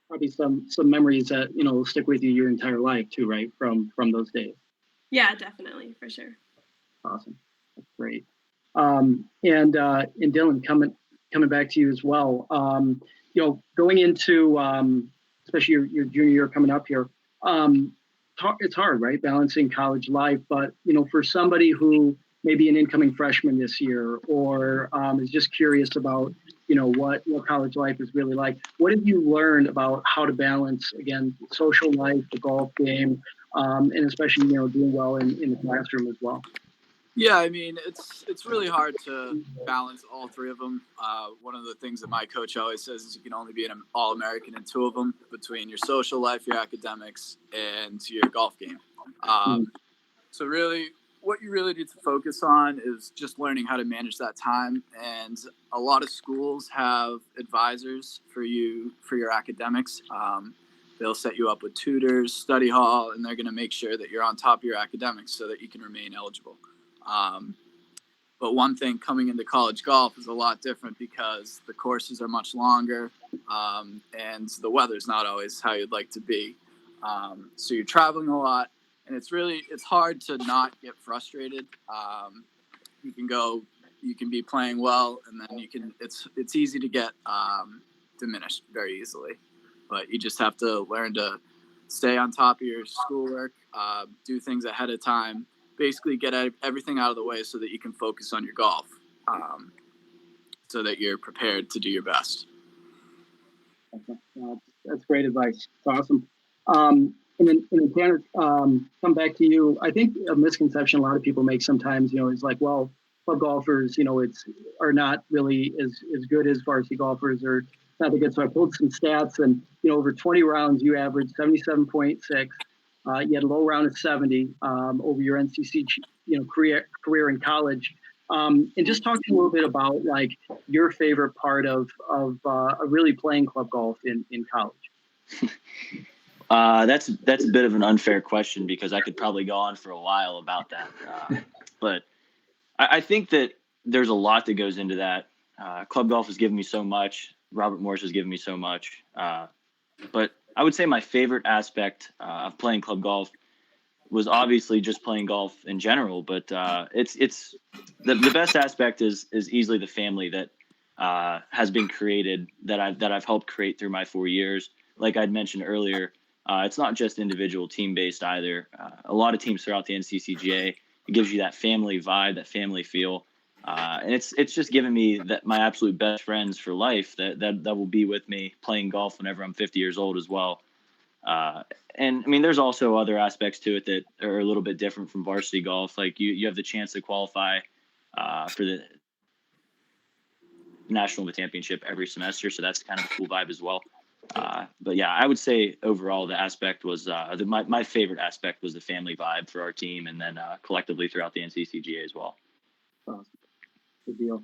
Probably some memories that will stick with you your entire life too, right? From those days. Yeah, definitely, for sure. Awesome, that's great. And Dylan, coming back to you as well. Going into especially your junior year coming up here. It's hard, right? Balancing college life, but for somebody who may be an incoming freshman this year, or is just curious about what college life is really like. What have you learned about how to balance, again, social life, the golf game, and especially doing well in the classroom as well? Yeah, it's really hard to balance all three of them. One of the things that my coach always says is you can only be an All-American in two of them, between your social life, your academics, and your golf game. So really, what you really need to focus on is just learning how to manage that time. And a lot of schools have advisors for you for your academics. They'll set you up with tutors, study hall, and they're going to make sure that you're on top of your academics so that you can remain eligible. But one thing coming into college golf is a lot different because the courses are much longer, and the weather's not always how you'd like to be. So you're traveling a lot, and it's hard to not get frustrated. You can be playing well, and then it's easy to get diminished very easily. But you just have to learn to stay on top of your schoolwork, do things ahead of time, basically get everything out of the way so that you can focus on your golf, so that you're prepared to do your best. That's great advice. It's awesome. And then Tanner, come back to you. I think a misconception a lot of people make sometimes, is like, well, club golfers, are not really as good as varsity golfers, or not that good. So I pulled some stats, and over 20 rounds, you averaged 77.6. You had a low round of 70 over your NCC, career in college. And just talk a little bit about like your favorite part of really playing club golf in college. That's a bit of an unfair question because I could probably go on for a while about that. But I think that there's a lot that goes into that. Club golf has given me so much. Robert Morris has given me so much. But I would say my favorite aspect of playing club golf was obviously just playing golf in general. But it's the best aspect is easily the family that has been created that I've helped create through my 4 years. Like I'd mentioned earlier, it's not just individual team based either. A lot of teams throughout the NCCGA, it gives you that family vibe, that family feel. And it's just given me that my absolute best friends for life that will be with me playing golf whenever I'm 50 years old as well. And I mean, there's also other aspects to it that are a little bit different from varsity golf. Like you have the chance to qualify for the national championship every semester. So that's kind of a cool vibe as well. But yeah, I would say overall the aspect was my favorite aspect was the family vibe for our team, and then collectively throughout the NCCGA as well. Awesome. Good deal.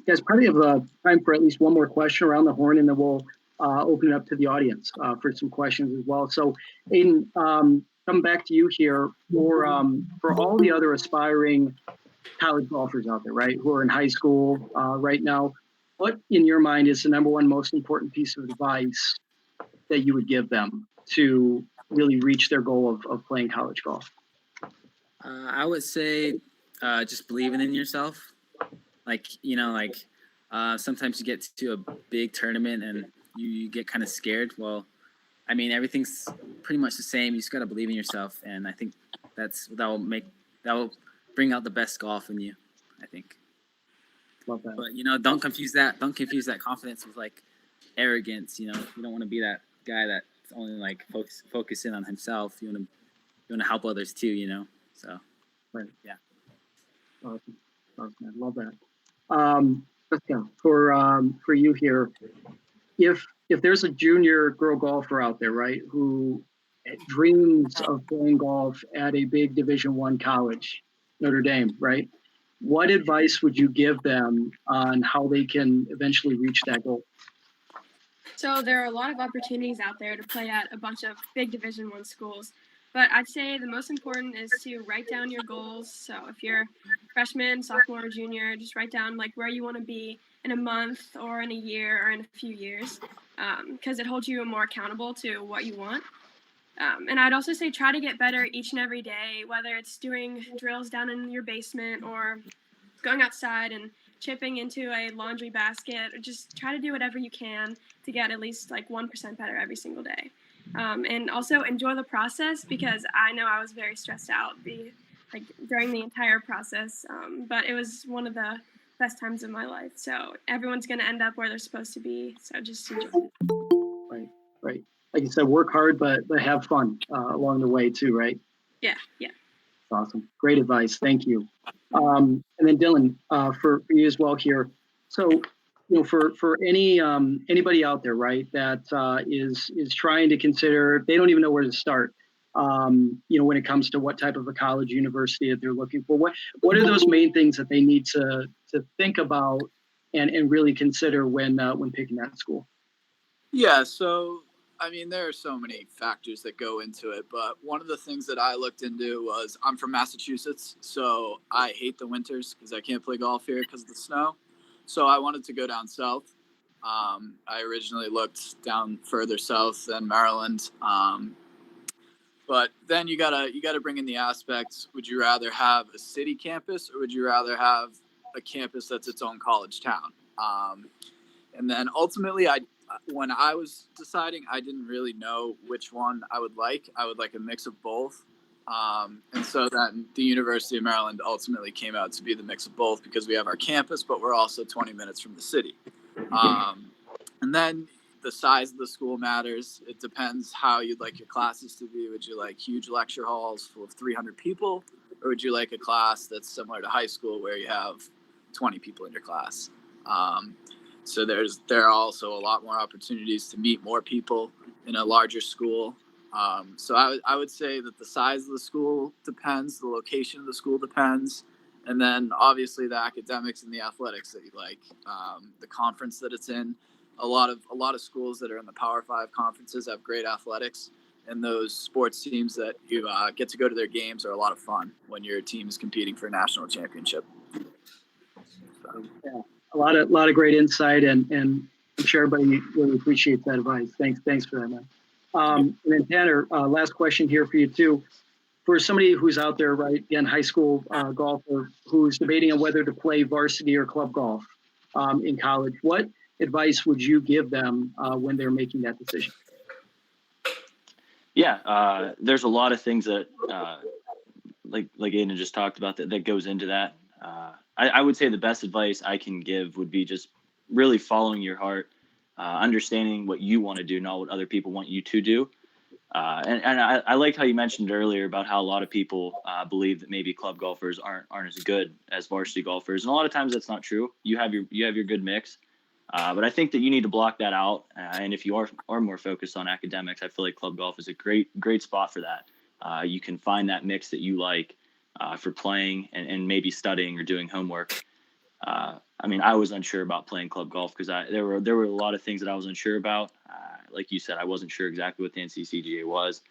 Guys, probably have time for at least one more question around the horn, and then we'll open it up to the audience for some questions as well. So, Aiden, coming back to you here for all the other aspiring college golfers out there, right, who are in high school right now, what in your mind is the number one most important piece of advice that you would give them to really reach their goal of playing college golf? I would say just believing in yourself. Like, sometimes you get to a big tournament and you get kind of scared. Well, I mean, everything's pretty much the same. You just got to believe in yourself. And I think that will bring out the best golf in you, I think. Love that. But, don't confuse that confidence with like arrogance. You don't want to be that guy that's only like focusing on himself. You want to help others too, So, right. Yeah. Awesome. I love that. Let's go for you here. If there's a junior girl golfer out there, right, who dreams of playing golf at a big Division I college, Notre Dame, right? What advice would you give them on how they can eventually reach that goal? So there are a lot of opportunities out there to play at a bunch of big Division I schools. But I'd say the most important is to write down your goals. So if you're freshman, sophomore, or junior, just write down like where you want to be in a month or in a year or in a few years, because it holds you more accountable to what you want. And I'd also say try to get better each and every day, whether it's doing drills down in your basement or going outside and chipping into a laundry basket, or just try to do whatever you can to get at least like 1% better every single day. And also enjoy the process, because I know I was very stressed out during the entire process, but it was one of the best times of my life. So everyone's going to end up where they're supposed to be. So just enjoy it. Right. Like you said, work hard, but have fun along the way too, right? Yeah. Awesome. Great advice. Thank you. And then Dylan, for you as well here. So, for anybody out there, right, that is trying to consider, they don't even know where to start. When it comes to what type of a college, university that they're looking for, what are those main things that they need to think about and really consider when picking that school? Yeah. So, I mean, there are so many factors that go into it, but one of the things that I looked into was I'm from Massachusetts, so I hate the winters because I can't play golf here because of the snow. So I wanted to go down south. I originally looked down further south than Maryland, but then you gotta bring in the aspects. Would you rather have a city campus, or would you rather have a campus that's its own college town? And then ultimately, when I was deciding, I didn't really know which one I would like. I would like a mix of both. And so that the University of Maryland ultimately came out to be the mix of both, because we have our campus, but we're also 20 minutes from the city. And then the size of the school matters. It depends how you'd like your classes to be. Would you like huge lecture halls full of 300 people, or would you like a class that's similar to high school where you have 20 people in your class? So there are also a lot more opportunities to meet more people in a larger school. So I would say that the size of the school depends, the location of the school depends, And then obviously the academics and the athletics that you like, the conference that it's in. A lot of schools that are in the Power 5 conferences have great athletics, and those sports teams that you get to go to their games are a lot of fun when your team is competing for a national championship. So. Yeah, a lot of great insight, and I'm sure everybody really appreciates that advice. Thanks for that, man. And then Tanner, last question here for you too. For somebody who's out there, right, again, high school golfer who's debating on whether to play varsity or club golf in college, what advice would you give them when they're making that decision? Yeah, there's a lot of things that, like Aiden just talked about, that goes into that. I would say the best advice I can give would be just really following your heart, understanding what you want to do, not what other people want you to do. And I liked how you mentioned earlier about how a lot of people believe that maybe club golfers aren't as good as varsity golfers, and a lot of times that's not true. You have your good mix, but I think that you need to block that out. And if you are more focused on academics, I feel like club golf is a great spot for that. You can find that mix that you like for playing and maybe studying or doing homework. I mean, I was unsure about playing club golf because there were a lot of things that I was unsure about. Like you said, I wasn't sure exactly what the NCCGA was.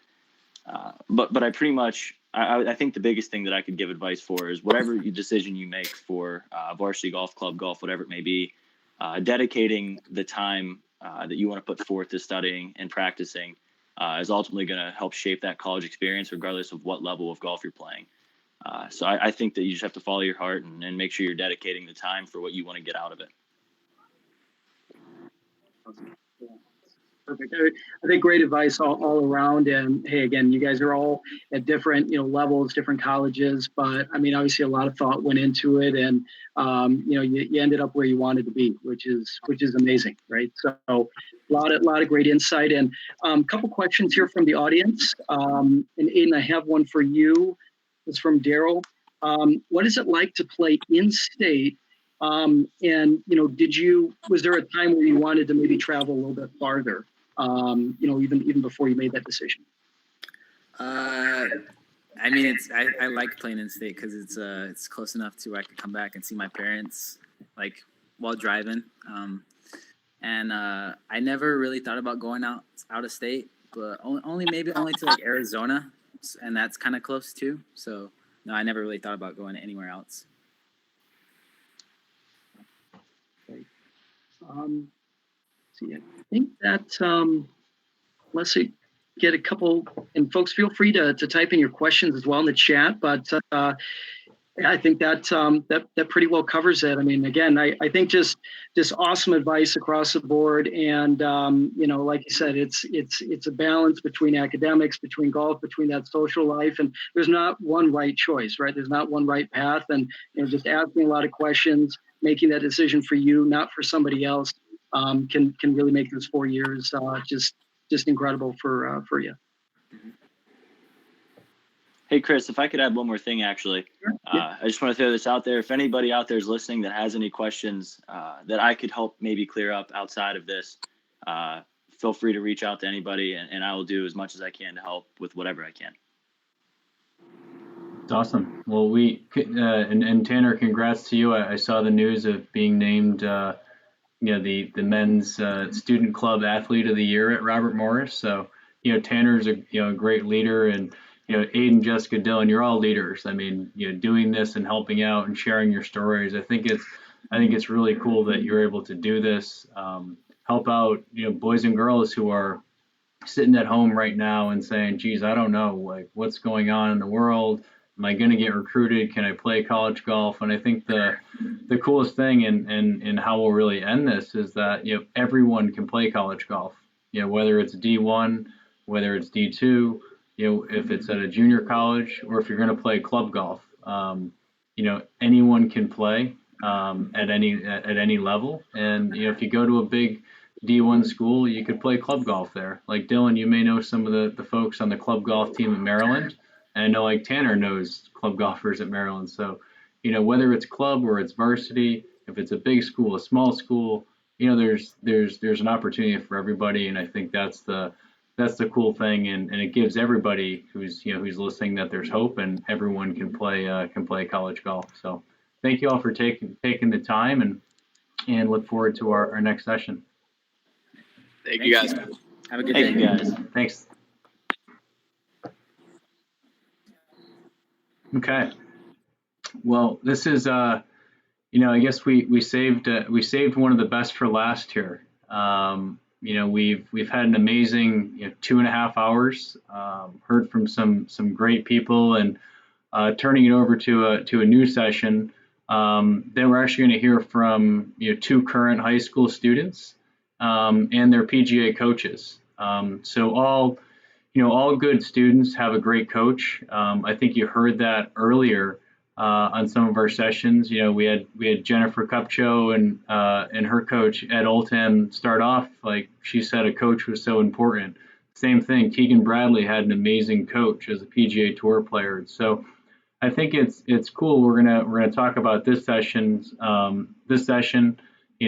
But I pretty much, I think the biggest thing that I could give advice for is whatever decision you make for varsity golf, club golf, whatever it may be, dedicating the time that you want to put forth to studying and practicing is ultimately going to help shape that college experience, regardless of what level of golf you're playing. So I think that you just have to follow your heart and make sure you're dedicating the time for what you want to get out of it. Perfect. I think great advice all around. And hey, again, you guys are all at different, levels, different colleges, but I mean, obviously a lot of thought went into it, and you ended up where you wanted to be, which is amazing, right? So a lot of great insight, and a couple questions here from the audience. And Aiden, I have one for you. It's from Daryl. What is it like to play in state? And was there a time where you wanted to maybe travel a little bit farther? Even before you made that decision? I mean, I like playing in state because it's close enough to where I can come back and see my parents like while driving. And I never really thought about going out of state, but only to like Arizona, and that's kind of close too. So no, I never really thought about going anywhere else. I think that let's see, get a couple, and folks, feel free to type in your questions as well in the chat. But I think that pretty well covers it. I mean, again, I think just awesome advice across the board, and like you said, it's a balance between academics, between golf, between that social life, and there's not one right choice, right? There's not one right path, and just asking a lot of questions, making that decision for you, not for somebody else, can really make those 4 years just incredible for you. Hey, Chris, if I could add one more thing, actually. I just want to throw this out there. If anybody out there is listening that has any questions that I could help maybe clear up outside of this, feel free to reach out to anybody, and I will do as much as I can to help with whatever I can. It's awesome. Well, and Tanner, congrats to you. I saw the news of being named, the men's student club athlete of the year at Robert Morris. So, Tanner's a great leader, and Aiden, Jessica, Dylan, you're all leaders. I mean, doing this and helping out and sharing your stories. I think it's really cool that you're able to do this, help out, boys and girls who are sitting at home right now and saying, geez, I don't know, like, what's going on in the world? Am I going to get recruited? Can I play college golf? And I think the coolest thing and how we'll really end this is that, everyone can play college golf, whether it's D1, whether it's D2, if it's at a junior college, or if you're going to play club golf, anyone can play at any level. And if you go to a big D1 school, you could play club golf there. Like Dylan, you may know some of the folks on the club golf team at Maryland, and I know like Tanner knows club golfers at Maryland. So, whether it's club or it's varsity, if it's a big school, a small school, there's an opportunity for everybody, and I think that's the that's the cool thing, and it gives everybody who's listening that there's hope, and everyone can play college golf. So thank you all for taking the time, and look forward to our next session. Thank you guys. Have a good Thank day. you guys. Thanks. Okay. Well, this is I guess we saved one of the best for last here. We've had an amazing 2.5 hours. Heard from some great people, and turning it over to a new session. Then we're actually going to hear from 2 current high school students and their PGA coaches. So all good students have a great coach. I think you heard that earlier on some of our sessions. We had Jennifer Cupcho and her coach Ed Oldham start off like she said a coach was so important. Same thing. Keegan Bradley had an amazing coach as a PGA Tour player. So I think it's cool. We're gonna talk about this session.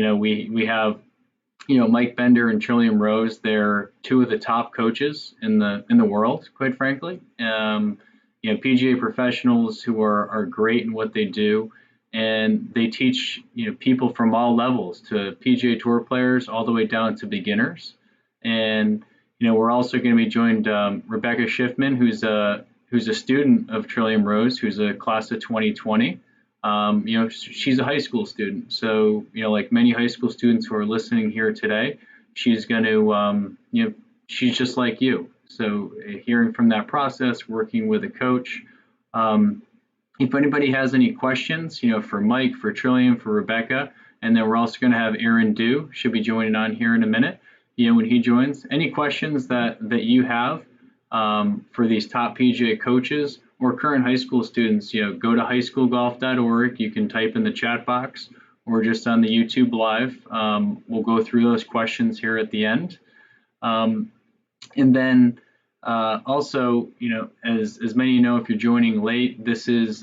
We have Mike Bender and Trillium Rose. They're 2 of the top coaches in the world, quite frankly. PGA professionals who are great in what they do, and they teach people from all levels, to PGA Tour players all the way down to beginners. And we're also going to be joined Rebecca Schiffman, who's a student of Trillium Rose, who's a class of 2020. She's a high school student. So, like many high school students who are listening here today, she's going to, she's just like you. So hearing from that process, working with a coach. If anybody has any questions, for Mike, for Trillium, for Rebecca, and then we're also going to have Aaron Dew, should be joining on here in a minute. When he joins, any questions that you have for these top PGA coaches or current high school students, go to highschoolgolf.org. You can type in the chat box or just on the YouTube live. We'll go through those questions here at the end. And then also, as many know, if you're joining late, this is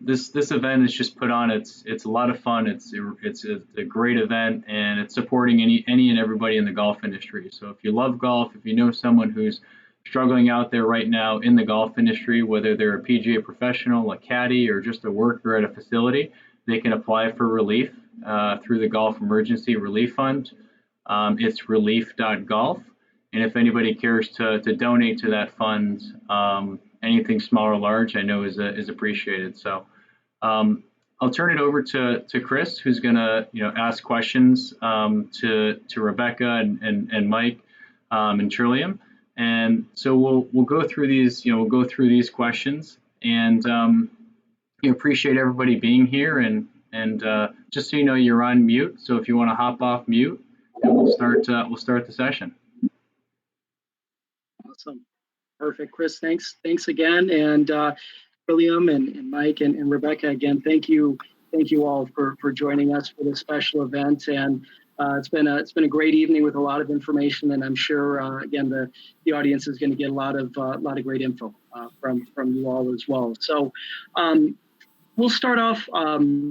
this event is just put on. It's a lot of fun. It's a great event, and it's supporting any and everybody in the golf industry. So if you love golf, if you know someone who's struggling out there right now in the golf industry, whether they're a PGA professional, a caddy, or just a worker at a facility, they can apply for relief through the Golf Emergency Relief Fund. It's relief.golf. And if anybody cares to donate to that fund, anything small or large, I know is appreciated. So I'll turn it over to Chris, who's going to ask questions to Rebecca and Mike and Trillium. And so we'll go through these questions, and appreciate everybody being here. And just so you know, you're on mute. So if you want to hop off mute, and we'll start the session. Awesome. Perfect. Chris, thanks again. And William and Mike and Rebecca, again, thank you all for joining us for this special event. And it's been a great evening with a lot of information, and I'm sure again the audience is going to get a lot of great info from you all as well. So we'll start off,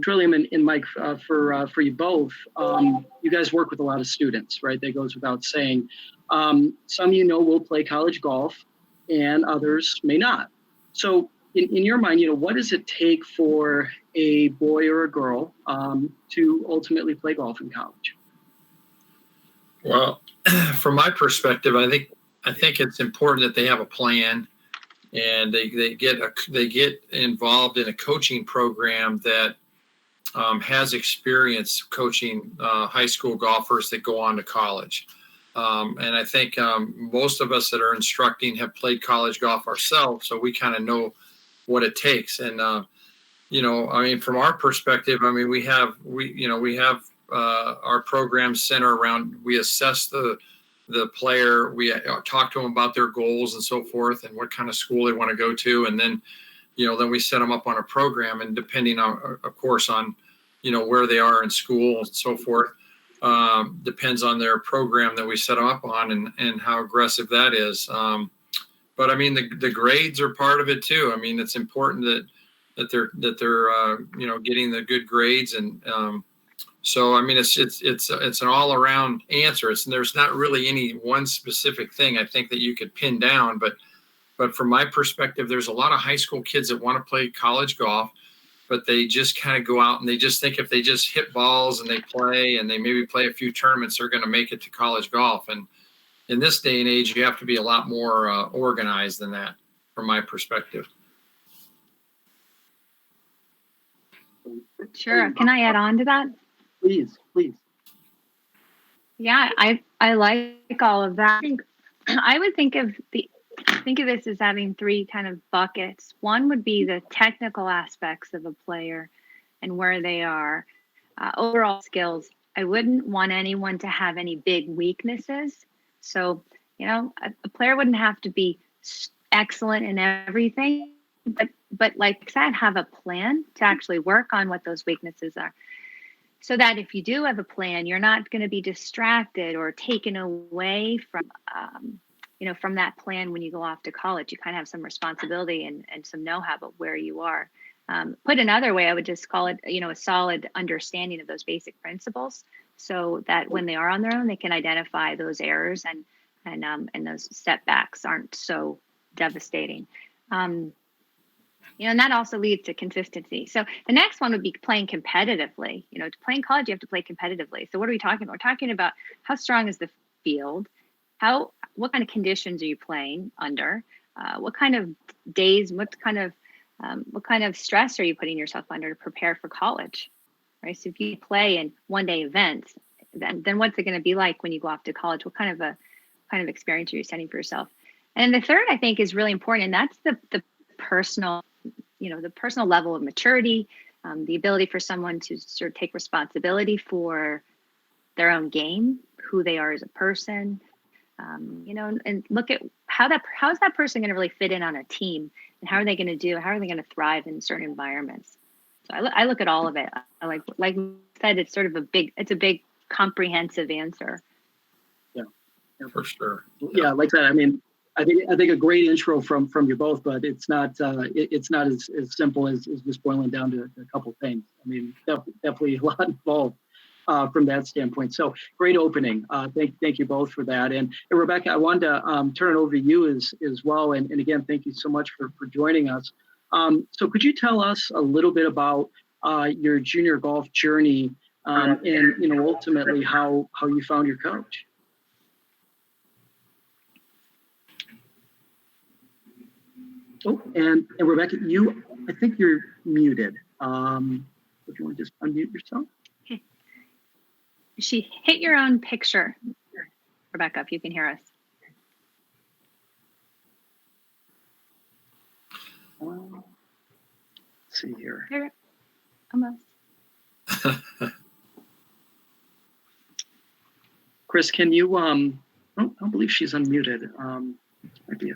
Trillium and Mike, for you both. You guys work with a lot of students, right? That goes without saying. Some will play college golf, and others may not. So in your mind, what does it take for a boy or a girl to ultimately play golf in college? Well, from my perspective, I think it's important that they have a plan, and they get involved in a coaching program that has experience coaching high school golfers that go on to college. And I think most of us that are instructing have played college golf ourselves, so we kind of know what it takes. And from our perspective, we have our programs center around. We assess the player. We talk to them about their goals and so forth, and what kind of school they want to go to, and then we set them up on a program. And depending on, of course, on where they are in school and so forth, depends on their program that we set them up on and how aggressive that is. But the grades are part of it too. It's important that they're getting the good grades, and So, I mean, it's an all around answer. There's not really any one specific thing I think that you could pin down, but from my perspective, there's a lot of high school kids that want to play college golf, but they just kind of go out and they just think if they just hit balls and they play and they maybe play a few tournaments, they're going to make it to college golf. And in this day and age, you have to be a lot more organized than that, from my perspective. Sure. Can I add on to that? Please. Yeah, I like all of that. I would think of this as having three kind of buckets. One would be the technical aspects of a player and where they are. Overall skills. I wouldn't want anyone to have any big weaknesses. So, a player wouldn't have to be excellent in everything, but like I said, have a plan to actually work on what those weaknesses are. So that if you do have a plan, you're not going to be distracted or taken away from, from that plan when you go off to college. You kind of have some responsibility and some know-how about where you are. Put another way, I would just call it, a solid understanding of those basic principles, so that when they are on their own, they can identify those errors and those setbacks aren't so devastating. And that also leads to consistency. So the next one would be playing competitively. To play in college, you have to play competitively. So what are we talking about? We're talking about how strong is the field? What kind of conditions are you playing under? What kind of days? What kind of stress are you putting yourself under to prepare for college? Right. So if you play in one-day events, then what's it going to be like when you go off to college? What kind of experience are you setting for yourself? And the third, I think, is really important, and that's the personal. The personal level of maturity, the ability for someone to sort of take responsibility for their own game, who they are as a person, and look at how is that person going to really fit in on a team, and how are they going to thrive in certain environments. So I look at all of it. I like you said, it's sort of a big comprehensive answer. Yeah, for sure. Yeah, like that. I mean, I think a great intro from you both, but it's not as simple as just boiling down to a couple things. I mean, definitely a lot involved from that standpoint. So great opening. Thank you both for that. And Rebecca, I wanted to turn it over to you as well. And again, thank you so much for joining us. So could you tell us a little bit about your junior golf journey and ultimately how you found your coach? Oh, and Rebecca, I think you're muted. If you want to just unmute yourself. Okay. She hit your own picture, Rebecca, if you can hear us. Let's see here. Here, almost. Chris, can you, I don't believe she's unmuted. Might be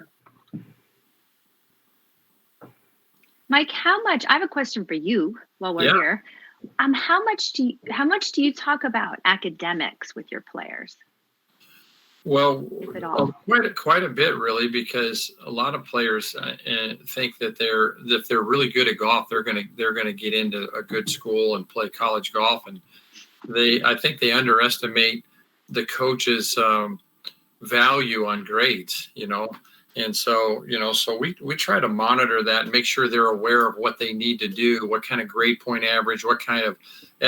Mike, I have a question for you while we're here. How much do you talk about academics with your players? Well, if at all? quite a bit, really, because a lot of players think that if they're really good at golf, they're gonna get into a good school and play college golf, and I think they underestimate the coach's value on grades, And so, so we try to monitor that and make sure they're aware of what they need to do, what kind of grade point average, what kind of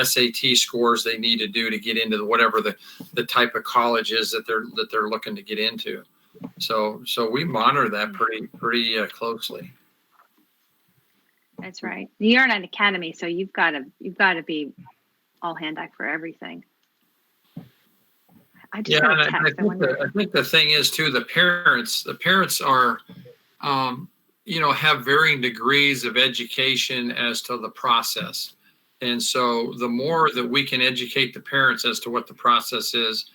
SAT scores they need to do to get into whatever the type of college is that they're looking to get into. So we monitor that pretty closely. That's right. You're in an academy, so you've got to be all hand back for everything. I think the thing is too, the parents are, have varying degrees of education as to the process. And so the more that we can educate the parents as to what the process is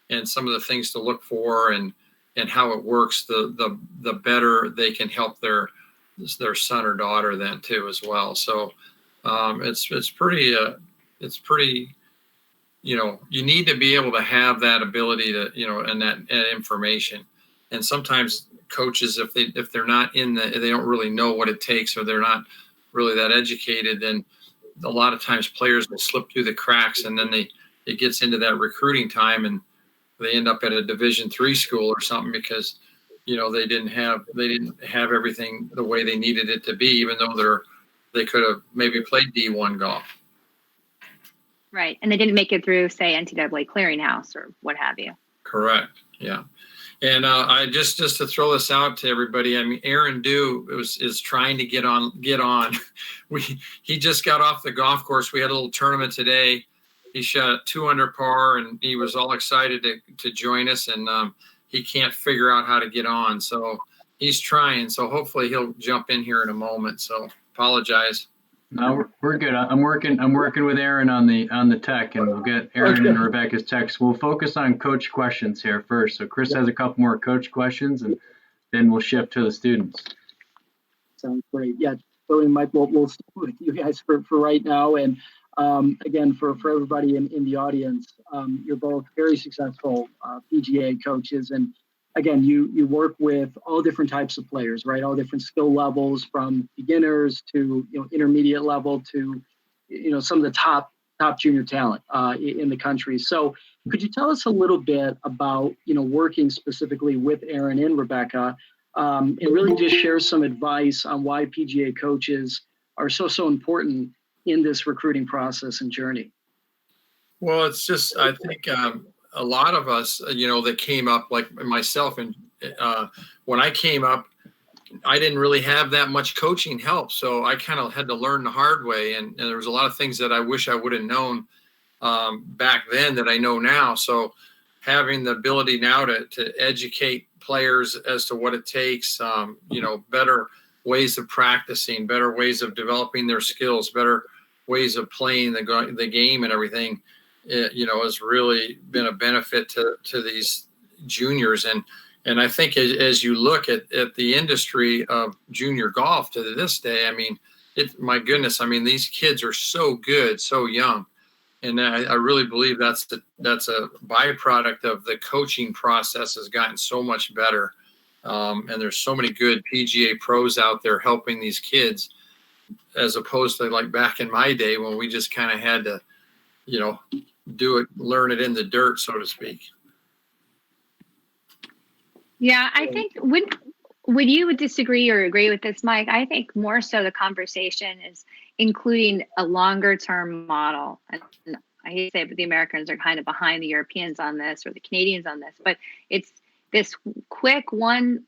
and some of the things to look for and how it works, the better they can help their son or daughter then too as well. So it's pretty, you need to be able to have that ability to, and that information. And sometimes coaches, if they're not they don't really know what it takes, or they're not really that educated, then a lot of times players will slip through the cracks, and then it gets into that recruiting time, and they end up at a Division III school or something because, they didn't have everything the way they needed it to be, even though they could have maybe played D1 golf. Right. And they didn't make it through, say, NCAA clearinghouse or what have you. Correct. Yeah. And I just to throw this out to everybody, I mean, Aaron Dew is trying to get on. He just got off the golf course. We had a little tournament today. He shot 2 under par, and he was all excited to join us. And he can't figure out how to get on, so he's trying. So hopefully he'll jump in here in a moment. So apologize. No, we're good. I'm working with Aaron on the tech, and we'll get Aaron and Rebecca's text. We'll focus on coach questions here first. So Chris has a couple more coach questions, and then we'll shift to the students. Sounds great. Yeah, so Mike, we'll stick with you guys for right now. And again, for everybody in the audience, you're both very successful PGA coaches, and again, you work with all different types of players, right? All different skill levels, from beginners to intermediate level to some of the top junior talent in the country. So, could you tell us a little bit about working specifically with Aaron and Rebecca, and really just share some advice on why PGA coaches are so important in this recruiting process and journey? Well, it's just, I think a lot of us, that came up, like myself, and when I came up, I didn't really have that much coaching help. So I kind of had to learn the hard way. And there was a lot of things that I wish I would have known back then that I know now. So having the ability now to educate players as to what it takes, better ways of practicing, better ways of developing their skills, better ways of playing the game and everything, has really been a benefit to these juniors. And I think as you look at the industry of junior golf to this day, I mean, my goodness, I mean, these kids are so good, so young. And I really believe that's a byproduct of the coaching process has gotten so much better. And there's so many good PGA pros out there helping these kids, as opposed to like back in my day when we just kind of had to, learn it in the dirt, so to speak. Yeah, I think would you disagree or agree with this, Mike? I think more so the conversation is including a longer term model. And I hate to say it, but the Americans are kind of behind the Europeans on this, or the Canadians on this. But it's this quick one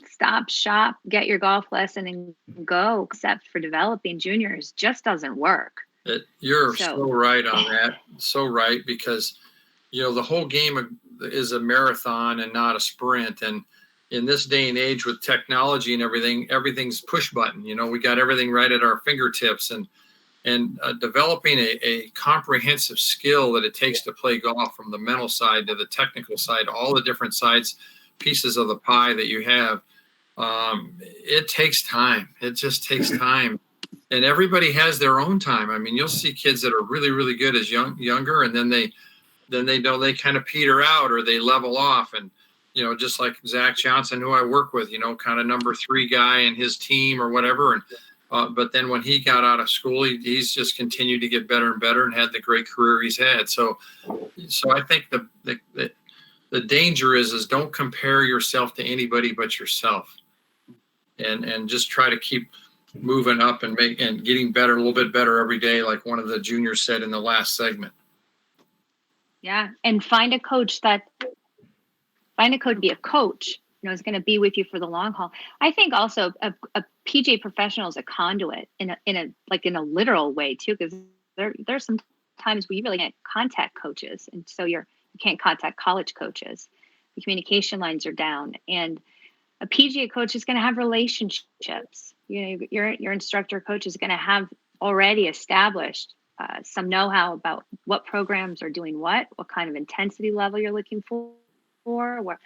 stop shop, get your golf lesson and go, except for developing juniors, just doesn't work. You're so right on that. So right, because the whole game is a marathon and not a sprint. And in this day and age with technology and everything's push button. We got everything right at our fingertips, and developing a comprehensive skill that it takes to play golf, from the mental side to the technical side, all the different sides, pieces of the pie that you have. It takes time. It just takes time. And everybody has their own time. I mean, you'll see kids that are really, really good as younger, and then they kind of peter out or they level off. And, just like Zach Johnson, who I work with, kind of number 3 guy in his team or whatever. And, but then when he got out of school, he's just continued to get better and better and had the great career he's had. So I think the danger is don't compare yourself to anybody but yourself, and just try to keep moving up and getting better, a little bit better every day, like one of the juniors said in the last segment. Yeah, and find a coach to be a coach, is going to be with you for the long haul. I think also a PGA professional is a conduit in a literal way too, because there's some times where you really can't contact coaches, and so you can't contact college coaches. The communication lines are down, and a PGA coach is going to have relationships. Your instructor coach is going to have already established some know-how about what programs are doing what kind of intensity level you're looking for, what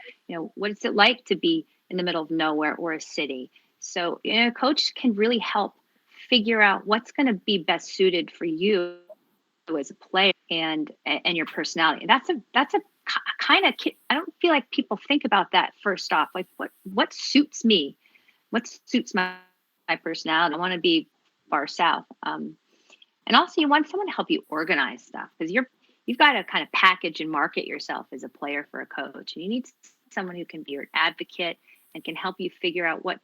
is it like to be in the middle of nowhere or a city. So a coach can really help figure out what's going to be best suited for you as a player and your personality. That's a kind of, I don't feel like people think about that first off. Like what suits me? What suits my personality? I want to be far south. And also you want someone to help you organize stuff, because you've got to kind of package and market yourself as a player for a coach. And you need someone who can be your advocate and can help you figure out what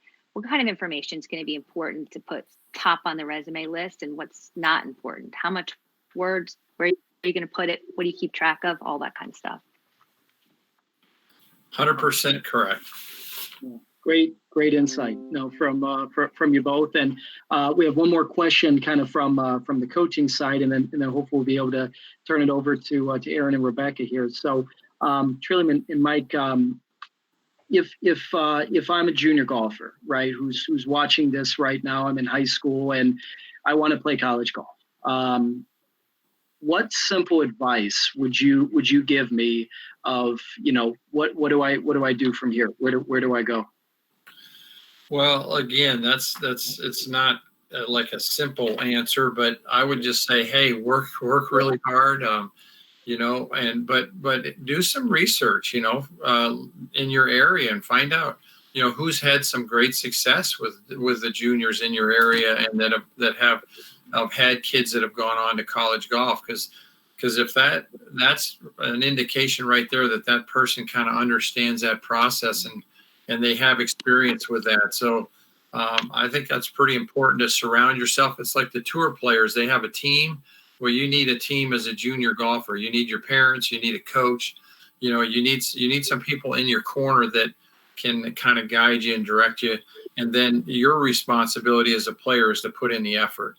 kind of information is going to be important to put top on the resume list and what's not important. How much words, where are you going to put it? What do you keep track of? All that kind of stuff. 100% correct. Great insight, from you both. And we have one more question, kind of from the coaching side, and then hopefully we'll be able to turn it over to Aaron and Rebecca here. So, Trillium and Mike, if I'm a junior golfer, right, who's watching this right now, I'm in high school and I want to play college golf. What simple advice would you give me of, what do I do from here? Where do I go? Well, again, it's not like a simple answer, but I would just say, hey, work really hard, but do some research, in your area and find out, who's had some great success with the juniors in your area and that have had kids that have gone on to college golf, because if that's an indication right there that person kind of understands that process and they have experience with that. So I think that's pretty important to surround yourself. It's like the tour players, they have a team. Well, you need a team as a junior golfer. You need your parents, you need a coach, you need some people in your corner that can kind of guide you and direct you. And then your responsibility as a player is to put in the effort.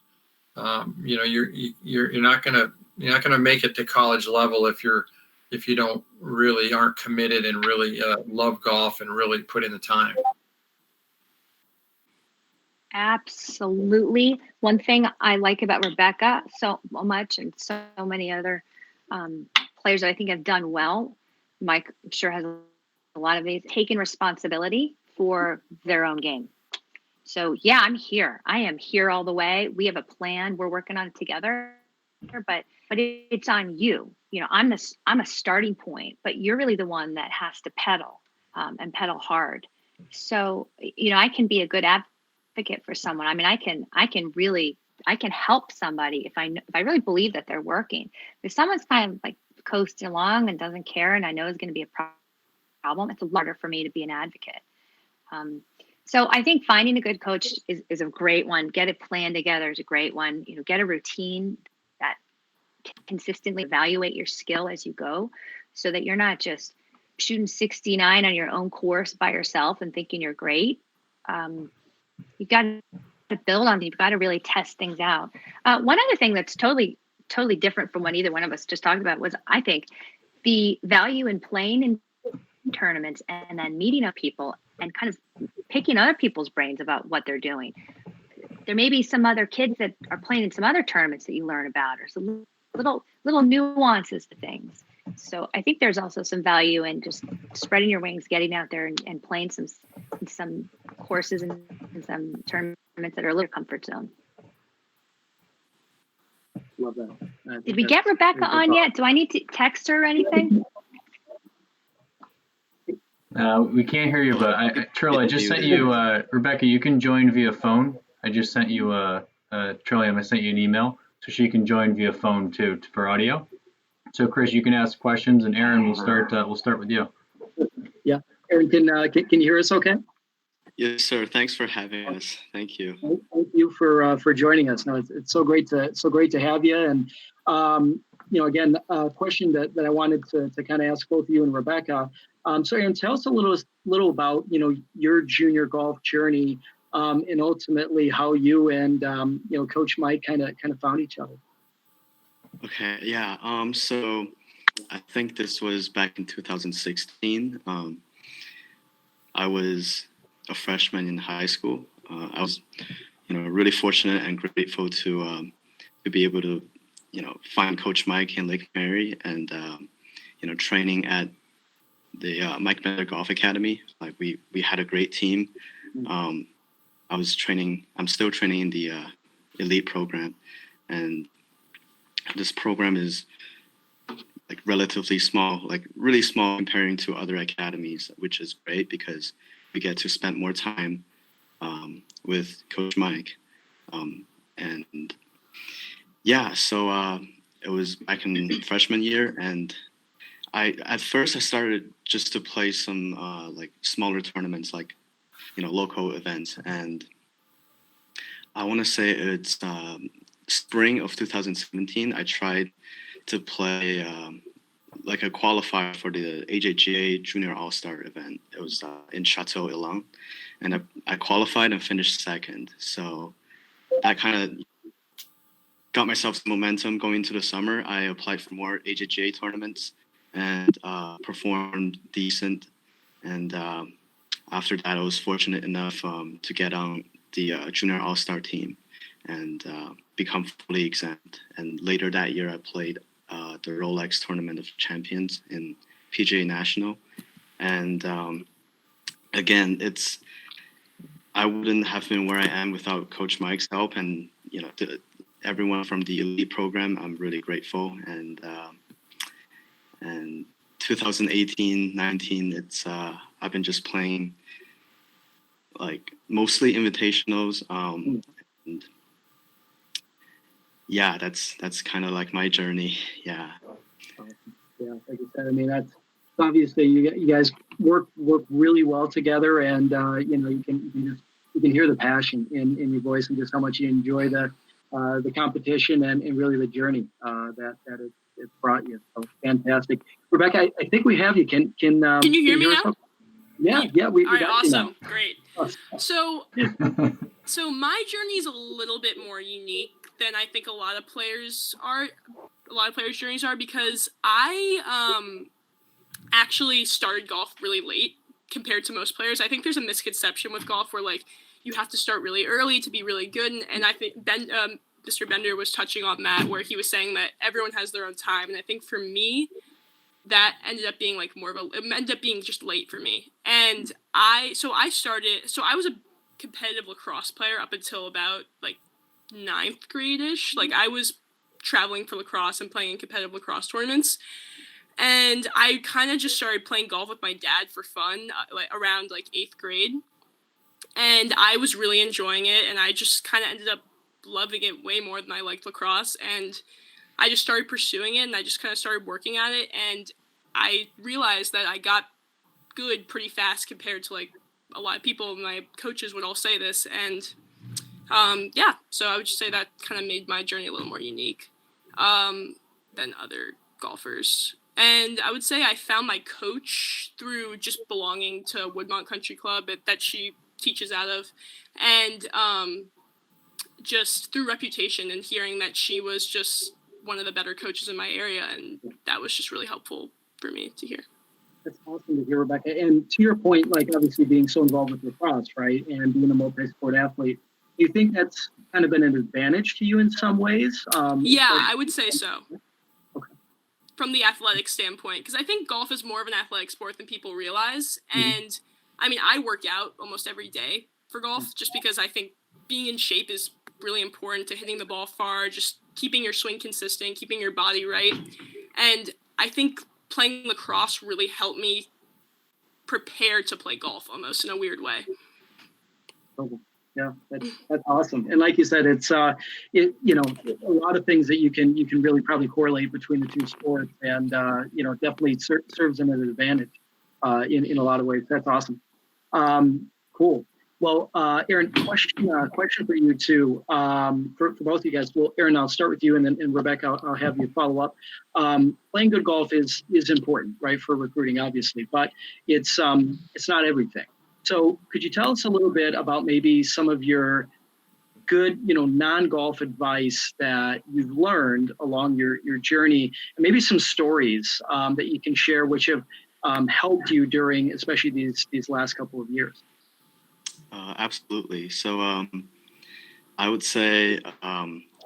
You're not gonna make it to college level if you don't really aren't committed and really love golf and really put in the time. Absolutely. One thing I like about Rebecca so much, and so many other players that I think have done well, Mike I'm sure has a lot of these, taken responsibility for their own game. So yeah, I'm here. I am here all the way. We have a plan. We're working on it together, but it's on you. I'm a starting point, but you're really the one that has to pedal and pedal hard. So, I can be a good advocate for someone. I mean, I can help somebody if I really believe that they're working. If someone's kind of like coasting along and doesn't care, and I know is going to be a problem, it's harder for me to be an advocate. So I think finding a good coach is a great one. Get a plan together is a great one. Get a routine that consistently evaluate your skill as you go, so that you're not just shooting 69 on your own course by yourself and thinking you're great. You've got to build on it. You've got to really test things out. One other thing that's totally different from what either one of us just talked about was, I think, the value in playing in tournaments and then meeting up people and kind of picking other people's brains about what they're doing. There may be some other kids that are playing in some other tournaments that you learn about, or some little nuances to things. So I think there's also some value in just spreading your wings, getting out there and playing some courses and some tournaments that are a little comfort zone. Love that. Did we get Rebecca on yet? Do I need to text her or anything? We can't hear you, but Trillium, I just sent you, Rebecca, you can join via phone. I just sent you, Trillium, I sent you an email, so she can join via phone too for audio. So Chris, you can ask questions, and Aaron, we'll start with you. Yeah, Aaron, can you hear us okay? Yes, sir. Thanks for having us. Thank you. Thank you for joining us. No, it's so great to have you. And again, a question that I wanted to kind of ask both you and Rebecca. So Aaron, tell us a little about your junior golf journey, and ultimately how you and Coach Mike kind of found each other. Okay. Yeah. So I think this was back in 2016. I was a freshman in high school. I was, really fortunate and grateful to be able to, find Coach Mike in Lake Mary and, training at the Mike Miller Golf Academy. Like we had a great team. I'm still training in the elite program, and this program is like relatively small, like really small comparing to other academies, which is great because we get to spend more time with Coach Mike. And Yeah, so it was back in freshman year, and at first I started just to play some like smaller tournaments, like local events, and I want to say it's spring of 2017. I tried to play like a qualifier for the AJGA Junior All Star event. It was in Chateau Elan, and I qualified and finished second. So that kind of got myself some momentum going into the summer. I applied for more AJGA tournaments and performed decent. And after that, I was fortunate enough to get on the Junior All-Star team and become fully exempt. And later that year, I played the Rolex Tournament of Champions in PGA National. And again, I wouldn't have been where I am without Coach Mike's help, and everyone from the elite program. I'm really grateful. And 2018-19, it's I've been just playing like mostly invitationals. And yeah, that's kind of like my journey. Yeah. Yeah, like you said, I mean, that's obviously you guys work really well together, and you can hear the passion in your voice and just how much you enjoy the competition and really the journey that it brought you. So fantastic, Rebecca. I think we have you. Can you hear me now? Us? Yeah, we all right, got you now. awesome, great. So my journey is a little bit more unique than I think a lot of players' journeys are, because I actually started golf really late compared to most players. I think there's a misconception with golf where like you have to start really early to be really good, and I think Mr. Bender was touching on that, where he was saying that everyone has their own time, and I think for me that ended up being like it ended up being just late for me. And I was a competitive lacrosse player up until about like 9th grade-ish. Like I was traveling for lacrosse and playing in competitive lacrosse tournaments. And I kind of just started playing golf with my dad for fun, like around like 8th grade. And I was really enjoying it, and I just kind of ended up loving it way more than I liked lacrosse. And I just started pursuing it, and I just kind of started working at it. And I realized that I got good pretty fast compared to like a lot of people. My coaches would all say this. And so I would just say that kind of made my journey a little more unique than other golfers. And I would say I found my coach through just belonging to Woodmont Country Club that she teaches out of, and just through reputation and hearing that she was just one of the better coaches in my area, and that was just really helpful for me to hear. That's awesome to hear, Rebecca. And to your point, like obviously being so involved with lacrosse, right, and being a multi-sport athlete, do you think that's kind of been an advantage to you in some ways? I would say so. Okay. From the athletic standpoint, because I think golf is more of an athletic sport than people realize. Mm-hmm. And I mean, I work out almost every day for golf, just because I think being in shape is really important to hitting the ball far, just keeping your swing consistent, keeping your body right. And I think playing lacrosse really helped me prepare to play golf almost in a weird way. Yeah, that's awesome. And like you said, it's a lot of things that you can really probably correlate between the two sports, and definitely serves them as an advantage in a lot of ways. That's awesome. Cool. Well, Aaron, question for you too, for both of you guys. Well, Aaron, I'll start with you, and Rebecca, I'll have you follow up. Playing good golf is important, right, for recruiting, obviously, but it's not everything. So could you tell us a little bit about maybe some of your good, non-golf advice that you've learned along your journey, and maybe some stories that you can share which have helped you during, especially these last couple of years? Absolutely. So I would say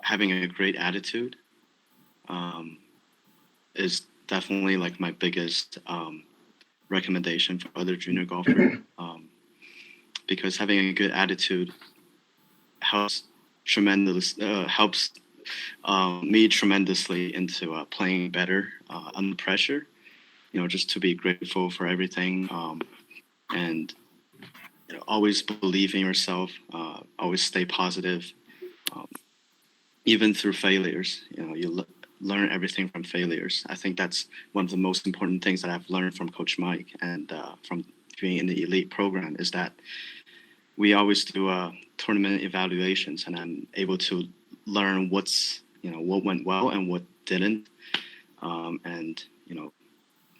having a great attitude is definitely like my biggest recommendation for other junior golfers, because having a good attitude helps me tremendously into playing better under pressure. Just to be grateful for everything, and always believe in yourself, always stay positive. even through failures, you learn everything from failures. I think that's one of the most important things that I've learned from Coach Mike and from being in the elite program is that we always do tournament evaluations, and I'm able to learn what went well and what didn't, and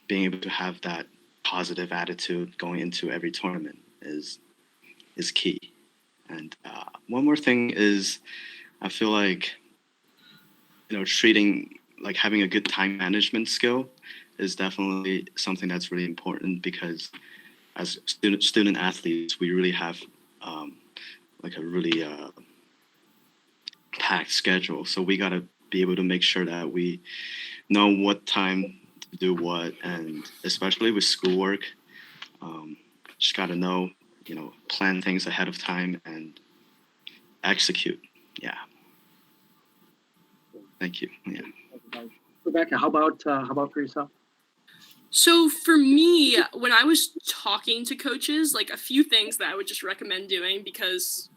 being able to have that positive attitude going into every tournament is key. And one more thing is, I feel like having a good time management skill is definitely something that's really important, because as student athletes, we really have a really packed schedule. So we got to be able to make sure that we know what time to do what, and especially with schoolwork, just got to know, plan things ahead of time and execute. Yeah. Thank you. Yeah. Rebecca, how about for yourself? So for me, when I was talking to coaches, like a few things that I would just recommend doing, because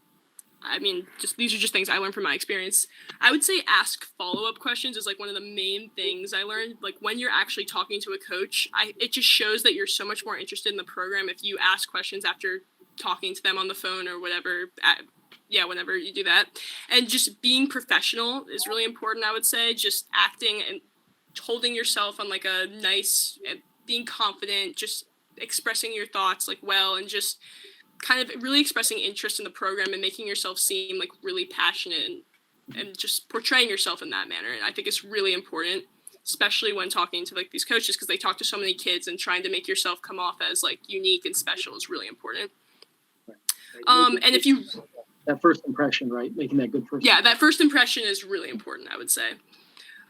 I mean, these are just things I learned from my experience. I would say ask follow-up questions is like one of the main things I learned. Like when you're actually talking to a coach, it just shows that you're so much more interested in the program if you ask questions after talking to them on the phone or whatever. Whenever you do that. And just being professional is really important, I would say. Just acting and holding yourself on like a nice, being confident, just expressing your thoughts like well, and just kind of really expressing interest in the program and making yourself seem like really passionate and just portraying yourself in that manner. And I think it's really important, especially when talking to like these coaches, because they talk to so many kids, and trying to make yourself come off as like unique and special is really important. And if you... That first impression, right? Making that good first impression. That first impression is really important, I would say.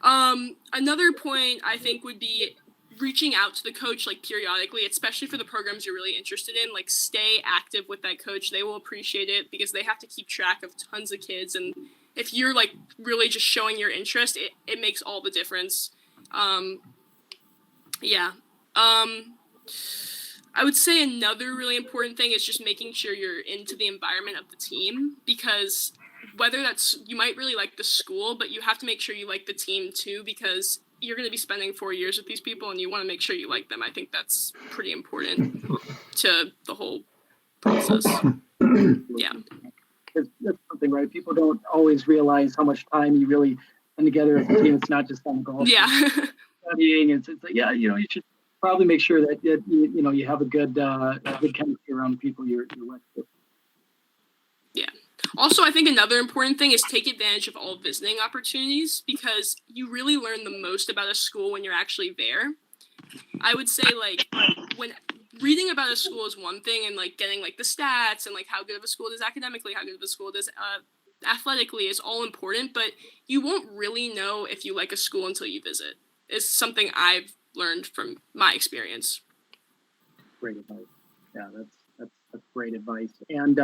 Another point I think would be reaching out to the coach like periodically, especially for the programs you're really interested in. Like stay active with that coach. They will appreciate it because they have to keep track of tons of kids. And if you're like really just showing your interest, it makes all the difference. I would say another really important thing is just making sure you're into the environment of the team, because whether you might really like the school, but you have to make sure you like the team too, because you're going to be spending 4 years with these people and you want to make sure you like them. I think that's pretty important to the whole process. Yeah. That's something, right? People don't always realize how much time you really spend together as a team. It's not just on golf. Yeah. Studying. It's like, you should probably make sure that you have a good chemistry around the people you're with. Yeah. Also, I think another important thing is take advantage of all visiting opportunities, because you really learn the most about a school when you're actually there. I would say like when reading about a school is one thing, and like getting like the stats and like how good of a school it is academically, how good of a school it is athletically is all important, but you won't really know if you like a school until you visit. It's something I've learned from my experience. Great advice. Yeah, that's great advice. And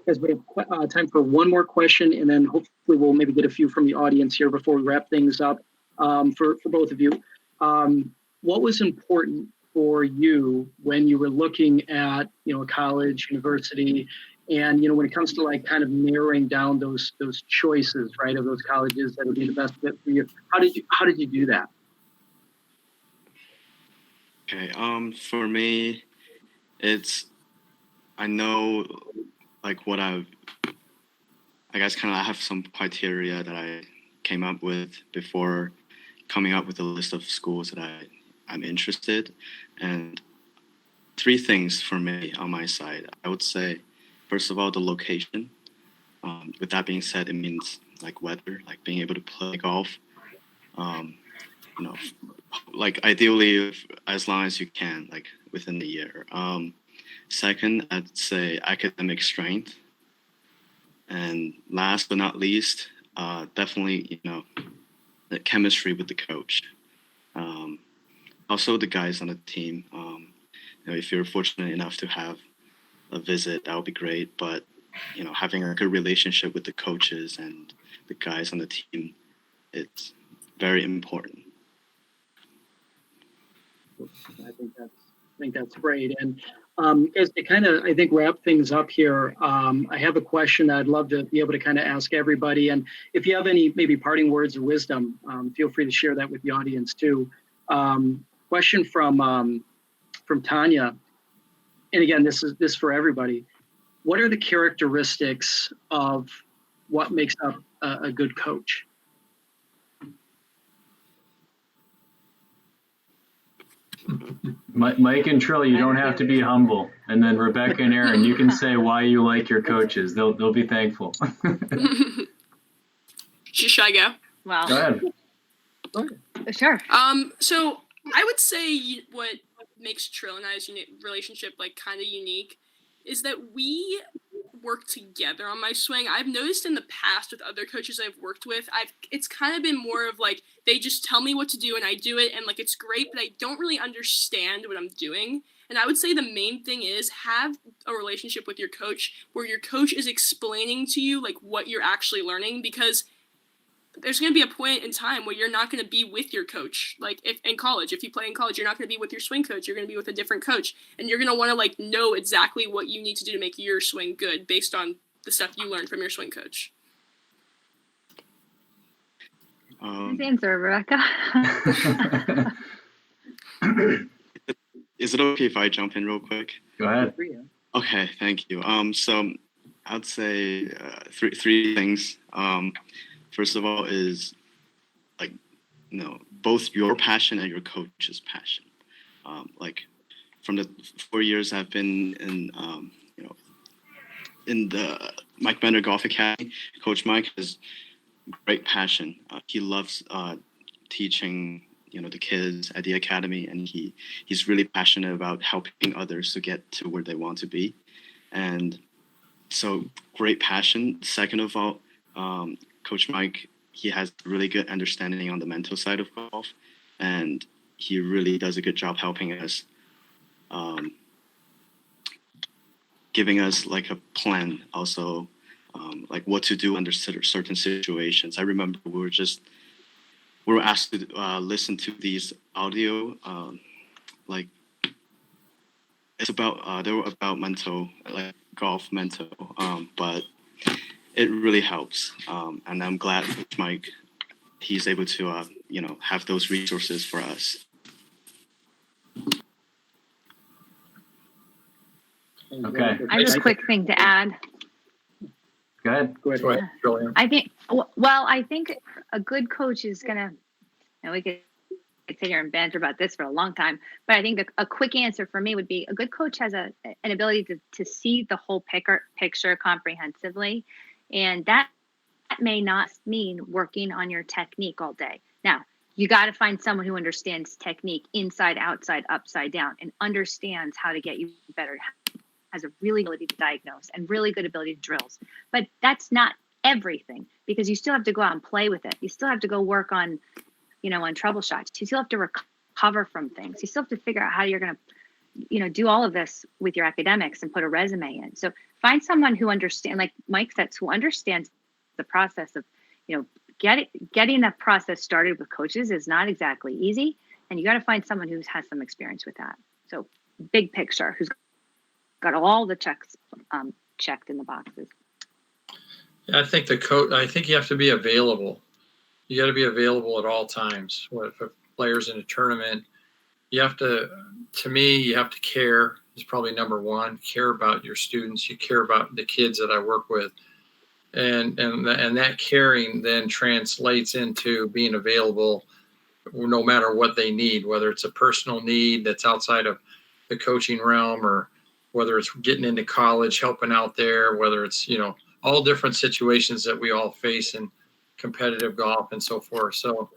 as we have time for one more question, and then hopefully we'll maybe get a few from the audience here before we wrap things up. For both of you, what was important for you when you were looking at a college, university, and when it comes to like kind of narrowing down those choices, right, of those colleges that would be the best fit for you? How did you do that? Okay. For me, I know like what I guess I have some criteria that I came up with before coming up with a list of schools that I'm interested. And 3 things for me on my side. I would say, first of all, the location. With that being said, it means like weather, like being able to play golf. Like ideally as long as you can, like within the year. Second, I'd say academic strength. And last but not least, definitely, the chemistry with the coach. Also the guys on the team. If you're fortunate enough to have a visit, that would be great. But, having a good relationship with the coaches and the guys on the team, it's very important. I think that's great. And As to kind of, I think, wrap things up here, I have a question I'd love to be able to kind of ask everybody. And if you have any maybe parting words of wisdom, feel free to share that with the audience too. Question from Tanya. And again, this is for everybody. What are the characteristics of what makes up a good coach? Mike and Trill, you don't have to be humble. And then Rebecca and Aaron, you can say why you like your coaches. They'll be thankful. Should I go? Well, Go ahead. Sure. So I would say what makes Trill and I's relationship like kind of unique is that we work together on my swing. I've noticed in the past with other coaches I've worked with, it's kind of been more of like they just tell me what to do and I do it, and like it's great, but I don't really understand what I'm doing. And I would say the main thing is have a relationship with your coach where your coach is explaining to you like what you're actually learning, because there's going to be a point in time where you're not going to be with your coach. Like if in college, if you play in college, you're not going to be with your swing coach. You're going to be with a different coach, and you're going to want to like know exactly what you need to do to make your swing good based on the stuff you learned from your swing coach. Nice answer, Rebecca. Is it okay if I jump in real quick? Go ahead. Okay, thank you. So I'd say three things. First of all is like, both your passion and your coach's passion. Like from the 4 years I've been in the Mike Bender Golf Academy, Coach Mike has great passion. He loves teaching, the kids at the academy, and he's really passionate about helping others to get to where they want to be. And so great passion. Second of all, Coach Mike, he has really good understanding on the mental side of golf, and he really does a good job helping us, giving us like a plan also, like what to do under certain situations. I remember we were asked to listen to these audio, like it's about, they were about mental, like golf mental, but it really helps. And I'm glad Coach Mike, he's able to, have those resources for us. Okay. I have a quick thing to add. Go ahead. Go ahead, Julian. I think a good coach is gonna, we could sit here and banter about this for a long time, but I think a quick answer for me would be a good coach has an ability to see the whole picture comprehensively, and that may not mean working on your technique all day. Now, you got to find someone who understands technique inside, outside, upside down, and understands how to get you better, has a really good ability to diagnose and really good ability to drills. But that's not everything, because you still have to go out and play with it. You still have to go work on, on troubleshoots. You still have to recover from things. You still have to figure out how you're going to, do all of this with your academics and put a resume in. So find someone who understands, like Mike said, who understands the process of, getting that process started with coaches is not exactly easy. And you got to find someone who has some experience with that. So big picture, who's got all the checks checked in the boxes. Yeah, I think I think you have to be available. You got to be available at all times. If a player's in a tournament, you have to care is probably number one. Care about your students. You care about the kids that I work with. And that caring then translates into being available no matter what they need, whether it's a personal need that's outside of the coaching realm, or whether it's getting into college, helping out there, whether it's, all different situations that we all face in competitive golf and so forth. So,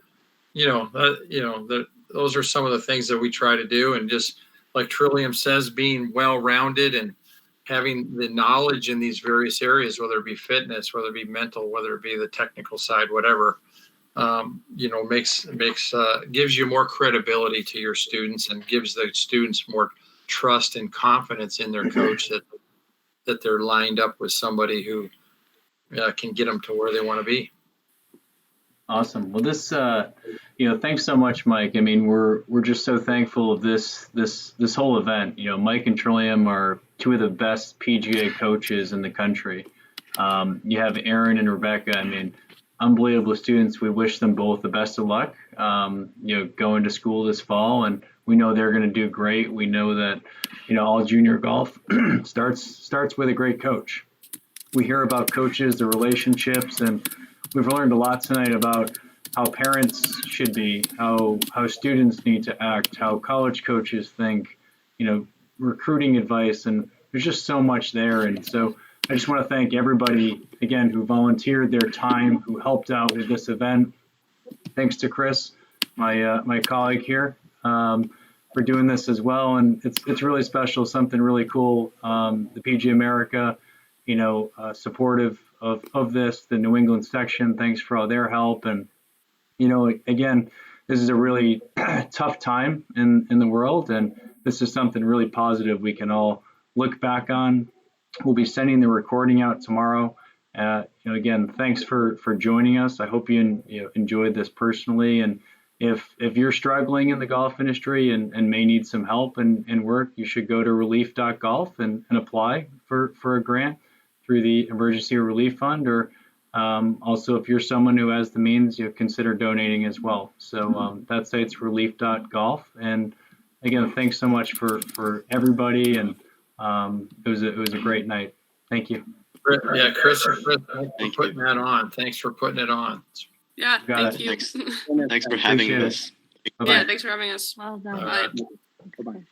those are some of the things that we try to do. And just like Trillium says, being well-rounded and having the knowledge in these various areas, whether it be fitness, whether it be mental, whether it be the technical side, whatever, gives you more credibility to your students and gives the students more trust and confidence in their coach that they're lined up with somebody who can get them to where they want to be. Awesome. Well, this, thanks so much, Mike. I mean, we're just so thankful of this whole event. Mike and Trillium are two of the best PGA coaches in the country. You have Aaron and Rebecca. I mean, unbelievable students. We wish them both the best of luck. Going to school this fall, and we know they're going to do great. We know that, all junior golf starts with a great coach. We hear about coaches, the relationships, and we've learned a lot tonight about how parents should be, how students need to act, how college coaches think, recruiting advice, and there's just so much there. And so I just want to thank everybody again who volunteered their time, who helped out with this event. Thanks to Chris, my colleague here, for doing this as well. And it's really special, something really cool. The PGA America, supportive of this, the New England section, thanks for all their help. And, again, this is a really tough time in the world, and this is something really positive we can all look back on. We'll be sending the recording out tomorrow. Again, thanks for joining us. I hope you enjoyed this personally. And if you're struggling in the golf industry and may need some help and work, you should go to relief.golf and apply for a grant through the Emergency Relief Fund, or also if you're someone who has the means, consider donating as well. So that site's relief.golf. And again, thanks so much for everybody, and it was a great night. Thank you. Yeah, Chris, thanks for putting that on. Thanks for putting it on. Yeah, thank you. Thanks for having us. Yeah, thanks for having us. Well done. Bye. Bye-bye.